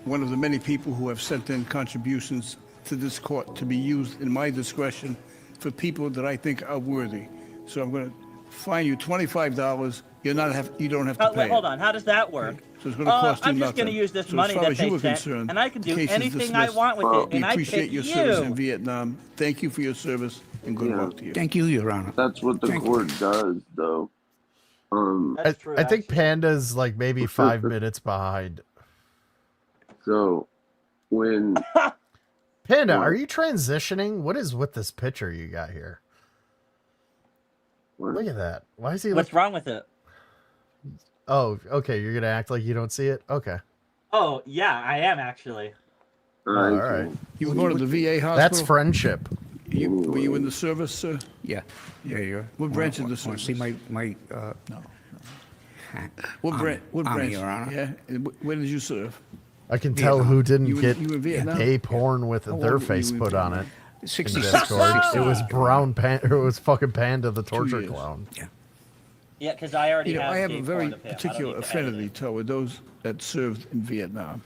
one of the many people who have sent in contributions to this court to be used in my discretion for people that I think are worthy. So I'm going to fine you $25. You don't have to pay. Hold on. How does that work? So it's going to cost you I'm just nothing. going to use this So money as far that as you they were sent, concerned, and I can the do case is anything I dismissed. want with it. We And I appreciate pick your you. service in Vietnam. Thank you for your service, and good luck to you. Thank you, Your Honor. That's what the court does, though. That's true. I think Panda's like maybe 5 minutes behind. So, when Panda, are you transitioning? What is with this picture you got here? Look at that. Why is he? What's wrong with it? Oh, okay. You're gonna act like you don't see it. Okay. Oh yeah, I am actually. All right. You were going to the VA hospital? That's friendship. Were you in the service, sir? Yeah. Yeah. What branch of the Want service? to see my No. What branch? Your Honor. Yeah. And where did you serve? I can tell who didn't You get in Vietnam? gay porn with How their old were face you in put on it. Vietnam? in 66. Discord. It was 66. Brown Panda. It was fucking Panda the torture years. clown. Yeah. Yeah, because I already You know, have. I have gay a very porn to pay. I don't particular need to edit affinity it. toward those that served in Vietnam.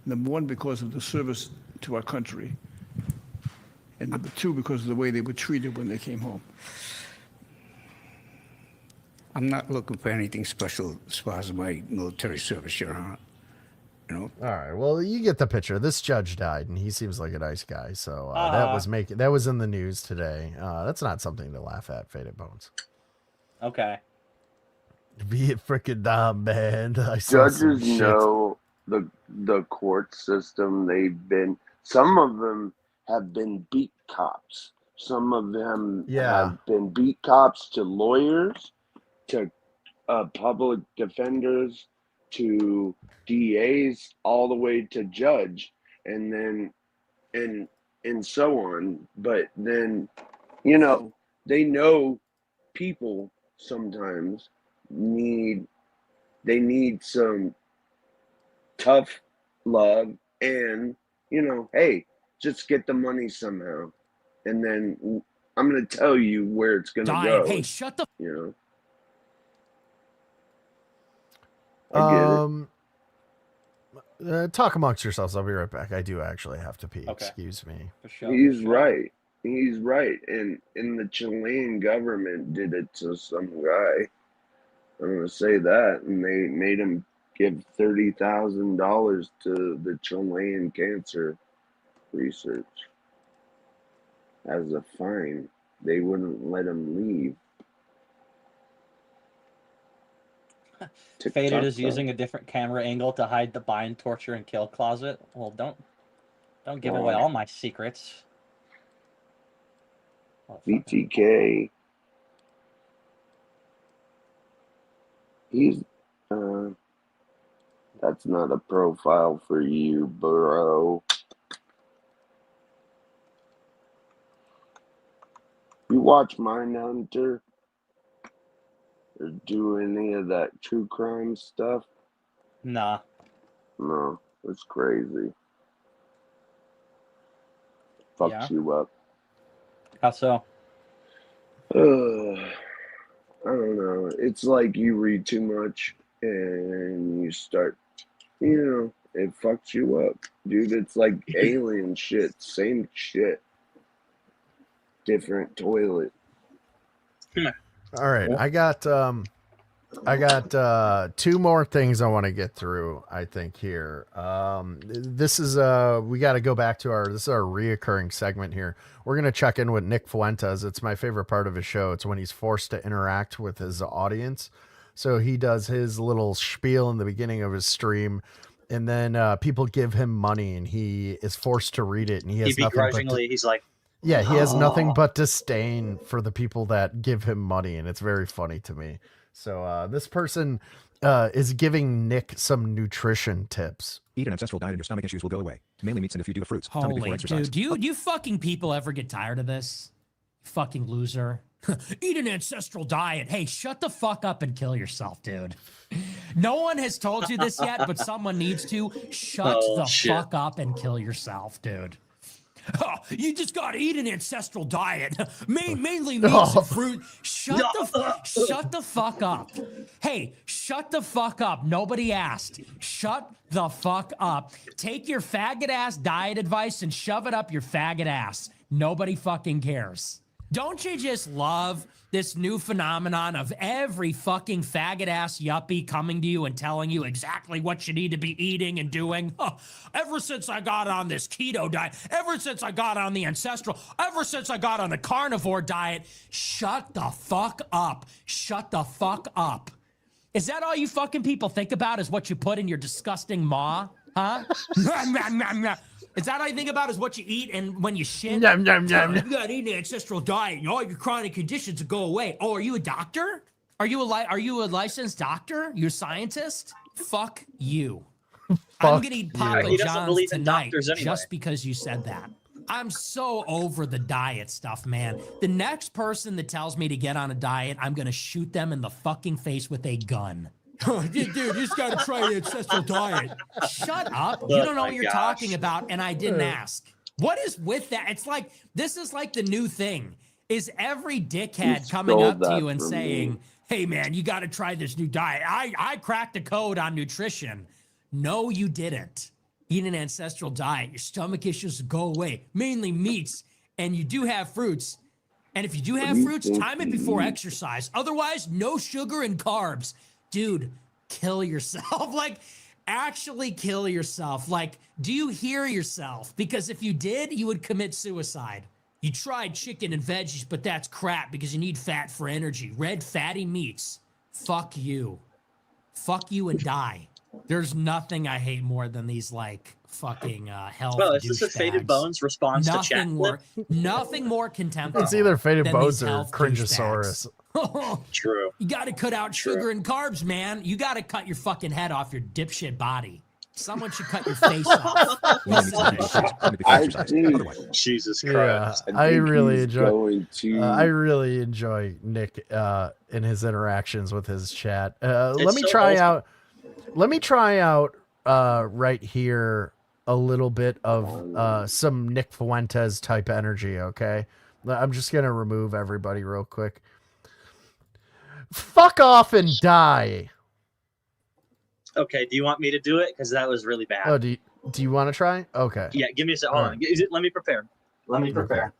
Number one, because of the service to our country. And number two, because of the way they were treated when they came home. I'm not looking for anything special as far as my military service, Your Honor. You know? All right. Well, you get the picture. This judge died, and he seems like a nice guy. So that was in the news today. That's not something to laugh at, Faded Bones. Okay. Be it freaking dumb, man. I saw some judges shit. know the court system. Some of them have been beat cops. Some of them have been beat cops to lawyers, to public defenders, to DAs, all the way to judge, and then and so on. But then, they know people sometimes need some tough love, and hey, just get the money somehow, and then I'm gonna tell you where it's gonna go. Hey, shut the. Talk amongst yourselves. I'll be right back. I do actually have to pee. Okay. Excuse me. For sure. He's right. He's right. And the Chilean government did it to some guy. I'm gonna say that, and they made him give $30,000 to the Chilean cancer research as a fine. They wouldn't let him leave. Faded is using a different camera angle to hide the bind, torture, and kill closet. Well, don't give away all my secrets. BTK. He's that's not a profile for you, bro. You watch Mindhunter or do any of that true crime stuff? Nah. No, it's crazy. Fucks you up. How so? I don't know. It's like you read too much and you start, it fucks you up. Dude, it's like alien shit. Same shit. Different toilet. All right. I got two more things I want to get through, I think, here. This is we got to go back to this is our reoccurring segment here. We're going to check in with Nick Fuentes. It's my favorite part of his show. It's when he's forced to interact with his audience. So he does his little spiel in the beginning of his stream, and then people give him money and he is forced to read it, and he has nothing but he's like, he has nothing but disdain for the people that give him money, and it's very funny to me. So this person is giving Nick some nutrition tips. Eat an ancestral diet and your stomach issues will go away. Mainly meats and a few fruits. Holy dude, do you fucking people ever get tired of this? Fucking loser. Eat an ancestral diet. Hey, shut the fuck up and kill yourself, dude. No one has told you this yet, but someone needs to. Shut the fuck up and kill yourself, dude. Oh, you just gotta eat an ancestral diet. Mainly meats and fruit. Shut the fuck up. Hey, shut the fuck up. Nobody asked. Shut the fuck up. Take your faggot ass diet advice and shove it up your faggot ass. Nobody fucking cares. Don't you just love this new phenomenon of every fucking faggot ass yuppie coming to you and telling you exactly what you need to be eating and doing? Oh, ever since I got on this keto diet, ever since I got on the ancestral, ever since I got on the carnivore diet, shut the fuck up. Shut the fuck up. Is that all you fucking people think about is what you put in your disgusting maw? Huh? Is that all you think about is what you eat and when you shit? You gotta eat an ancestral diet and all your chronic conditions will go away. Oh, are you a doctor? Are you a licensed doctor? You're a scientist? Fuck you. I'm gonna eat Papa John's tonight just because you said that. I'm so over the diet stuff, man. The next person that tells me to get on a diet, I'm gonna shoot them in the fucking face with a gun. Dude, you just gotta try the ancestral diet. Shut up. You don't know what you're talking about, and I didn't ask. What is with that? It's like, this is like the new thing. Is every dickhead coming up to you and saying, hey man, you gotta try this new diet. I cracked the code on nutrition. No, you didn't. Eat an ancestral diet. Your stomach issues go away. Mainly meats, and you do have fruits. And if you do have fruits, time it before exercise. Otherwise, no sugar and carbs. Dude, kill yourself. Like, actually kill yourself. Like, do you hear yourself? Because if you did, you would commit suicide. You tried chicken and veggies, but that's crap because you need fat for energy. Red fatty meats. Fuck you. Fuck you and die. There's nothing I hate more than these, like, fucking health Well, is this a Faded Bones response to chat? Nothing more contemptible. It's either Faded than Bones these or health Cringeosaurus. True. You got to cut out sugar and carbs, man. You got to cut your fucking head off your dipshit body. Someone should cut your face off. Jesus Christ! Yeah, I really enjoy Nick in his interactions with his chat. Let me try out right here a little bit of some Nick Fuentes type energy. Okay, I'm just gonna remove everybody real quick. Fuck off and die. Okay, do you want me to do it? Because that was really bad. Oh, do you want to try? Okay. Yeah, give me a second. Hold on. Let me prepare. Let me prepare.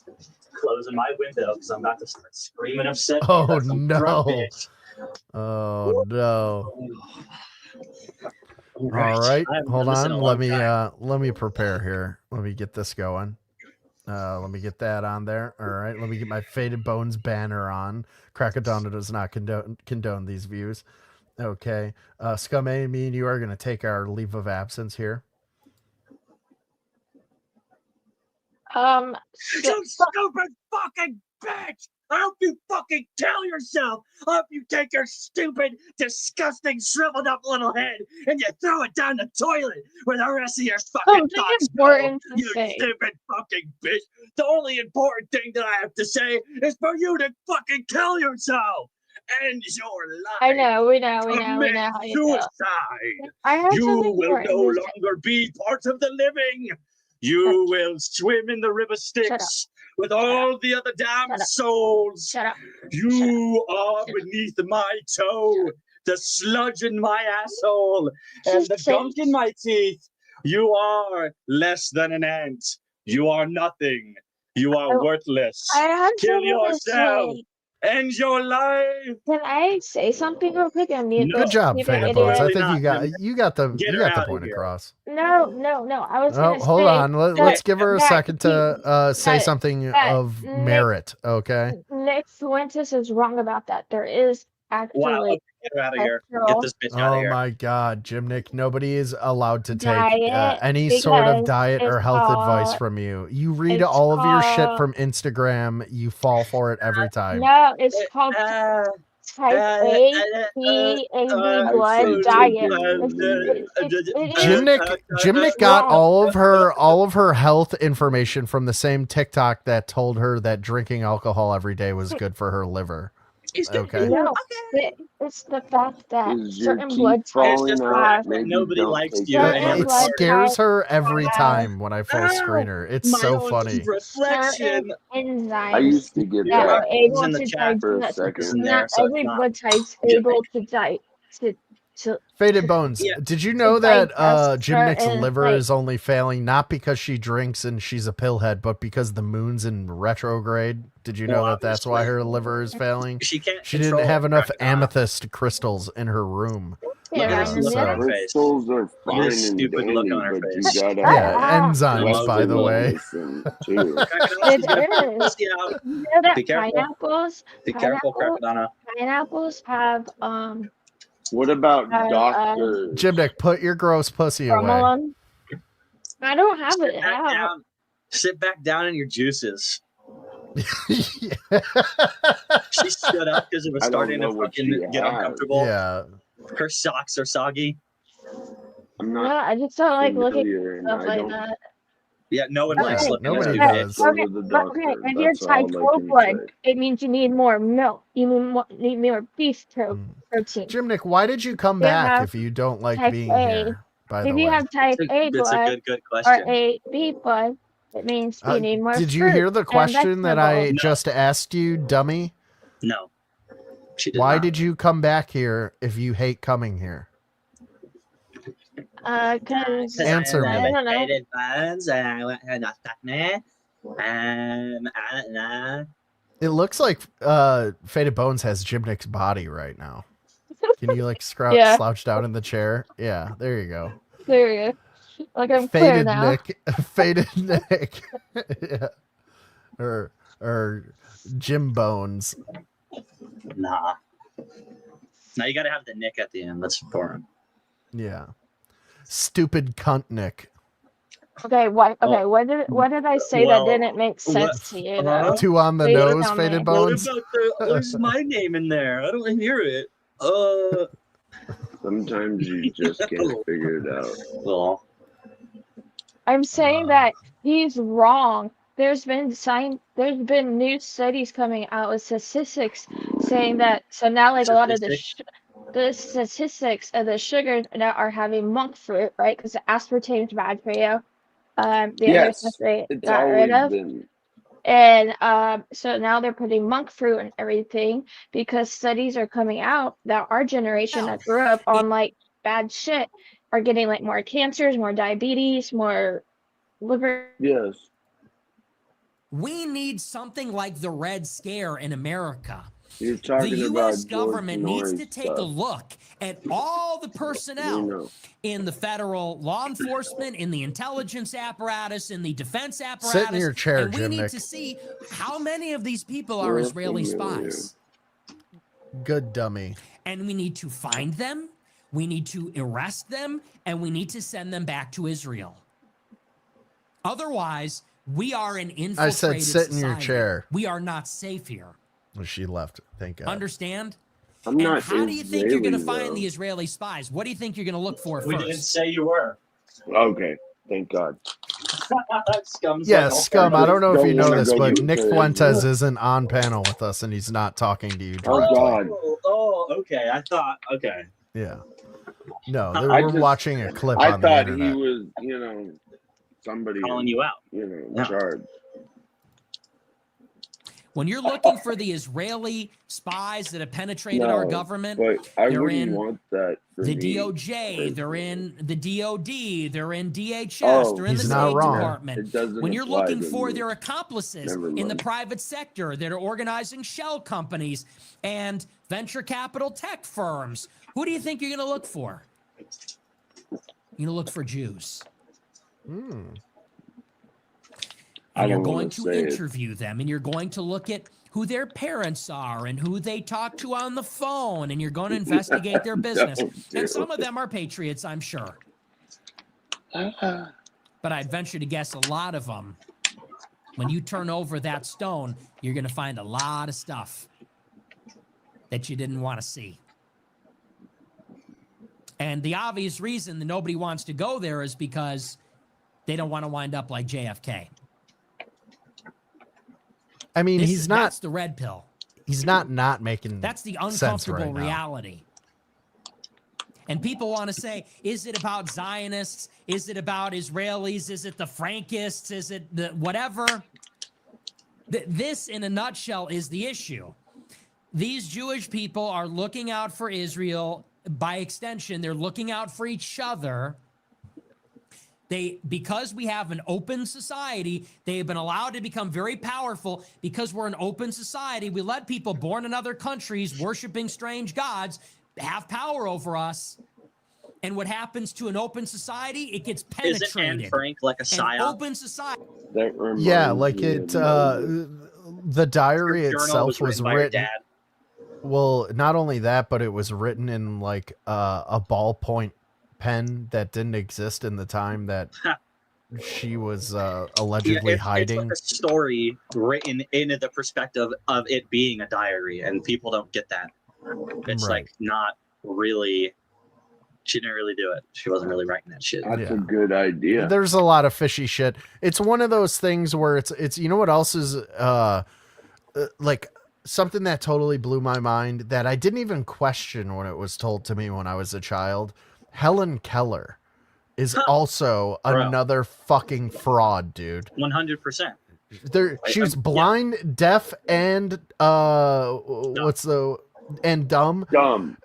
Okay. Closing my window because I'm about to start screaming upset. Oh no. Oh no. All right. Hold on. Let me prepare here. Let me get this going. Let me get that on there. All right. Let me get my Faded Bones banner on. Crackadona does not condone these views. Okay. Scum A, me and you are going to take our leave of absence here. You stupid fucking bitch! I hope you fucking kill yourself! I hope you take your stupid, disgusting, shriveled up little head and you throw it down the toilet where the rest of your fucking thoughts go. You stupid fucking bitch! The only important thing that I have to say is for you to fucking kill yourself! End your life! I know, we know how you feel. Suicide! You will no longer be part of the living! You will swim in the river Styx with all the other damned souls. Shut up. You are beneath my toe, the sludge in my asshole, and the gunk in my teeth. You are less than an ant. You are nothing. You are worthless. Kill yourself. End your life. Can I say something real quick? Good job, Faded Bones. I think you got the point across. No. I was gonna hold say on. Let's give her a second to say something of merit. Okay. Nick Fuentes is wrong about that. There is actually. Get her out of here. Get this bitch out of here. Oh my God, Jim Nick. Nobody is allowed to take any sort of diet or health advice from you. You read all of your shit from Instagram. You fall for it every time. No, it's called type A, B, and B blood diet. Jim Nick got all of her health information from the same TikTok that told her that drinking alcohol every day was good for her liver. Okay. No, it's the fact that Is your certain teeth blood types falling just the out? fact that Maybe nobody don't likes take you your and certain you're It blood scares types her every have time when I full screen her. It's my so own funny. reflection. certain I enzymes used to get that that are able In the to chat for a digest. second. in there, Not so it's every not. blood type's Yeah, able to to Faded Bones, yeah. did you to know that digest Jim Nick's certain liver is only failing not because she drinks and she's a pillhead, but because the moon's in retrograde? Did you know Well, that that's why obviously, her liver is failing? she can't She didn't control have it. enough Crackadona. amethyst crystals in her room. Look at this random look on her there. face. Crystals are Look at fine this and stupid look dandy, on her but you face. gotta Yeah, have enzymes, by the level of way. medicine too. Crackadona, she's gonna put her It is. pussy out. You know that Be careful. Be careful, Crackadona. pineapples have What about have doctors? Jim Nick, put your gross pussy away. bromelain. I don't have Sit it back out. down. Sit back down in your juices. She stood up because it was I don't starting know to what fucking she get has. uncomfortable. Yeah. Her socks are soggy. I'm No, not I just don't like looking familiar at and stuff I like don't. that. Yeah, no one Yeah, likes looking at nobody you, Okay, does. Go okay, to the but okay, doctor. if you're That's type all I 12 can blood, say. it means you need more milk. You need more beef protein. Jim Nick, why did you come If you back have if you don't like type being A, here, by the if you way? have type A It's a blood good or question. A B blood, it means you need more Did you fruit hear the and question that I vegetables. just asked you, dummy? No, she did Why not. did you come back here if you hate coming here? Because Answer me. I don't know. Faded Bones, I went to the stuckman. I don't know. It looks like Faded Bones has Jim Nick's body right now. Can you like Yeah. slouch down in the chair? Yeah, there you go. There you go. Like I'm clear Faded now. Nick. Faded Nick. Yeah. Or Jim Bones. Nah. Now you gotta have the Nick at the end. That's important. Yeah. Stupid cunt Nick. Okay, what? Okay, what did I say that didn't make sense to you? Though? Two on the Please nose, tell Faded me. Bones. What about there's my name in there? I don't hear it. Sometimes you just can't figure it out. Well, I'm saying that he's wrong. There's been new studies coming out with statistics saying that. So now, like a lot of the statistics of the sugars that are having monk fruit, right? Because the aspartame is bad for you. The other stuff Yes, they it's got rid always of. been. And so now they're putting monk fruit and everything because studies are coming out that our generation that grew up on like bad shit are getting like more cancers, more diabetes, more liver. Yes. We need something like the Red Scare in America. You're The talking about U.S. government needs to take a look at all the personnel in the federal law enforcement, in the intelligence apparatus, in the defense apparatus. Sit in your chair, and we Jim need Nick. to see how many of these people are Israeli spies. Good dummy. And we need to find them, we need to arrest them, and we need to send them back to Israel. Otherwise, we are an infiltrated I said sit in your society. chair. We are not safe here. Well, she left. Thank God. Understand? I'm and not how do you think you're going to Israeli, find though. the Israeli spies? What do you think you're going to look for we first? didn't say you were. Okay, thank God. Scum's Yeah, like, Scum, I don't know if you know wanna this, go but to Nick Israel. Fuentes isn't on panel with us, and he's not talking to you Oh directly. God. Oh, okay. I thought, okay. Yeah. No, I we're just- watching a clip I on the thought he internet. was, somebody Calling you out. in charge. When you're looking for the Israeli spies that have penetrated our government, but I they're wouldn't in want that for the me. DOJ, they're in the DOD, they're in DHS, Oh, they're in the he's not State wrong. Department. It doesn't When you're apply looking to for me. their accomplices Never in the mind. private sector that are organizing shell companies and venture capital tech firms, who do you think you're going to look for? You're going to look for Jews. I And you're don't going wanna to say it. interview them, and you're going to look at who their parents are and who they talk to on the phone, and you're going to investigate their business. Don't do And some of it. them are patriots, I'm sure. But I'd venture to guess a lot of them, when you turn over that stone, you're going to find a lot of stuff that you didn't want to see. And the obvious reason that nobody wants to go there is because they don't want to wind up like JFK. I mean, That's the red pill. He's not making That's the sense uncomfortable right now. reality. And people want to say, is it about Zionists? Is it about Israelis? Is it the Frankists? Is it the whatever? This, in a nutshell, is the issue. These Jewish people are looking out for Israel. By extension, they're looking out for each other. Because we have an open society, they have been allowed to become very powerful. Because we're an open society, we let people born in other countries worshiping strange gods have power over us. And what happens to an open society? It gets penetrated. Isn't Anne Frank like a psyop? An open society. Yeah, like the diary itself was written. Well, not only that, but it was written in like a ballpoint pen that didn't exist in the time that she was allegedly hiding. It's like a story written in the perspective of it being a diary, and people don't get that. It's like not really. She didn't really do it. She wasn't really writing that shit. That's a good idea. There's a lot of fishy shit. It's one of those things where it's you know what else is like something that totally blew my mind that I didn't even question when it was told to me when I was a child. Helen Keller is also another fucking fraud, dude. 100%. She was blind, deaf, and dumb.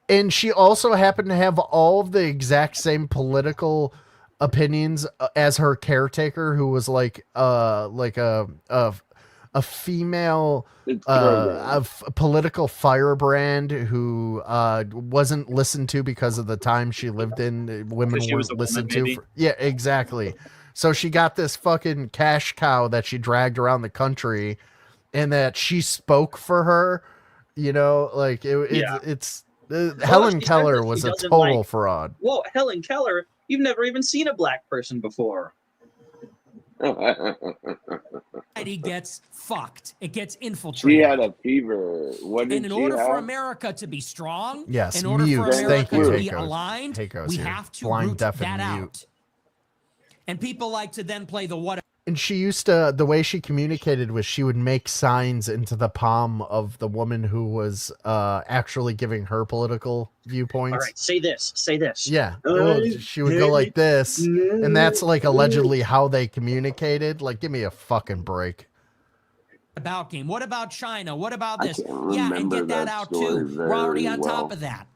And she also happened to have all of the exact same political opinions as her caretaker, who was like a female political firebrand who wasn't listened to because of the time she lived in. Women weren't listened to. Yeah, exactly. So she got this fucking cash cow that she dragged around the country, and that she spoke for her. You know, like it's. Helen Keller was a total fraud. Whoa, Helen Keller, you've never even seen a black person before. He gets fucked. It gets infiltrated. She had a fever. What did and in order for America to be strong, yes, in order for America to be aligned, we here. have to Blind, root deaf, that and mute. out. And people like to then play the what. And she used to, the way she communicated was she would make signs into the palm of the woman who was actually giving her political viewpoints. All right, say this, say this. Yeah. She would go like this. And that's like allegedly how they communicated. Like, give me a fucking break. About game. What about China? What about this? Yeah, and get that out too. We're already on top of that.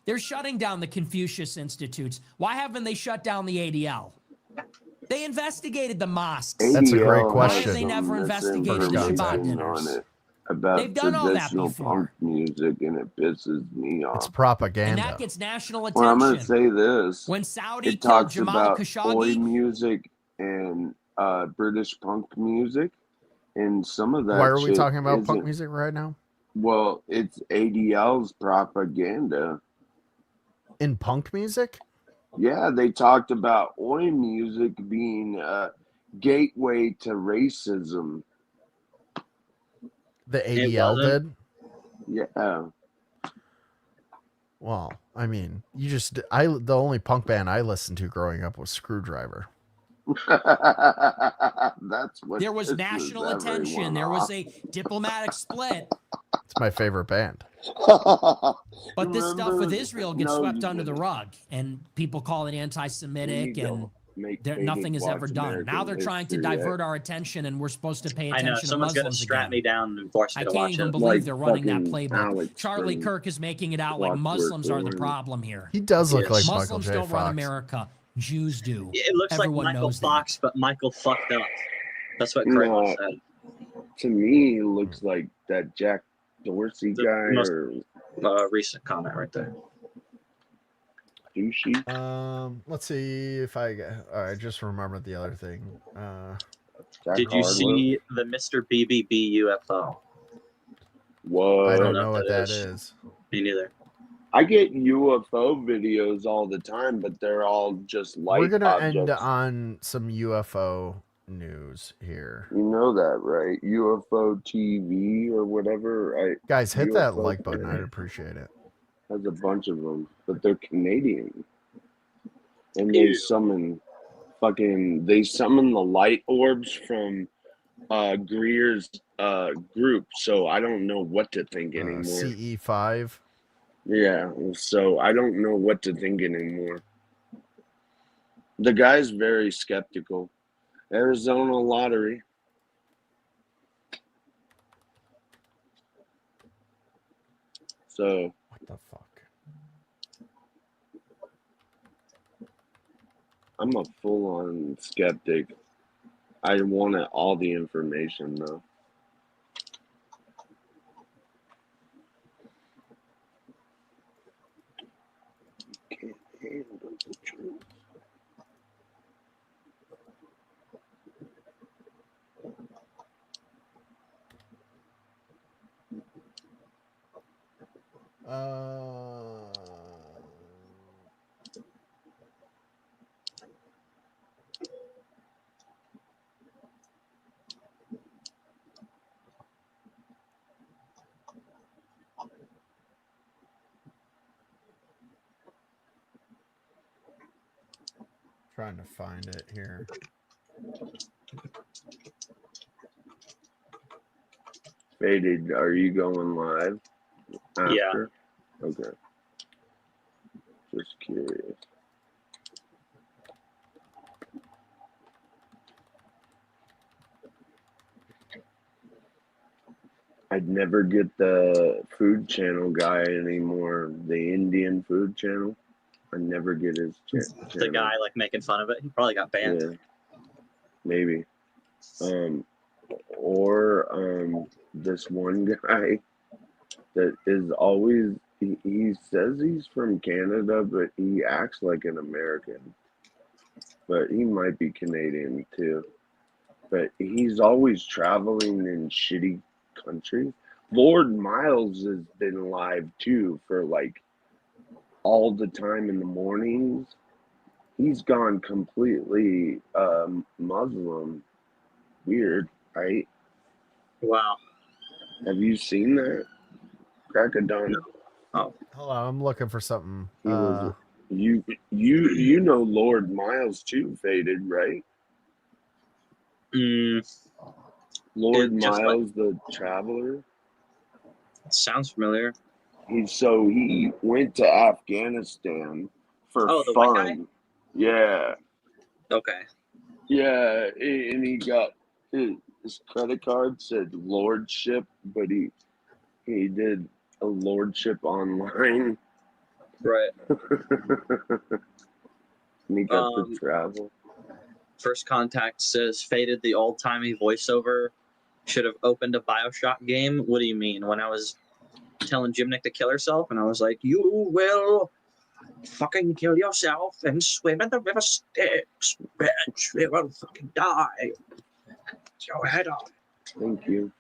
They're shutting down the Confucius Institutes. Why haven't they shut down the ADL? They investigated the mosques. That's a great Why question. have they never investigated the Shabbat dinners? About They've done all that traditional before. punk music, and it pisses me off. It's propaganda. And that gets national attention. Well, I'm going to say this. When Saudi it killed talks Jamal about Khashoggi, oi music and British punk music, and some of that. Why are we shit talking about punk isn't- music right now? Well, it's ADL's propaganda. In punk music? Yeah, they talked about oi music being a gateway to racism. The ADL did? Yeah. Well, I mean, the only punk band I listened to growing up was Screwdriver. That's what there was national attention. There was a diplomatic split. It's my favorite band. But this stuff with Israel gets swept under the rug, and people call it anti-Semitic, and nothing is ever done. Now they're trying to divert our attention, and we're supposed to pay I attention know, to someone's going to Muslims strap again. me down and force me I to can't watch even it. believe they're running that fucking playbook. Alex Charlie from Kirk is making it out like Clockwork Muslims are the Orange. problem here. He does look like Michael Muslims J. don't run Fox. America. Jews do. It looks Everyone like Michael knows Fox, but Michael fucked up. That's what Craig No, said. to me, it looks like that Jack Dorsey guy most- or recent comment right there. douchey. Let's see if I just remembered the other thing. Did you see the Mr. BBB UFO? Whoa. I don't know what that is. Me neither. I get UFO videos all the time, but they're all just light We're gonna objects. end on some UFO news here. You know that, right? UFO TV or whatever. Guys, hit that UFO like button. I'd appreciate it. Has a bunch of them, but they're Canadian, and they summon the light orbs from Greer's group, so I don't know what to think anymore. CE5. Yeah, so I don't know what to think anymore. The guy's very skeptical. Arizona lottery. So what the fuck? I'm a full-on skeptic. I wanted all the information though. Can't handle the truth. Trying to find it here. Faded, are you going live after? Yeah. Okay. Just curious. I'd never get the food channel guy anymore. The Indian food channel. I never get his channel. The guy like making fun of it. He probably got banned. Yeah. Maybe. Or this one guy that is always he says he's from Canada, but he acts like an American. But he might be Canadian too. But he's always traveling in shitty countries. Lord Miles has been live too for like all the time in the mornings. He's gone completely Muslim. Weird, right? Wow. Have you seen that? Crackadona. Oh. Hold on, I'm looking for something. He was, you know Lord Miles too, Faded, right? Lord Miles, the Traveler. Sounds familiar. He went to Afghanistan for the white guy? fun. Yeah. Okay. Yeah, and he got his credit card said lordship, but he did a lordship online. Right. And he got to travel. First Contact says Faded, the old-timey voiceover should have opened a BioShock game. What do you mean? When I was telling Jimnick to kill herself, and I was like, you will fucking kill yourself and swim in the river Styx, bitch. You will fucking die. Get your head on. Thank you.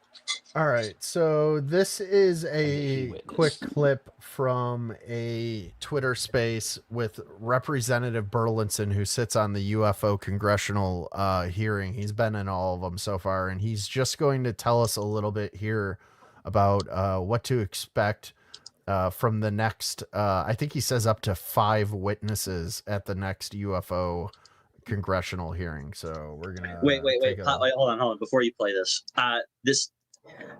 All right, so this is a quick clip from a Twitter space with Representative Burlinson, who sits on the UFO congressional hearing. He's been in all of them so far, and he's just going to tell us a little bit here about what to expect from the next, I think he says up to 5 witnesses at the next UFO congressional hearing. So we're going to Wait, hold on. Before you play this, this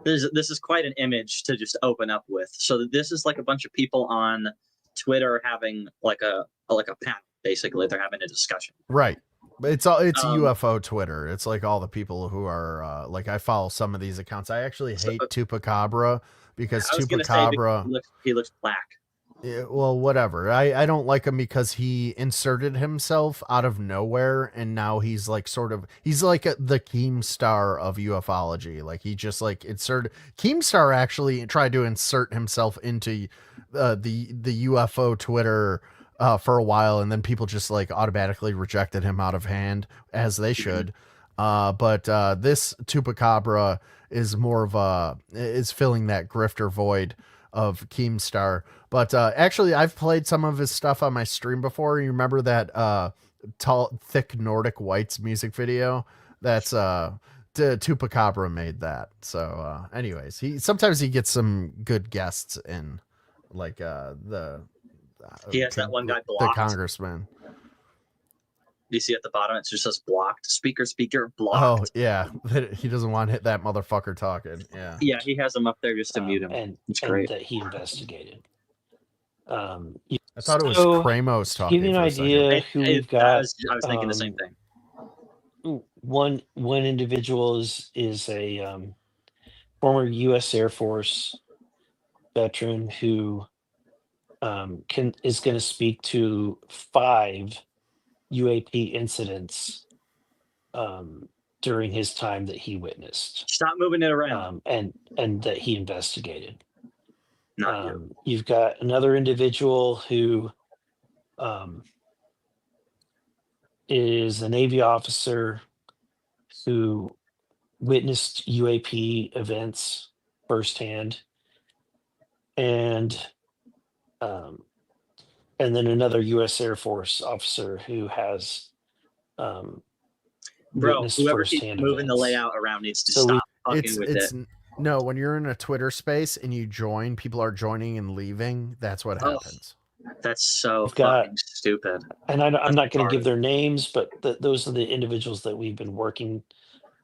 is quite an image to just open up with. So this is like a bunch of people on Twitter having like a panel. Basically, they're having a discussion. Right. It's UFO Twitter. It's like all the people who are like, I follow some of these accounts. I actually hate Tupacabra because Tupacabra, he looks black. Yeah, well, whatever. I don't like him because he inserted himself out of nowhere, and now he's like he's like the Keemstar of ufology. Like he just like inserted. Keemstar actually tried to insert himself into the UFO Twitter for a while, and then people just like automatically rejected him out of hand, as they should. But this Tupacabra is more of is filling that grifter void of Keemstar. But actually, I've played some of his stuff on my stream before. You remember that tall, thick Nordic Whites music video? That's Tupacabra made that. So, anyways, sometimes he gets some good guests in, like he has that one guy blocked. The congressman. you see at the bottom? It just says blocked. Speaker blocked. Oh yeah, he doesn't want to hit that motherfucker talking. Yeah. Yeah, he has him up there just to mute him. And it's and great. that he investigated. I thought it was Kramos to talking. give you an for a idea second. who we've got. I was thinking the same thing. One individual is a former U.S. Air Force veteran who is going to speak to 5 UAP incidents during his time that he witnessed. Stop moving it around. And that he investigated. Not you. You've got another individual who is a Navy officer who witnessed UAP events firsthand, and then another U.S. Air Force officer who has Bro, witnessed whoever keeps firsthand moving the events. layout around needs to So stop fucking with It's it. no, when you're in a Twitter space and you join, people are joining and leaving. That's what happens. That's so We've got- fucking stupid. And I'm not going to give retarded. their names, but those are the individuals that we've been working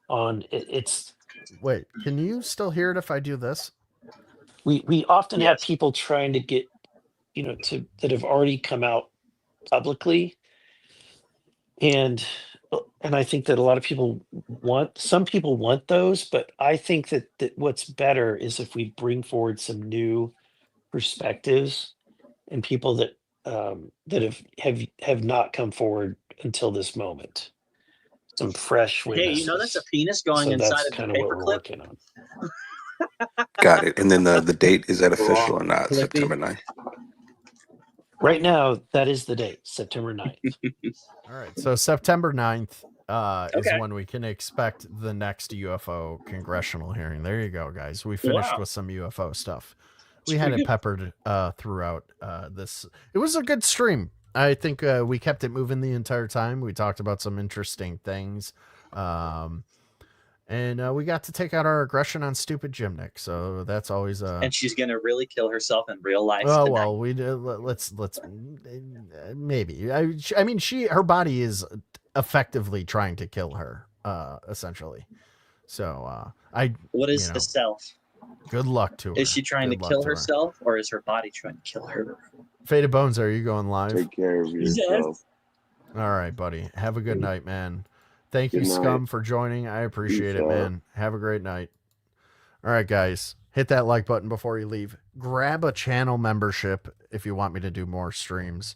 on. It's Wait, can you still hear it if I do this? we often have people trying to get that have already come out publicly, and I think that a lot of people some people want those, but I think that what's better is if we bring forward some new perspectives and people that have not come forward until this moment. Some fresh witnesses. Hey, you know that's a penis going So inside that's of the kind of what we're paperclip? working on. Got it. And then the date, is that official or not? September 9th. Right now, that is the date, September 9th. All right. So September 9th is Okay. when we can expect the next UFO congressional hearing. There you go, guys. We finished Wow. with some UFO stuff. We had it peppered throughout this. It was a good stream. I think we kept it moving the entire time. We talked about some interesting things. And we got to take out our aggression on stupid Gymnic. So that's always And she's gonna really kill herself in real life. oh tonight. well, let's maybe. I mean, her body is effectively trying to kill her, essentially. So What is you know, the self? good luck to her. Is she trying to Good luck kill her. herself, or is her body trying to kill her? Faded Bones, are you going live? Take care of yourself. All right, buddy. Have a good night, man. Thank you, Good night. Scum, for joining. I appreciate it, Peace out. man. Have a great night. All right, guys. Hit that like button before you leave. Grab a channel membership if you want me to do more streams.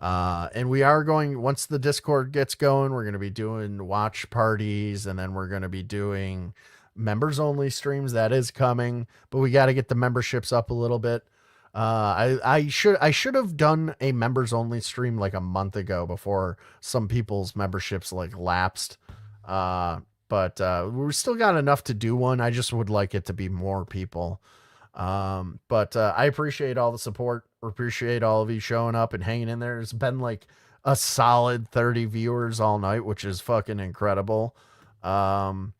And we are going, once the Discord gets going, we're going to be doing watch parties, and then we're going to be doing members only streams. That is coming, but we got to get the memberships up a little bit. I should have done a members only stream like a month ago before some people's memberships like lapsed. But we still got enough to do one. I just would like it to be more people. But I appreciate all the support. Appreciate all of you showing up and hanging in there. It's been like a solid 30 viewers all night, which is fucking incredible. And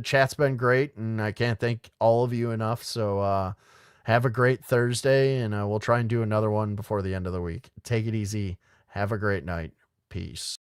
chat's been great, and I can't thank all of you enough. So have a great Thursday, and we'll try and do another one before the end of the week. Take it easy. Have a great night. Peace.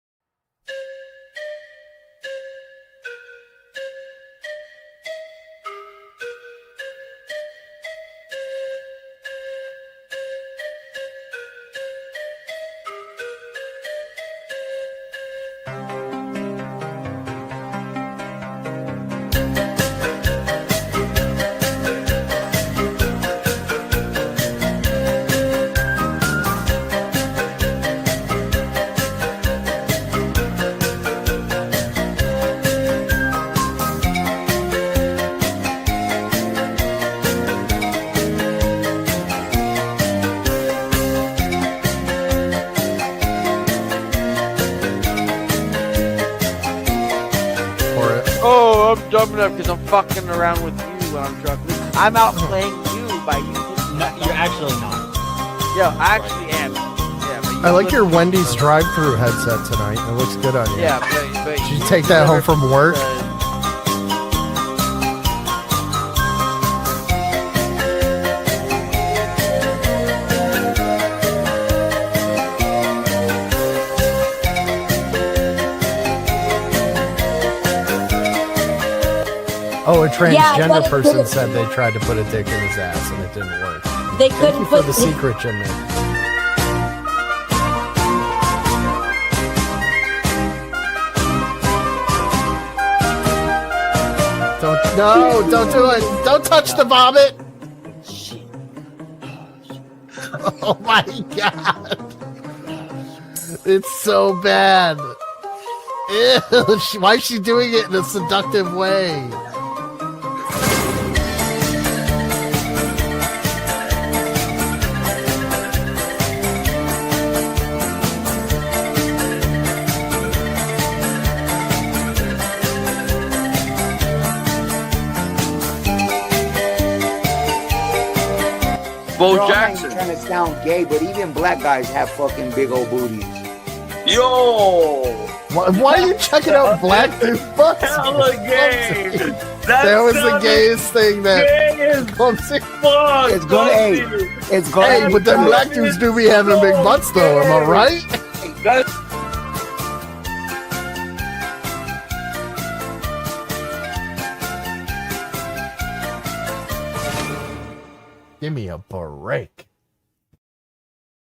Oh, I'm dumb enough because I'm fucking around with you when I'm drunk. I'm out playing you by you. No, you're actually not. Yeah, I actually am. Yeah, but you I like your listen- Wendy's drive-through headset tonight. It looks good on you. Yeah, but Did you take that home never- from work? Oh, a transgender but it person could've- said they tried to put a dick in his ass and it didn't work. They Thank couldn't you for put the secret, Jimmy. Don't do it. Don't touch the vomit. Oh my god. It's so bad. Ew, why is she doing it in a seductive way? Bo Girl, I'm not Jackson. even trying to sound gay, but even black guys have fucking big old booties. Yo! Why are you checking out black dude butts? Hella gay. That was the gayest thing that. It's gonna, hey, it's gonna. Hey, but them black dudes do be having big butts though, am I right? Give me a break.